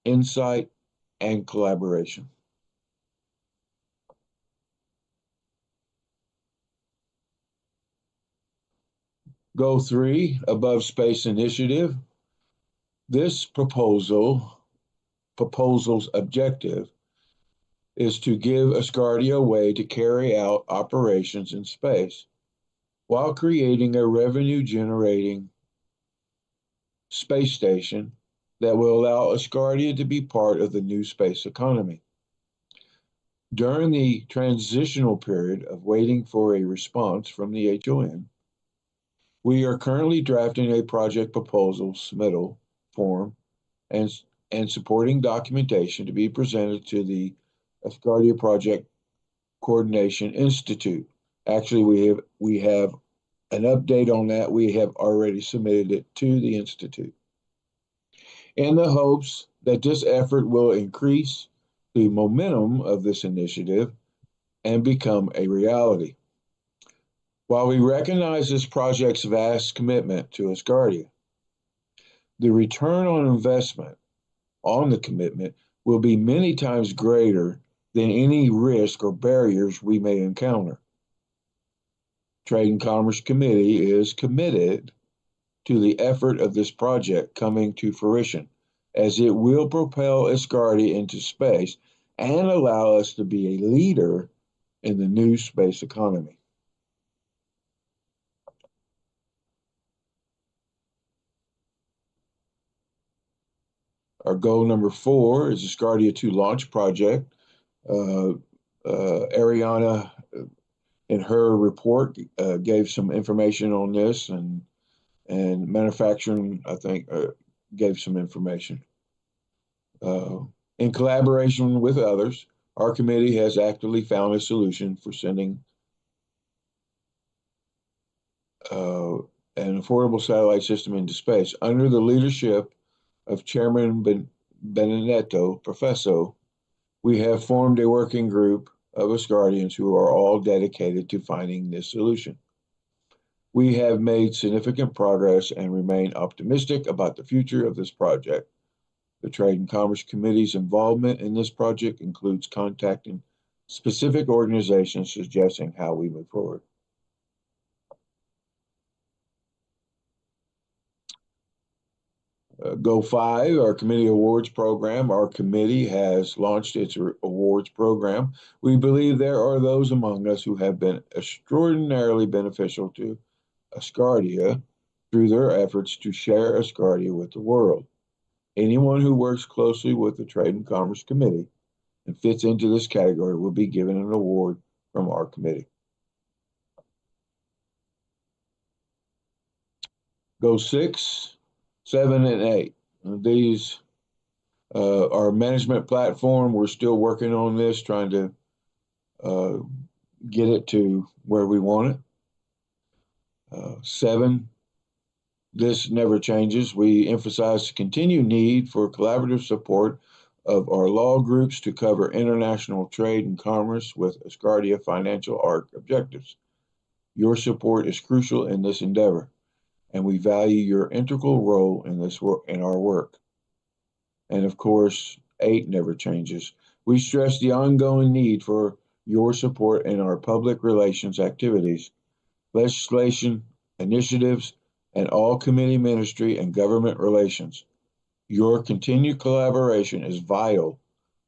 insight, and collaboration. Goal 3, Above Space Initiative. This proposal's objective is to give Asgardia a way to carry out operations in space while creating a revenue-generating space station that will allow Asgardia to be part of the new space economy. During the transitional period of waiting for a response from the HON, we are currently drafting a project proposal submittal form and supporting documentation to be presented to the Asgardia Project Coordination Institute. Actually, we have an update on that. We have already submitted it to the Institute in the hopes that this effort will increase the momentum of this initiative and become a reality. While we recognize this project's vast commitment to Asgardia, the return on investment on the commitment will be many times greater than any risk or barriers we may encounter. Trade and Commerce Committee is committed to the effort of this project coming to fruition, as it will propel Asgardia into space and allow us to be a leader in the new space economy. Our goal number 4 is Asgardia 2 launch project. Ariana, in her report, gave some information on this, and manufacturing, I think, gave some information. In collaboration with others, our committee has actively found a solution for sending an affordable satellite system into space. Under the leadership of Chairman Benedetto Professo, we have formed a working group of Asgardians who are all dedicated to finding this solution. We have made significant progress and remain optimistic about the future of this project. The Trade and Commerce Committee's involvement in this project includes contacting specific organizations suggesting how we move forward. Goal 5, our committee awards program. Our committee has launched its awards program. We believe there are those among us who have been extraordinarily beneficial to Asgardia through their efforts to share Asgardia with the world. Anyone who works closely with the Trade and Commerce Committee and fits into this category will be given an award from our committee. Goal 6, 7, and 8. These are management platform. We're still working on this, trying to get it to where we want it. 7, this never changes. We emphasize the continued need for collaborative support of our law groups to cover international trade and commerce with Asgardia financial arc objectives. Your support is crucial in this endeavor, and we value your integral role in this work, in our work. And of course, 8 never changes. We stress the ongoing need for your support in our public relations activities, legislation, initiatives, and all committee ministry and government relations. Your continued collaboration is vital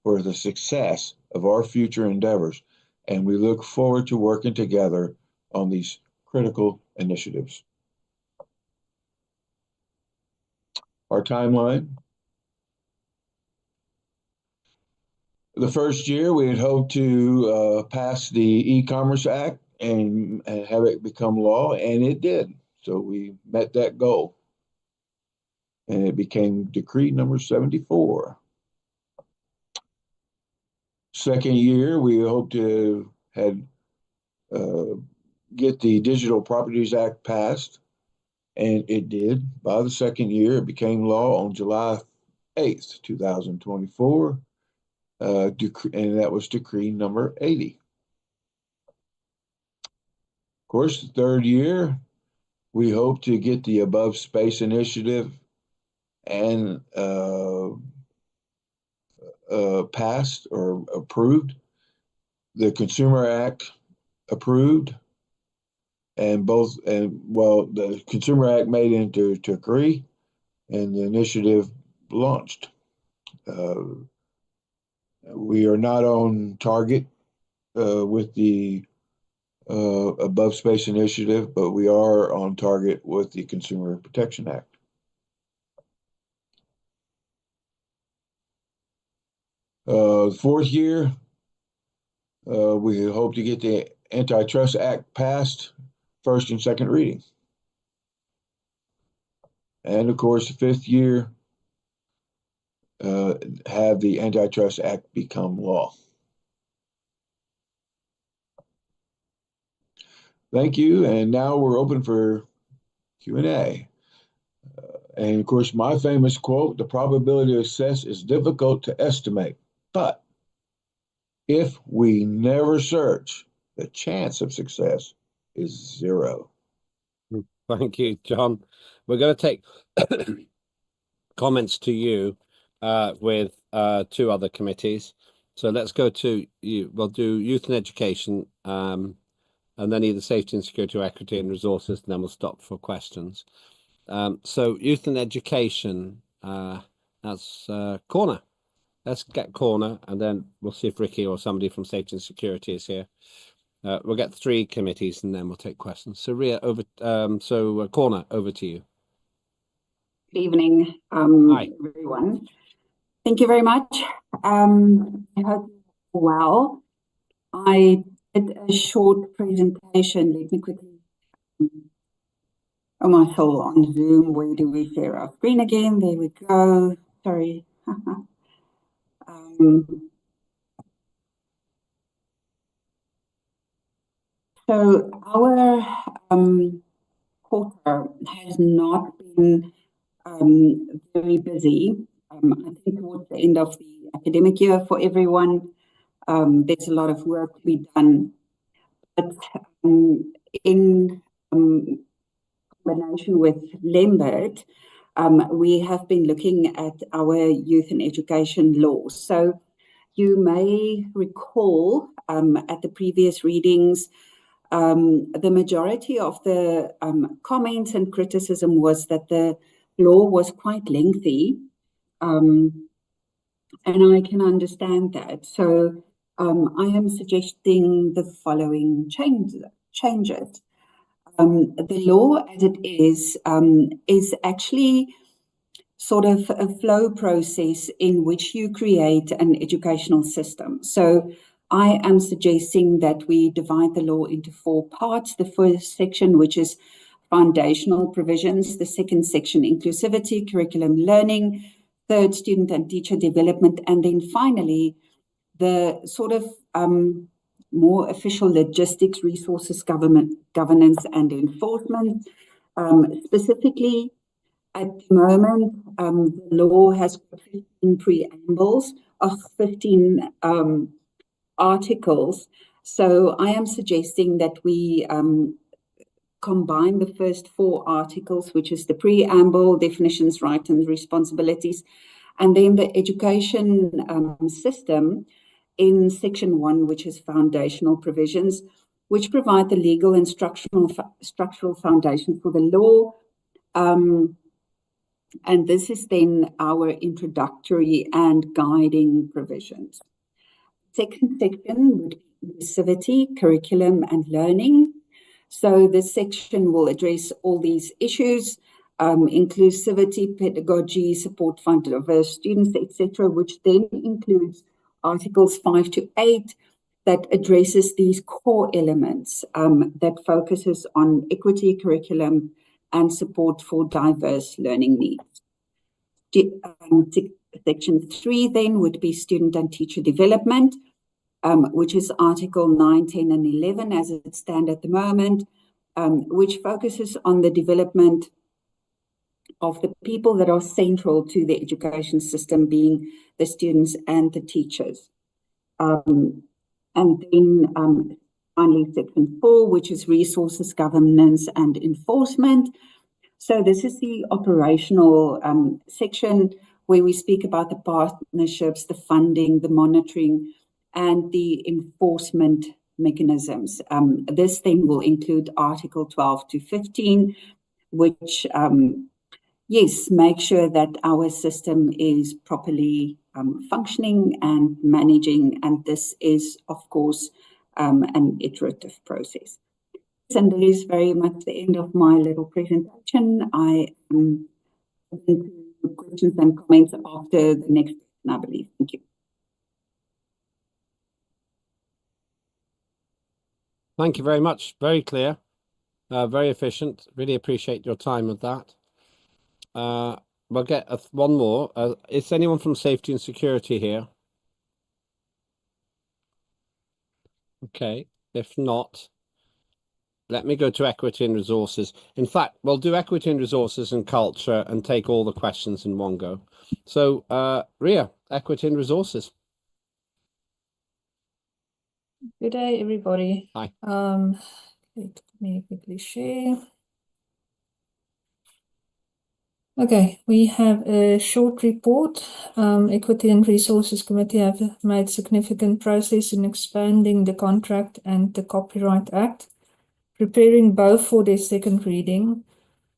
for the success of our future endeavors and we look forward to working together on these critical initiatives. Our timeline. The first year, we had hoped to pass the E-Commerce Act and have it become law, and it did. So we met that goal. And it became decree number 74. Second year, we hoped to get the Digital Properties Act passed, and it did. By the second year, it became law on July 8th, 2024, and that was decree number 80. Of course, the third year, we hope to get the Above Space Initiative and passed or approved, the Consumer Act approved, and the Consumer Act made into decree, and the initiative launched. We are not on target with the Above Space Initiative, but we are on target with the Consumer Protection Act. Fourth year, we hope to get the Antitrust Act passed first and second reading. And of course, the fifth year, have the Antitrust Act become law. Thank you. And now we're open for Q&A. And of course, my famous quote, the probability of success is difficult to estimate, but if we never search, the chance of success is zero. Thank you, John. We're going to take comments to you with two other committees. So let's go to you. We'll do youth and education, and then either safety and security or equity and resources, and then we'll stop for questions. So youth and education, that's Corner. Let's get Corner, and then we'll see if Ricky or somebody from safety and security is here. We'll get three committees, and then we'll take questions. So Ria, Corner, over to you. Good evening, everyone. Thank you very much. I hope you're well. I did a short presentation. Let me quickly. Oh my soul, on Zoom. Where do we share our screen again? There we go. Sorry. So our quarter has not been very busy. I think towards the end of the academic year for everyone, there's a lot of work to be done. But in combination with Lambert, we have been looking at our youth and education laws. So you may recall at the previous readings, the majority of the comments and criticism was that the law was quite lengthy, and I can understand that. So I am suggesting the following changes. The law as it is actually sort of a flow process in which you create an educational system. So I am suggesting that we divide the law into four parts. The first section, which is foundational provisions. The second section, inclusivity, curriculum learning. Third, student and teacher development. And then finally, the sort of more official logistics, resources, governance, and enforcement. Specifically, at the moment, the law has 15 preambles of 15 articles. So I am suggesting that we combine the first four articles, which is the preamble, definitions, rights and responsibilities, and then the education system in section 1, which is foundational provisions, which provide the legal and structural foundation for the law. And this is then our introductory and guiding provisions. second section would be inclusivity, curriculum and learning. So this section will address all these issues, inclusivity, pedagogy, support for diverse students, etc., which then includes Articles 5 to 8 that addresses these core elements that focuses on equity, curriculum, and support for diverse learning needs. Section 3 then would be student and teacher development, which is Article 9, 10, and 11 as it stands at the moment, which focuses on the development of the people that are central to the education system, being the students and the teachers. And then finally, Section 4, which is resources, governance, and enforcement. So this is the operational section where we speak about the partnerships, the funding, the monitoring, and the enforcement mechanisms. This then will include Article 12 to 15, which, yes, make sure that our system is properly functioning and managing, and this is, of course, an iterative process. And that is very much the end of my little presentation. I am open to questions and comments after the next session, I believe. Thank you. Thank you very much. Very clear, very efficient. Really appreciate your time with that. We'll get one more. Is anyone from safety and security here? Okay, if not, let me go to equity and resources. In fact, we'll do equity and resources and culture and take all the questions in one go. So, Ria, equity and resources. Good day, everybody. Hi. Let me quickly share. Okay, we have a short report. Equity and Resources Committee have made significant progress in expanding the contract and the Copyright Act, preparing both for their second reading.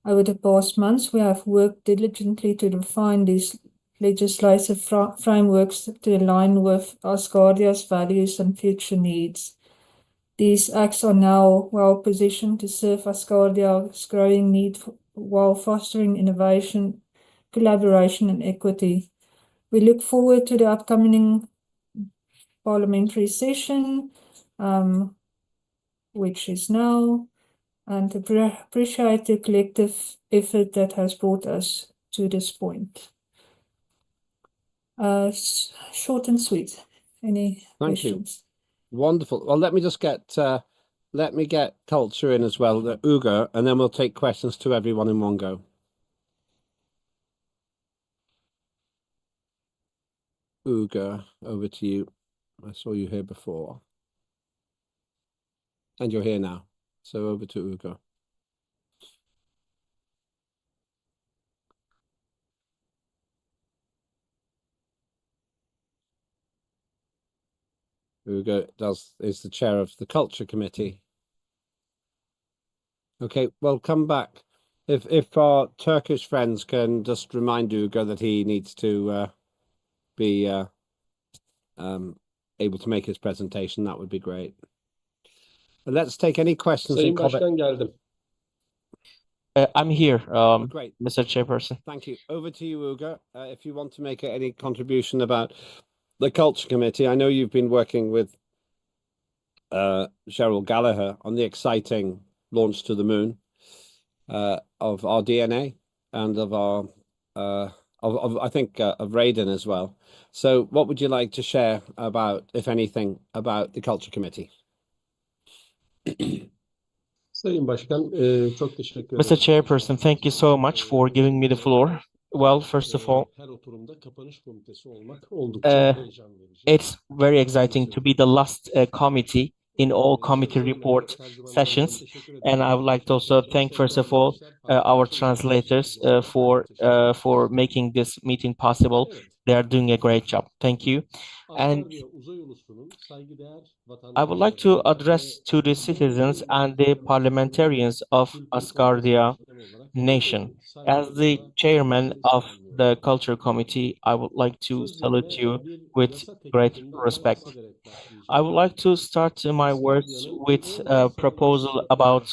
Over the past months, we have worked diligently to define these legislative frameworks to align with Asgardia's values and future needs. These acts are now well positioned to serve Asgardia's growing need while fostering innovation, collaboration, and equity. We look forward to the upcoming parliamentary session, which is now, and appreciate the collective effort that has brought us to this point. Short and sweet. Any questions? Wonderful. Well, let me just get culture in as well, Ugo, and then we'll take questions to everyone in one go. Ugo, over to you. I saw you here before. And you're here now. So over to Ugo. Ugo is the chair of the Culture Committee. Okay, well, come back. If our Turkish friends can just remind Ugo that he needs to be able to make his presentation, that would be great. But let's take any questions. Sayın Başkan, geldim. I'm here, great, Mr. Chairperson. Thank you. Over to you, Ugo. If you want to make any contribution about the Culture Committee, I know you've been working with Cheryl Gallagher on the exciting launch to the moon of our DNA and of our I think of Raiden as well. So what would you like to share about, if anything, about the Culture Committee? Sayın Başkan, çok teşekkür ederim. Mr. Chairperson, thank you so much for giving me the floor. Well, first of all, it's very exciting to be the last committee in all committee report sessions, and I would like to also thank, first of all, our translators for making this meeting possible. They are doing a great job. Thank you. And I would like to address to the citizens and the parliamentarians of Asgardia nation. As the chairman of the Culture Committee, I would like to salute you with great respect. I would like to start my words with a proposal about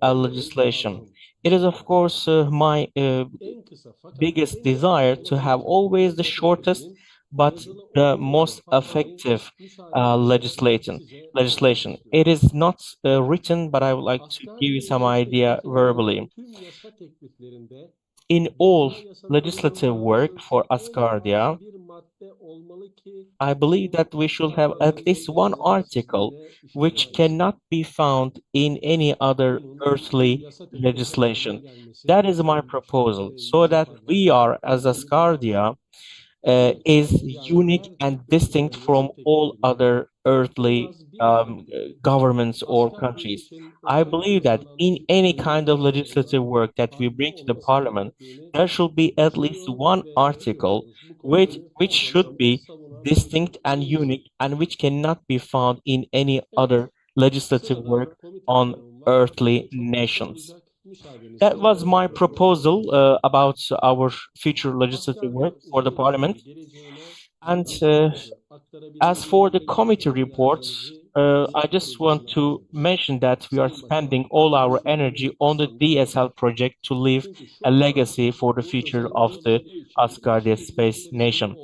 a legislation. It is, of course, my biggest desire to have always the shortest but the most effective legislation. It is not written, but I would like to give you some idea verbally. In all legislative work for Asgardia, I believe that we should have at least one article which cannot be found in any other earthly legislation. That is my proposal, so that we are, as Asgardia, is unique and distinct from all other earthly governments or countries. I believe that in any kind of legislative work that we bring to the parliament, there should be at least one article which should be distinct and unique and which cannot be found in any other legislative work on earthly nations. That was my proposal about our future legislative work for the parliament. And as for the committee reports, I just want to mention that we are spending all our energy on the DSL project to leave a legacy for the future of the Asgardia Space Nation.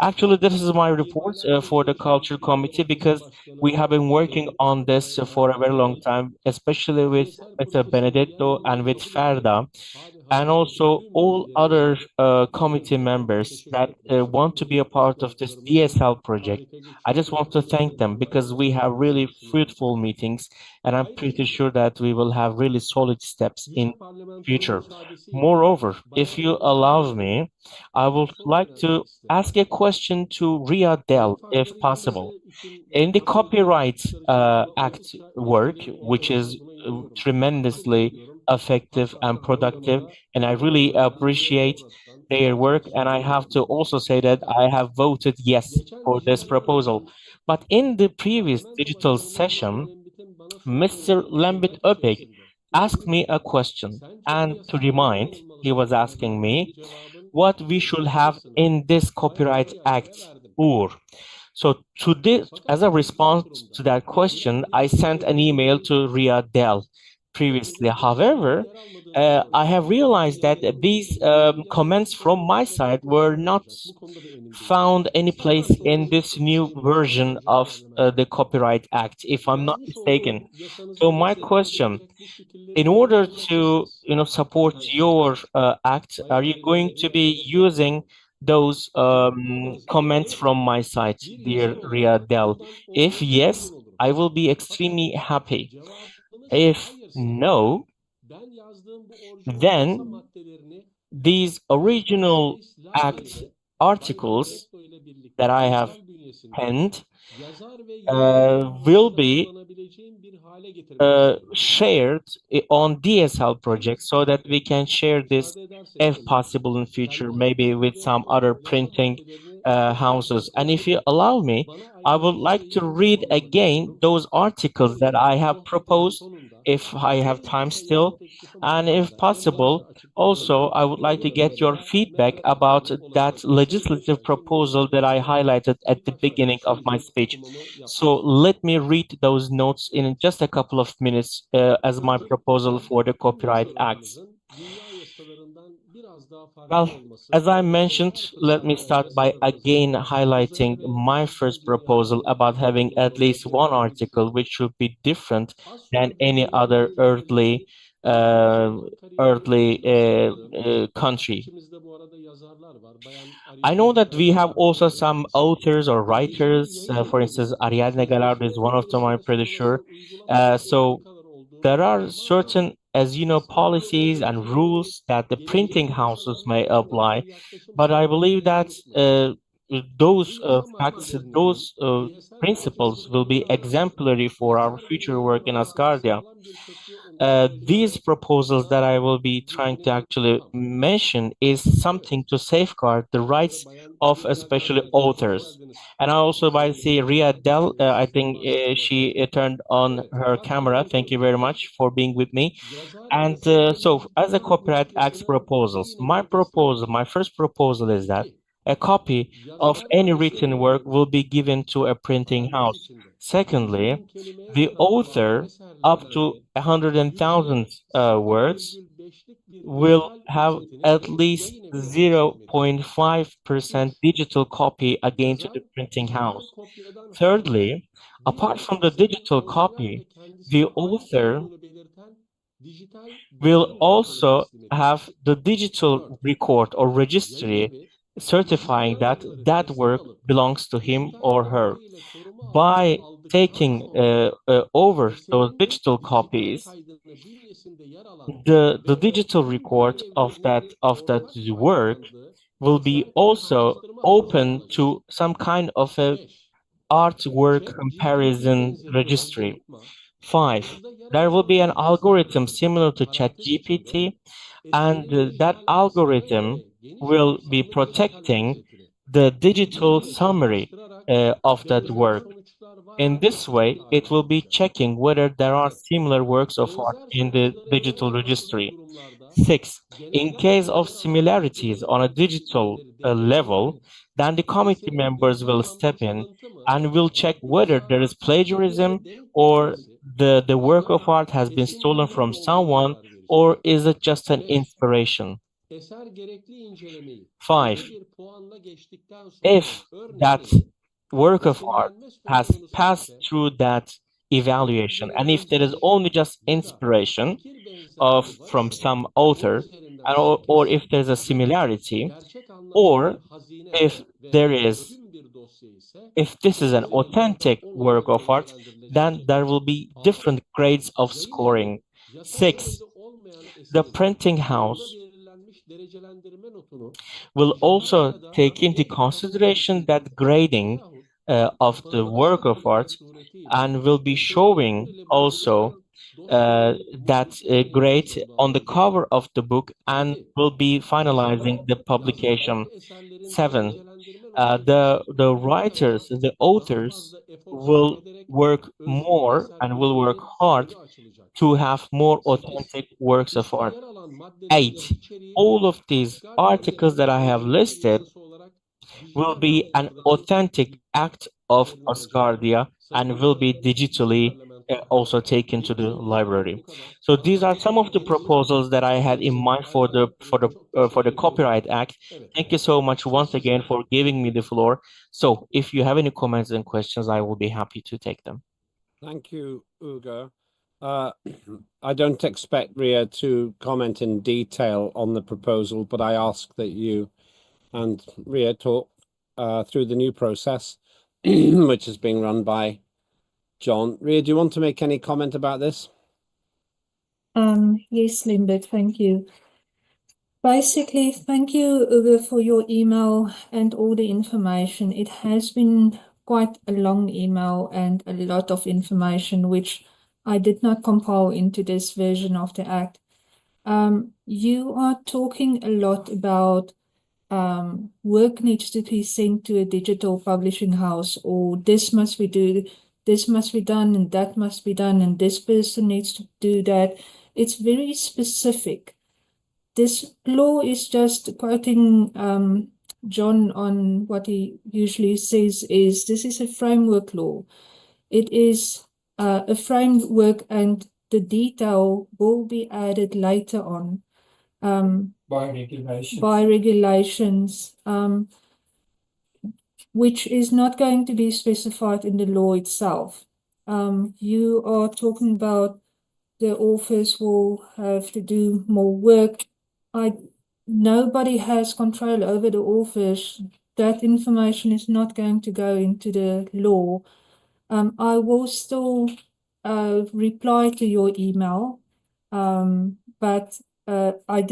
Actually, this is my report for the Culture Committee because we have been working on this for a very long time, especially with Benedetto and with Ferda, and also all other committee members that want to be a part of this DSL project. I just want to thank them because we have really fruitful meetings, and I'm pretty sure that we will have really solid steps in future. Moreover, if you allow me, I would like to ask a question to Ria Del, if possible. In the Copyright Act work, which is tremendously effective and productive, and I really appreciate their work, and I have to also say that I have voted yes for this proposal. But in the previous digital session, Mr. Lambit Öpek asked me a question, and to remind, he was asking me what we should have in this Copyright Act, or so to this, as a response to that question, I sent an email to Ria Del previously. However, I have realized that these comments from my side were not found any place in this new version of the Copyright Act, if I'm not mistaken. So my question, in order to support your act, are you going to be using those comments from my site, dear Ria Del? If yes, I will be extremely happy. If no, then these original act articles that I have penned will be shared on DSL projects so that we can share this if possible in future, maybe with some other printing houses. And if you allow me, I would like to read again those articles that I have proposed if I have time still. And if possible, also, I would like to get your feedback about that legislative proposal that I highlighted at the beginning of my speech. So let me read those notes in just a couple of minutes as my proposal for the Copyright Acts. Well, as I mentioned, let me start by again highlighting my first proposal about having at least one article which should be different than any other earthly country. I know that we have also some authors or writers, for instance, Ariadne Gallardo is one of them, I'm pretty sure. So there are certain, as you know, policies and rules that the printing houses may apply, but I believe that those facts, those principles will be exemplary for our future work in Asgardia. these proposals that I will be trying to actually mention is something to safeguard the rights of especially authors. And I also by see Ria Del, I think she turned on her camera. Thank you very much for being with me. And so as a Copyright Act's proposals, my first proposal is that a copy of any written work will be given to a printing house. Secondly, the author up to 100,000 words will have at least 0.5% digital copy again to the printing house. Thirdly, apart from the digital copy, the author will also have the digital record or registry certifying that that work belongs to him or her. By taking over those digital copies, the digital record of that work will be also open to some kind of a artwork comparison registry. 5. There will be an algorithm similar to ChatGPT, and that algorithm will be protecting the digital summary of that work. In this way, it will be checking whether there are similar works of art in the digital registry. 6. In case of similarities on a digital level, then the committee members will step in and will check whether there is plagiarism or the work of art has been stolen from someone, or is it just an inspiration? 5. If that work of art has passed through that evaluation, and if there is only just inspiration from some author, or if there's a similarity, or if this is an authentic work of art, then there will be different grades of scoring. 6. The printing house will also take into consideration that grading of the work of art, and will be showing also that grade on the cover of the book, and will be finalizing the publication. 7. The writers, the authors will work more and will work hard to have more authentic works of art. 8. All of these articles that I have listed will be an authentic act of Asgardia and will be digitally also taken to the library. So these are some of the proposals that I had in mind for the Copyright Act. Thank you so much once again for giving me the floor. So if you have any comments and questions, I will be happy to take them. Thank you, Ugo. I don't expect Ria to comment in detail on the proposal, but I ask that you and Ria talk through the new process, which is being run by John. Ria, do you want to make any comment about this? Yes, Lindbergh, thank you. Basically, thank you, Ugo, for your email and all the information. It has been quite a long email and a lot of information, which I did not compile into this version of the Act. You are talking a lot about work needs to be sent to a digital publishing house, or this must be done, and that must be done, and this person needs to do that. It's very specific. This law is just quoting John on what he usually says is this is a framework law. It is a framework, and the detail will be added later on by regulations, which is not going to be specified in the law itself. You are talking about the authors will have to do more work. Nobody has control over the authors. That information is not going to go into the law. I will still reply to your email, but I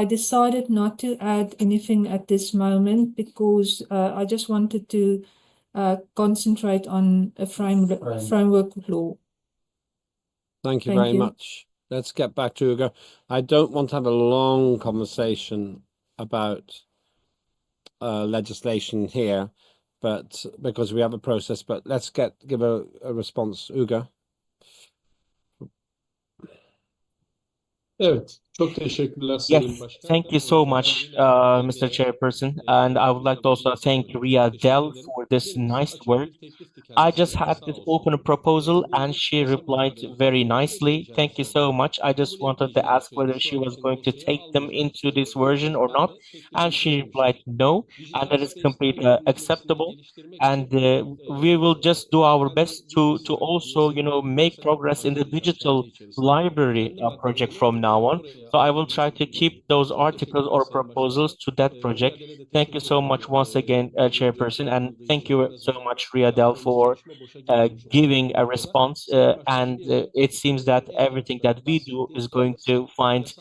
decided not to add anything at this moment because I just wanted to concentrate on a framework law. Thank you very much. let's get back to Ugo. I don't want to have a long conversation about legislation here, but because we have a process, but let's give a response. Ugo. Evet, çok teşekkürler Yes, Sayın Başkan. thank you so much, Mr. Chairperson, and I would like to also thank Ria Dell for this nice work. I just had this open proposal and she replied very nicely. Thank you so much. I just wanted to ask whether she was going to take them into this version or not, and she replied no, and that is completely acceptable. And we will just do our best to also, make progress in the digital library project from now on. So I will try to keep those articles or proposals to that project. Thank you so much once again, Chairperson, and thank you so much, Riadel, for giving a response. And it seems that everything that we do is going to find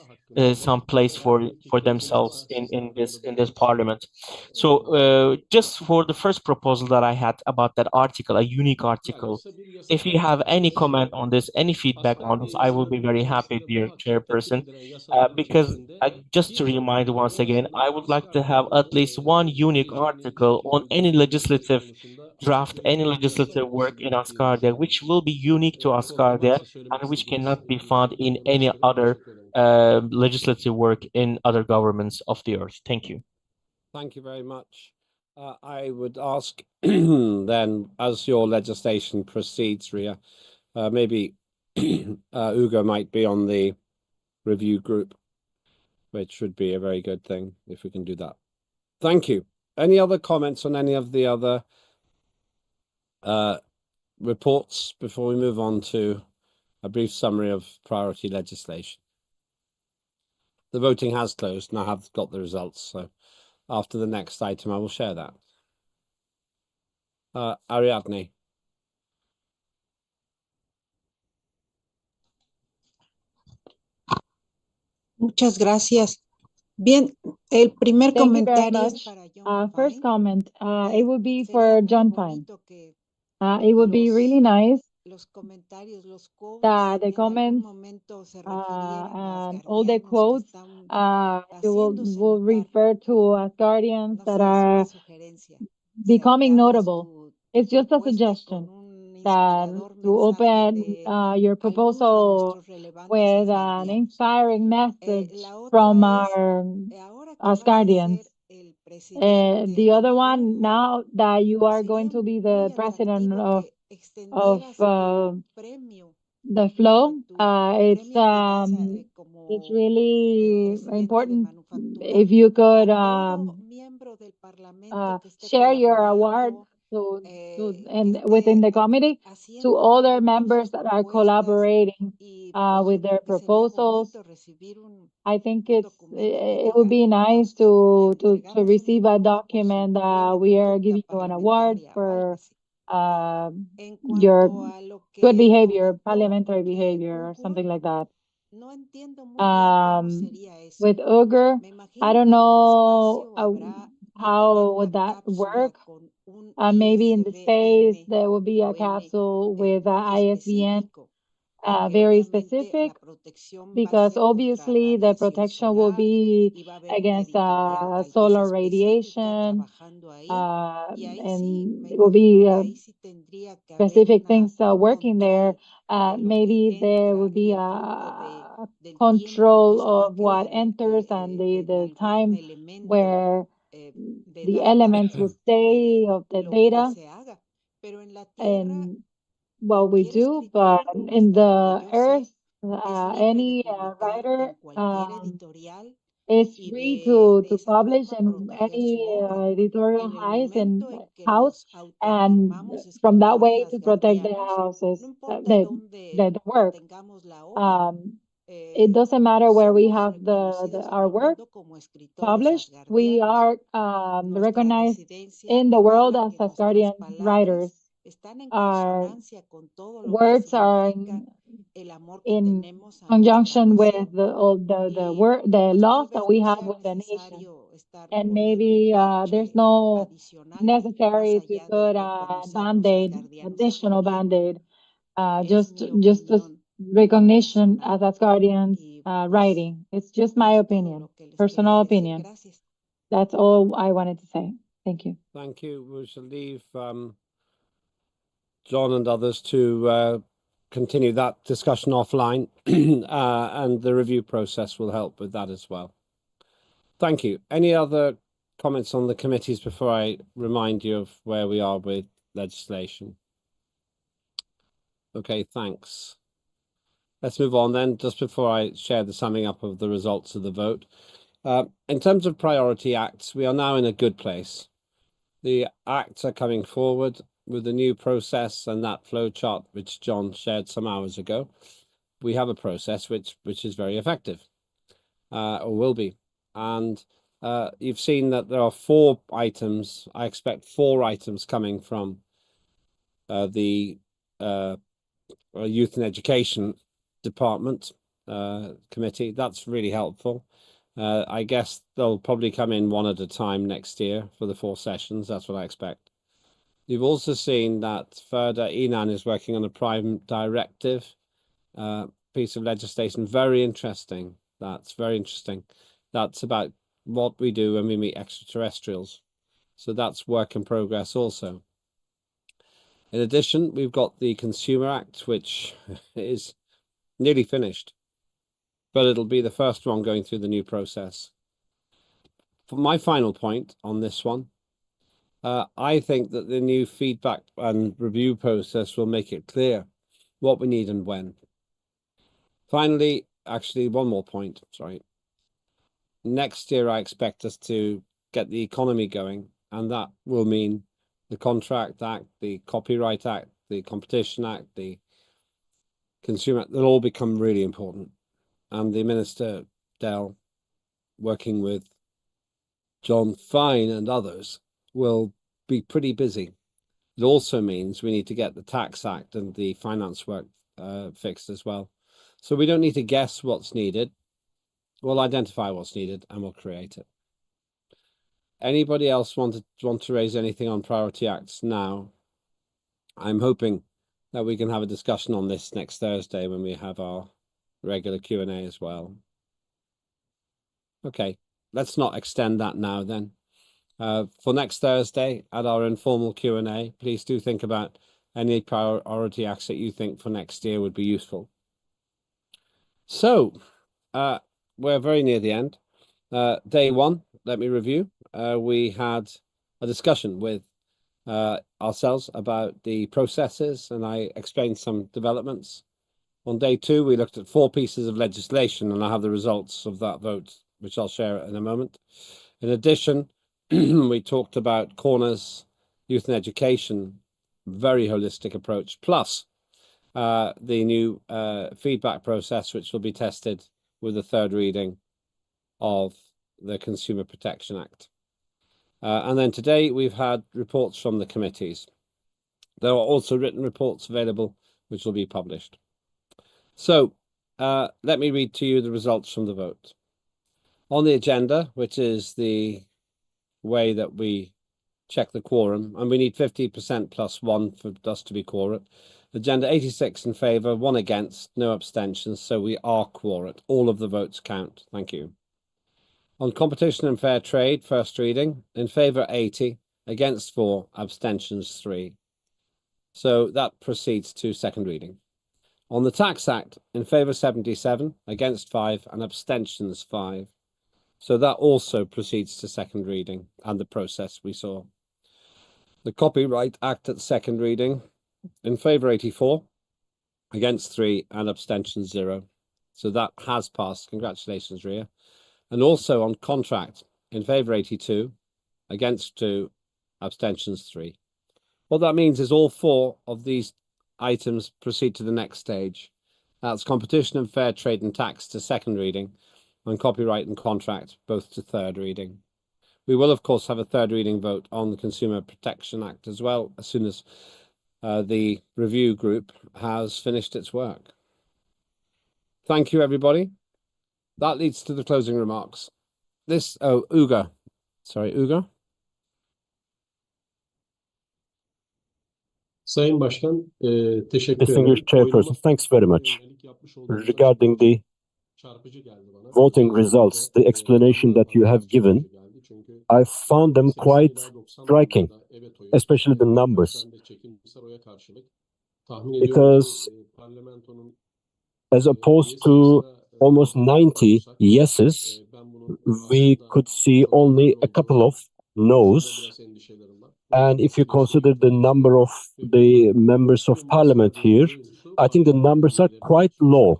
some place for themselves in this parliament. So just for the first proposal that I had about that article, a unique article, if you have any comment on this, any feedback on this, I will be very happy, dear Chairperson, because just to remind once again, I would like to have at least one unique article on any legislative draft, any legislative work in Asgardia, which will be unique to Asgardia and which cannot be found in any other legislative work in other governments of the earth. Thank you. Thank you very much. I would ask then, as your legislation proceeds, Ria, maybe Ugo might be on the review group, which would be a very good thing if we can do that. Thank you. Any other comments on any of the other reports before we move on to a brief summary of priority legislation? The voting has closed and I have got the results, so after the next item I will share that. Ariadne. Muchas gracias. Bien, el primer Thank you very comentario es much. para John First Fine. comment, it would be Sería for muy John Fine. bonito que It would be really nice los comentarios, los quotes, that the en algún comments momento se refirieran a and all the asgardianos que quotes están will haciéndose refer to Asgardians no that sé, es are una sugerencia. becoming abres notable. It's just a suggestion that to open your proposal with an inspiring message from our Asgardians. The other one, now that you are going to be the president of the flow, it's really important if you could share your award and within the committee to other members that are collaborating with their proposals. I think it would be nice to receive a document that we are giving you an award for your good behavior, parliamentary behavior, or something like that. With Uger, I don't know how would that work. Maybe in the space there will be a capsule with ISBN very specific, because obviously the protection will be against solar radiation, and it will be specific things working there. Maybe there will be a control of what enters and the time where the elements will stay of the data and what we do, but in the earth, any writer is free to publish in any editorial house, and from that way to protect the houses, the work. It doesn't matter where we have our work published. We are recognized in the world as Asgardian writers. Our words are in conjunction with the laws that we have with the nation, and maybe there's no necessary to put a band-aid, additional band-aid, just to recognition as Asgardians writing. It's just my opinion, personal opinion. That's all I wanted to say. Thank you. Thank you. We shall leave John and others to continue that discussion offline, and the review process will help with that as well. Thank you. Any other comments on the committees before I remind you of where we are with legislation? Okay, thanks. Let's move on then, just before I share the summing up of the results of the vote. In terms of priority acts, we are now in a good place. The acts are coming forward with the new process and that flow chart, which John shared some hours ago. We have a process which is very effective, or will be. And you've seen that there are 4 items. I expect 4 items coming from the Youth and Education Department committee. That's really helpful. I guess they'll probably come in 1 at a time next year for the 4 sessions. That's what I expect. You've also seen that further Inan is working on a prime directive piece of legislation. Very interesting. That's very interesting. That's about what we do when we meet extraterrestrials. So that's work in progress also. In addition, we've got the Consumer Act, which is nearly finished, but it'll be the first one going through the new process. For my final point on this one, I think that the new feedback and review process will make it clear what we need and when. Finally, actually, one more point, sorry. Next year, I expect us to get the economy going, and that will mean the Contract Act, the Copyright Act, the Competition Act, the Consumer Act, they'll all become really important. And the Minister, Dell, working with John Fine and others, will be pretty busy. It also means we need to get the Tax Act and the finance work fixed as well. So we don't need to guess what's needed. We'll identify what's needed and we'll create it. Anybody else want to raise anything on priority acts now? I'm hoping that we can have a discussion on this next Thursday when we have our regular Q&A as well. Okay, let's not extend that now then. For next Thursday at our informal Q&A, please do think about any priority acts that you think for next year would be useful. So, we're very near the end. Day 1, let me review. We had a discussion with ourselves about the processes, and I explained some developments. On day 2, we looked at 4 pieces of legislation, and I have the results of that vote, which I'll share in a moment. In addition, we talked about Corners, Youth and Education, very holistic approach, plus the new feedback process, which will be tested with the 3rd reading of the Consumer Protection Act. And then today we've had reports from the committees. There are also written reports available, which will be published. So let me read to you the results from the vote. On the agenda, which is the way that we check the quorum, and we need 50% plus 1 for us to be quorate. Agenda 86 in favour, 1 against, no abstentions, so we are quorate. All of the votes count. Thank you. On competition and fair trade, first reading, in favour 80, against 4, abstentions 3. So that proceeds to second reading. On the Tax Act, in favour 77, against 5, and abstentions 5. So that also proceeds to second reading and the process we saw. The Copyright Act at second reading, in favour 84, against 3, and abstentions 0. So that has passed. Congratulations, Ria. And also on contract, in favour 82, against 2, abstentions 3. What that means is all 4 of these items proceed to the next stage. That's competition and fair trade and tax to second reading, and copyright and contract both to third reading. We will, of course, have a third reading vote on the Consumer Protection Act as well, as soon as the review group has finished its work. Thank you, everybody. That leads to the closing remarks. Uga. Sorry, Uga? Sayın Başkan, teşekkür Distinguished ederim. Chairperson, thanks very much. Regarding the voting results, the explanation that you have given, I found them quite striking, especially the numbers, because as opposed to almost 90 yeses, we could see only a couple of no's. And if you consider the number of the members of parliament here, I think the numbers are quite low.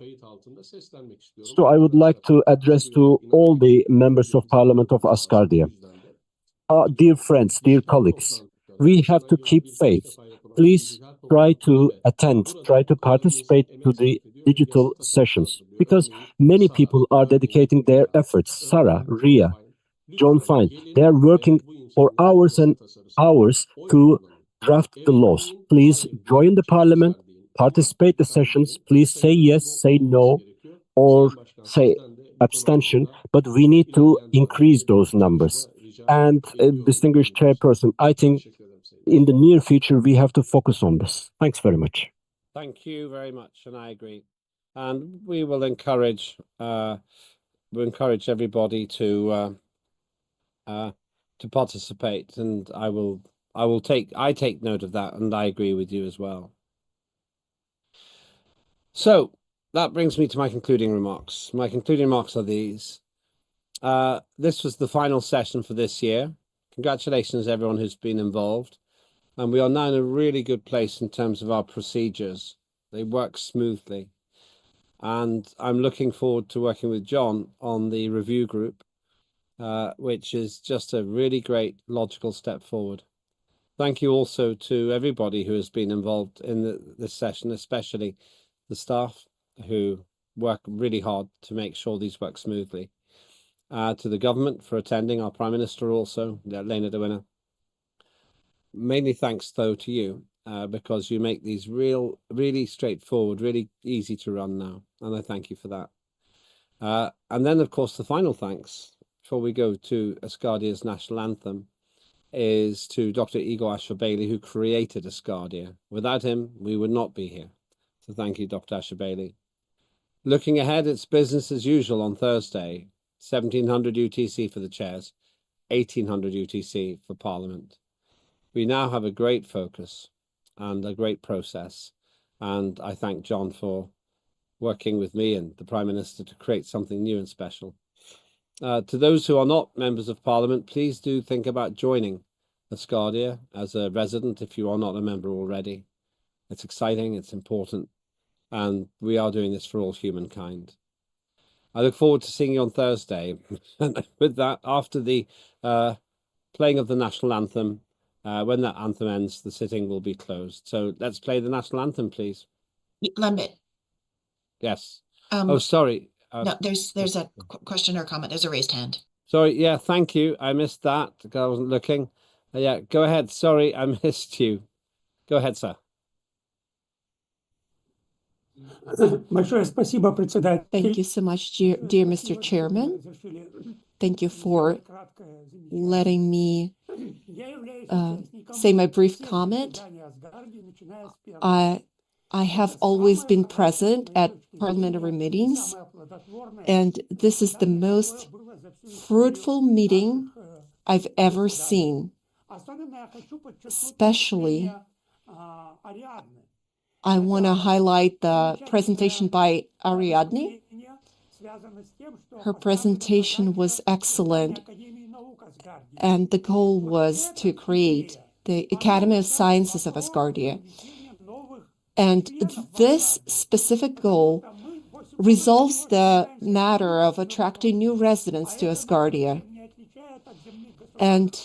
So I would like to address to all the members of parliament of Asgardia. Dear friends, dear colleagues, we have to keep faith. Please try to attend, try to participate to the digital sessions, because many people are dedicating their efforts. Sarah, Ria, John Fine, they are working for hours and hours to draft the laws. Please join the parliament, participate the sessions. Please say yes, say no, or say abstention, but we need to increase those numbers. And distinguished chairperson, I think in the near future we have to focus on this. Thanks very much. Thank you very much, and I agree. And we will encourage everybody to participate, and I take note of that, and I agree with you as well. So that brings me to my concluding remarks. My concluding remarks are these. This was the final session for this year. Congratulations everyone who's been involved. And we are now in a really good place in terms of our procedures. They work smoothly. And I'm looking forward to working with John on the review group, which is just a really great logical step forward. Thank you also to everybody who has been involved in this session, especially the staff who work really hard to make sure these work smoothly. To the government for attending, our Prime Minister also, Lena de Winner. Mainly thanks, though, to you, because you make these really straightforward, really easy to run now, and I thank you for that. And then, of course, the final thanks, before we go to Asgardia's national anthem, is to Dr. Igor Asher-Bailey, who created Asgardia. Without him, we would not be here. So thank you, Dr. Asher-Bailey. Looking ahead, it's business as usual on Thursday, 1700 UTC for the chairs, 1800 UTC for Parliament. We now have a great focus and a great process, and I thank John for working with me and the Prime Minister to create something new and special. To those who are not members of Parliament, please do think about joining Asgardia as a resident if you are not a member already. It's exciting, it's important, and we are doing this for all humankind. I look forward to seeing you on Thursday. And with that, after the playing of the national anthem, when that anthem ends, the sitting will be closed. So let's play the national anthem, please. Lembit. Yes. Oh, sorry. No, there's a question or comment. There's a raised hand. Sorry. Yeah, thank you. I missed that because I wasn't looking. Yeah, go ahead. Sorry, I missed you. Go ahead, sir. Thank you so much, dear Mr. Chairman. Thank you for letting me say my brief comment. I have always been present at parliamentary meetings, and this is the most fruitful meeting I've ever seen. Especially, I want to highlight the presentation by Ariadne. Her presentation was excellent, and the goal was to create the Academy of Sciences of Asgardia. And this specific goal resolves the matter of attracting new residents to Asgardia. And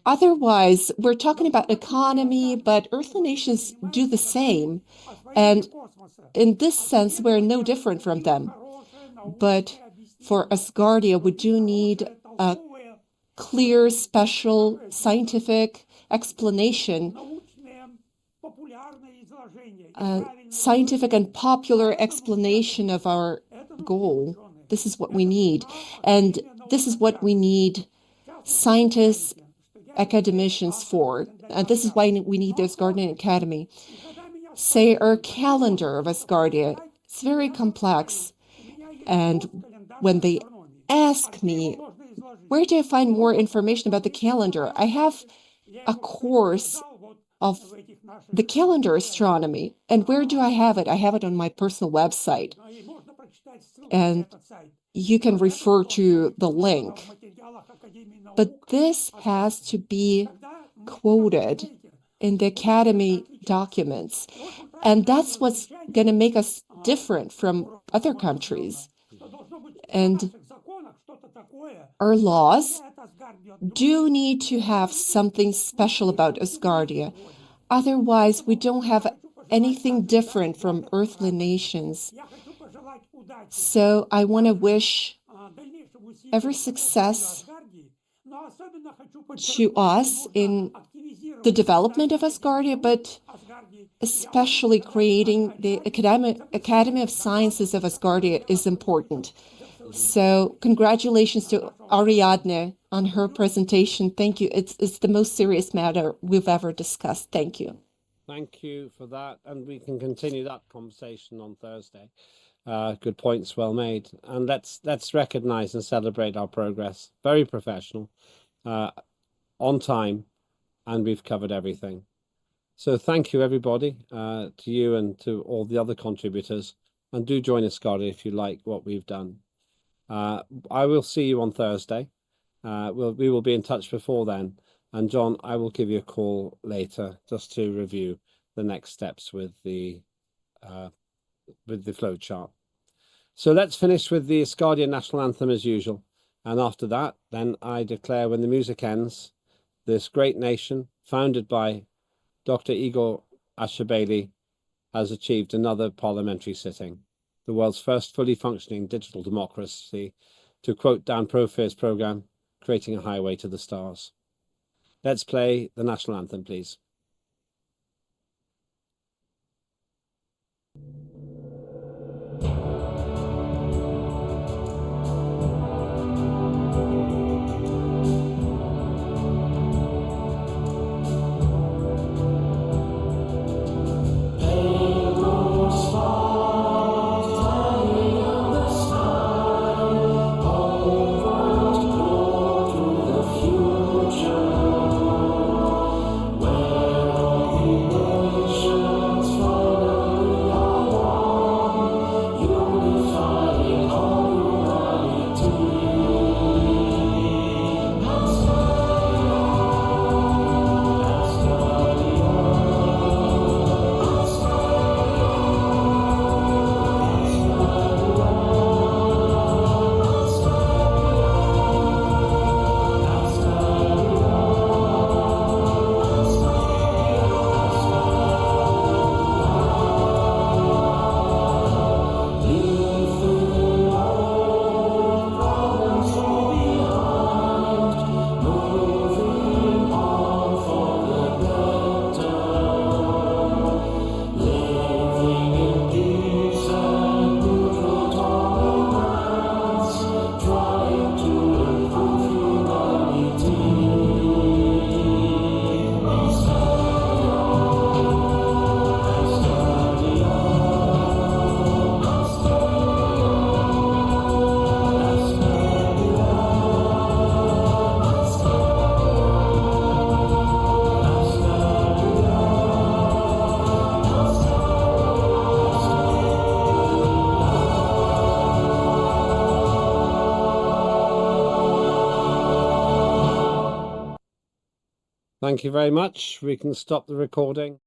otherwise, we're talking about economy, but earthly nations do the same. And in this sense, we're no different from them. But for Asgardia, we do need a clear, special, scientific explanation, scientific and popular explanation of our goal. This is what we need. And this is what we need scientists academicians for, and this is why we need the Asgardian Academy, say our calendar of Asgardia. It's very complex. And when they ask me, where do I find more information about the calendar? I have a course of the calendar astronomy. And where do I have it? I have it on my personal website. And you can refer to the link. But this has to be quoted in the Academy documents. And that's what's going to make us different from other countries. And our laws do need to have something special about Asgardia. Otherwise, we don't have anything different from earthly nations. So I want to wish every success to us in the development of Asgardia, but especially creating the Academy of Sciences of Asgardia is important. So congratulations to Ariadne on her presentation. Thank you. It's the most serious matter we've ever discussed. Thank you. Thank you for that. And we can continue that conversation on Thursday. Good points, well made. And let's recognize and celebrate our progress. Very professional, on time, and we've covered everything. So thank you, everybody, to you and to all the other contributors. And do join Asgardia if you like what we've done. I will see you on Thursday. We will be in touch before then. And John, I will give you a call later just to review the next steps with the flow chart. So let's finish with the Asgardia national anthem as usual. And after that, then I declare when the music ends, this great nation, founded by Dr. Igor Ashabeli, has achieved another parliamentary sitting, the world's first fully functioning digital democracy, to quote Dan Profier's program, Creating a Highway to the Stars. Let's play the national anthem, please. Thank you very much. We can stop the recording.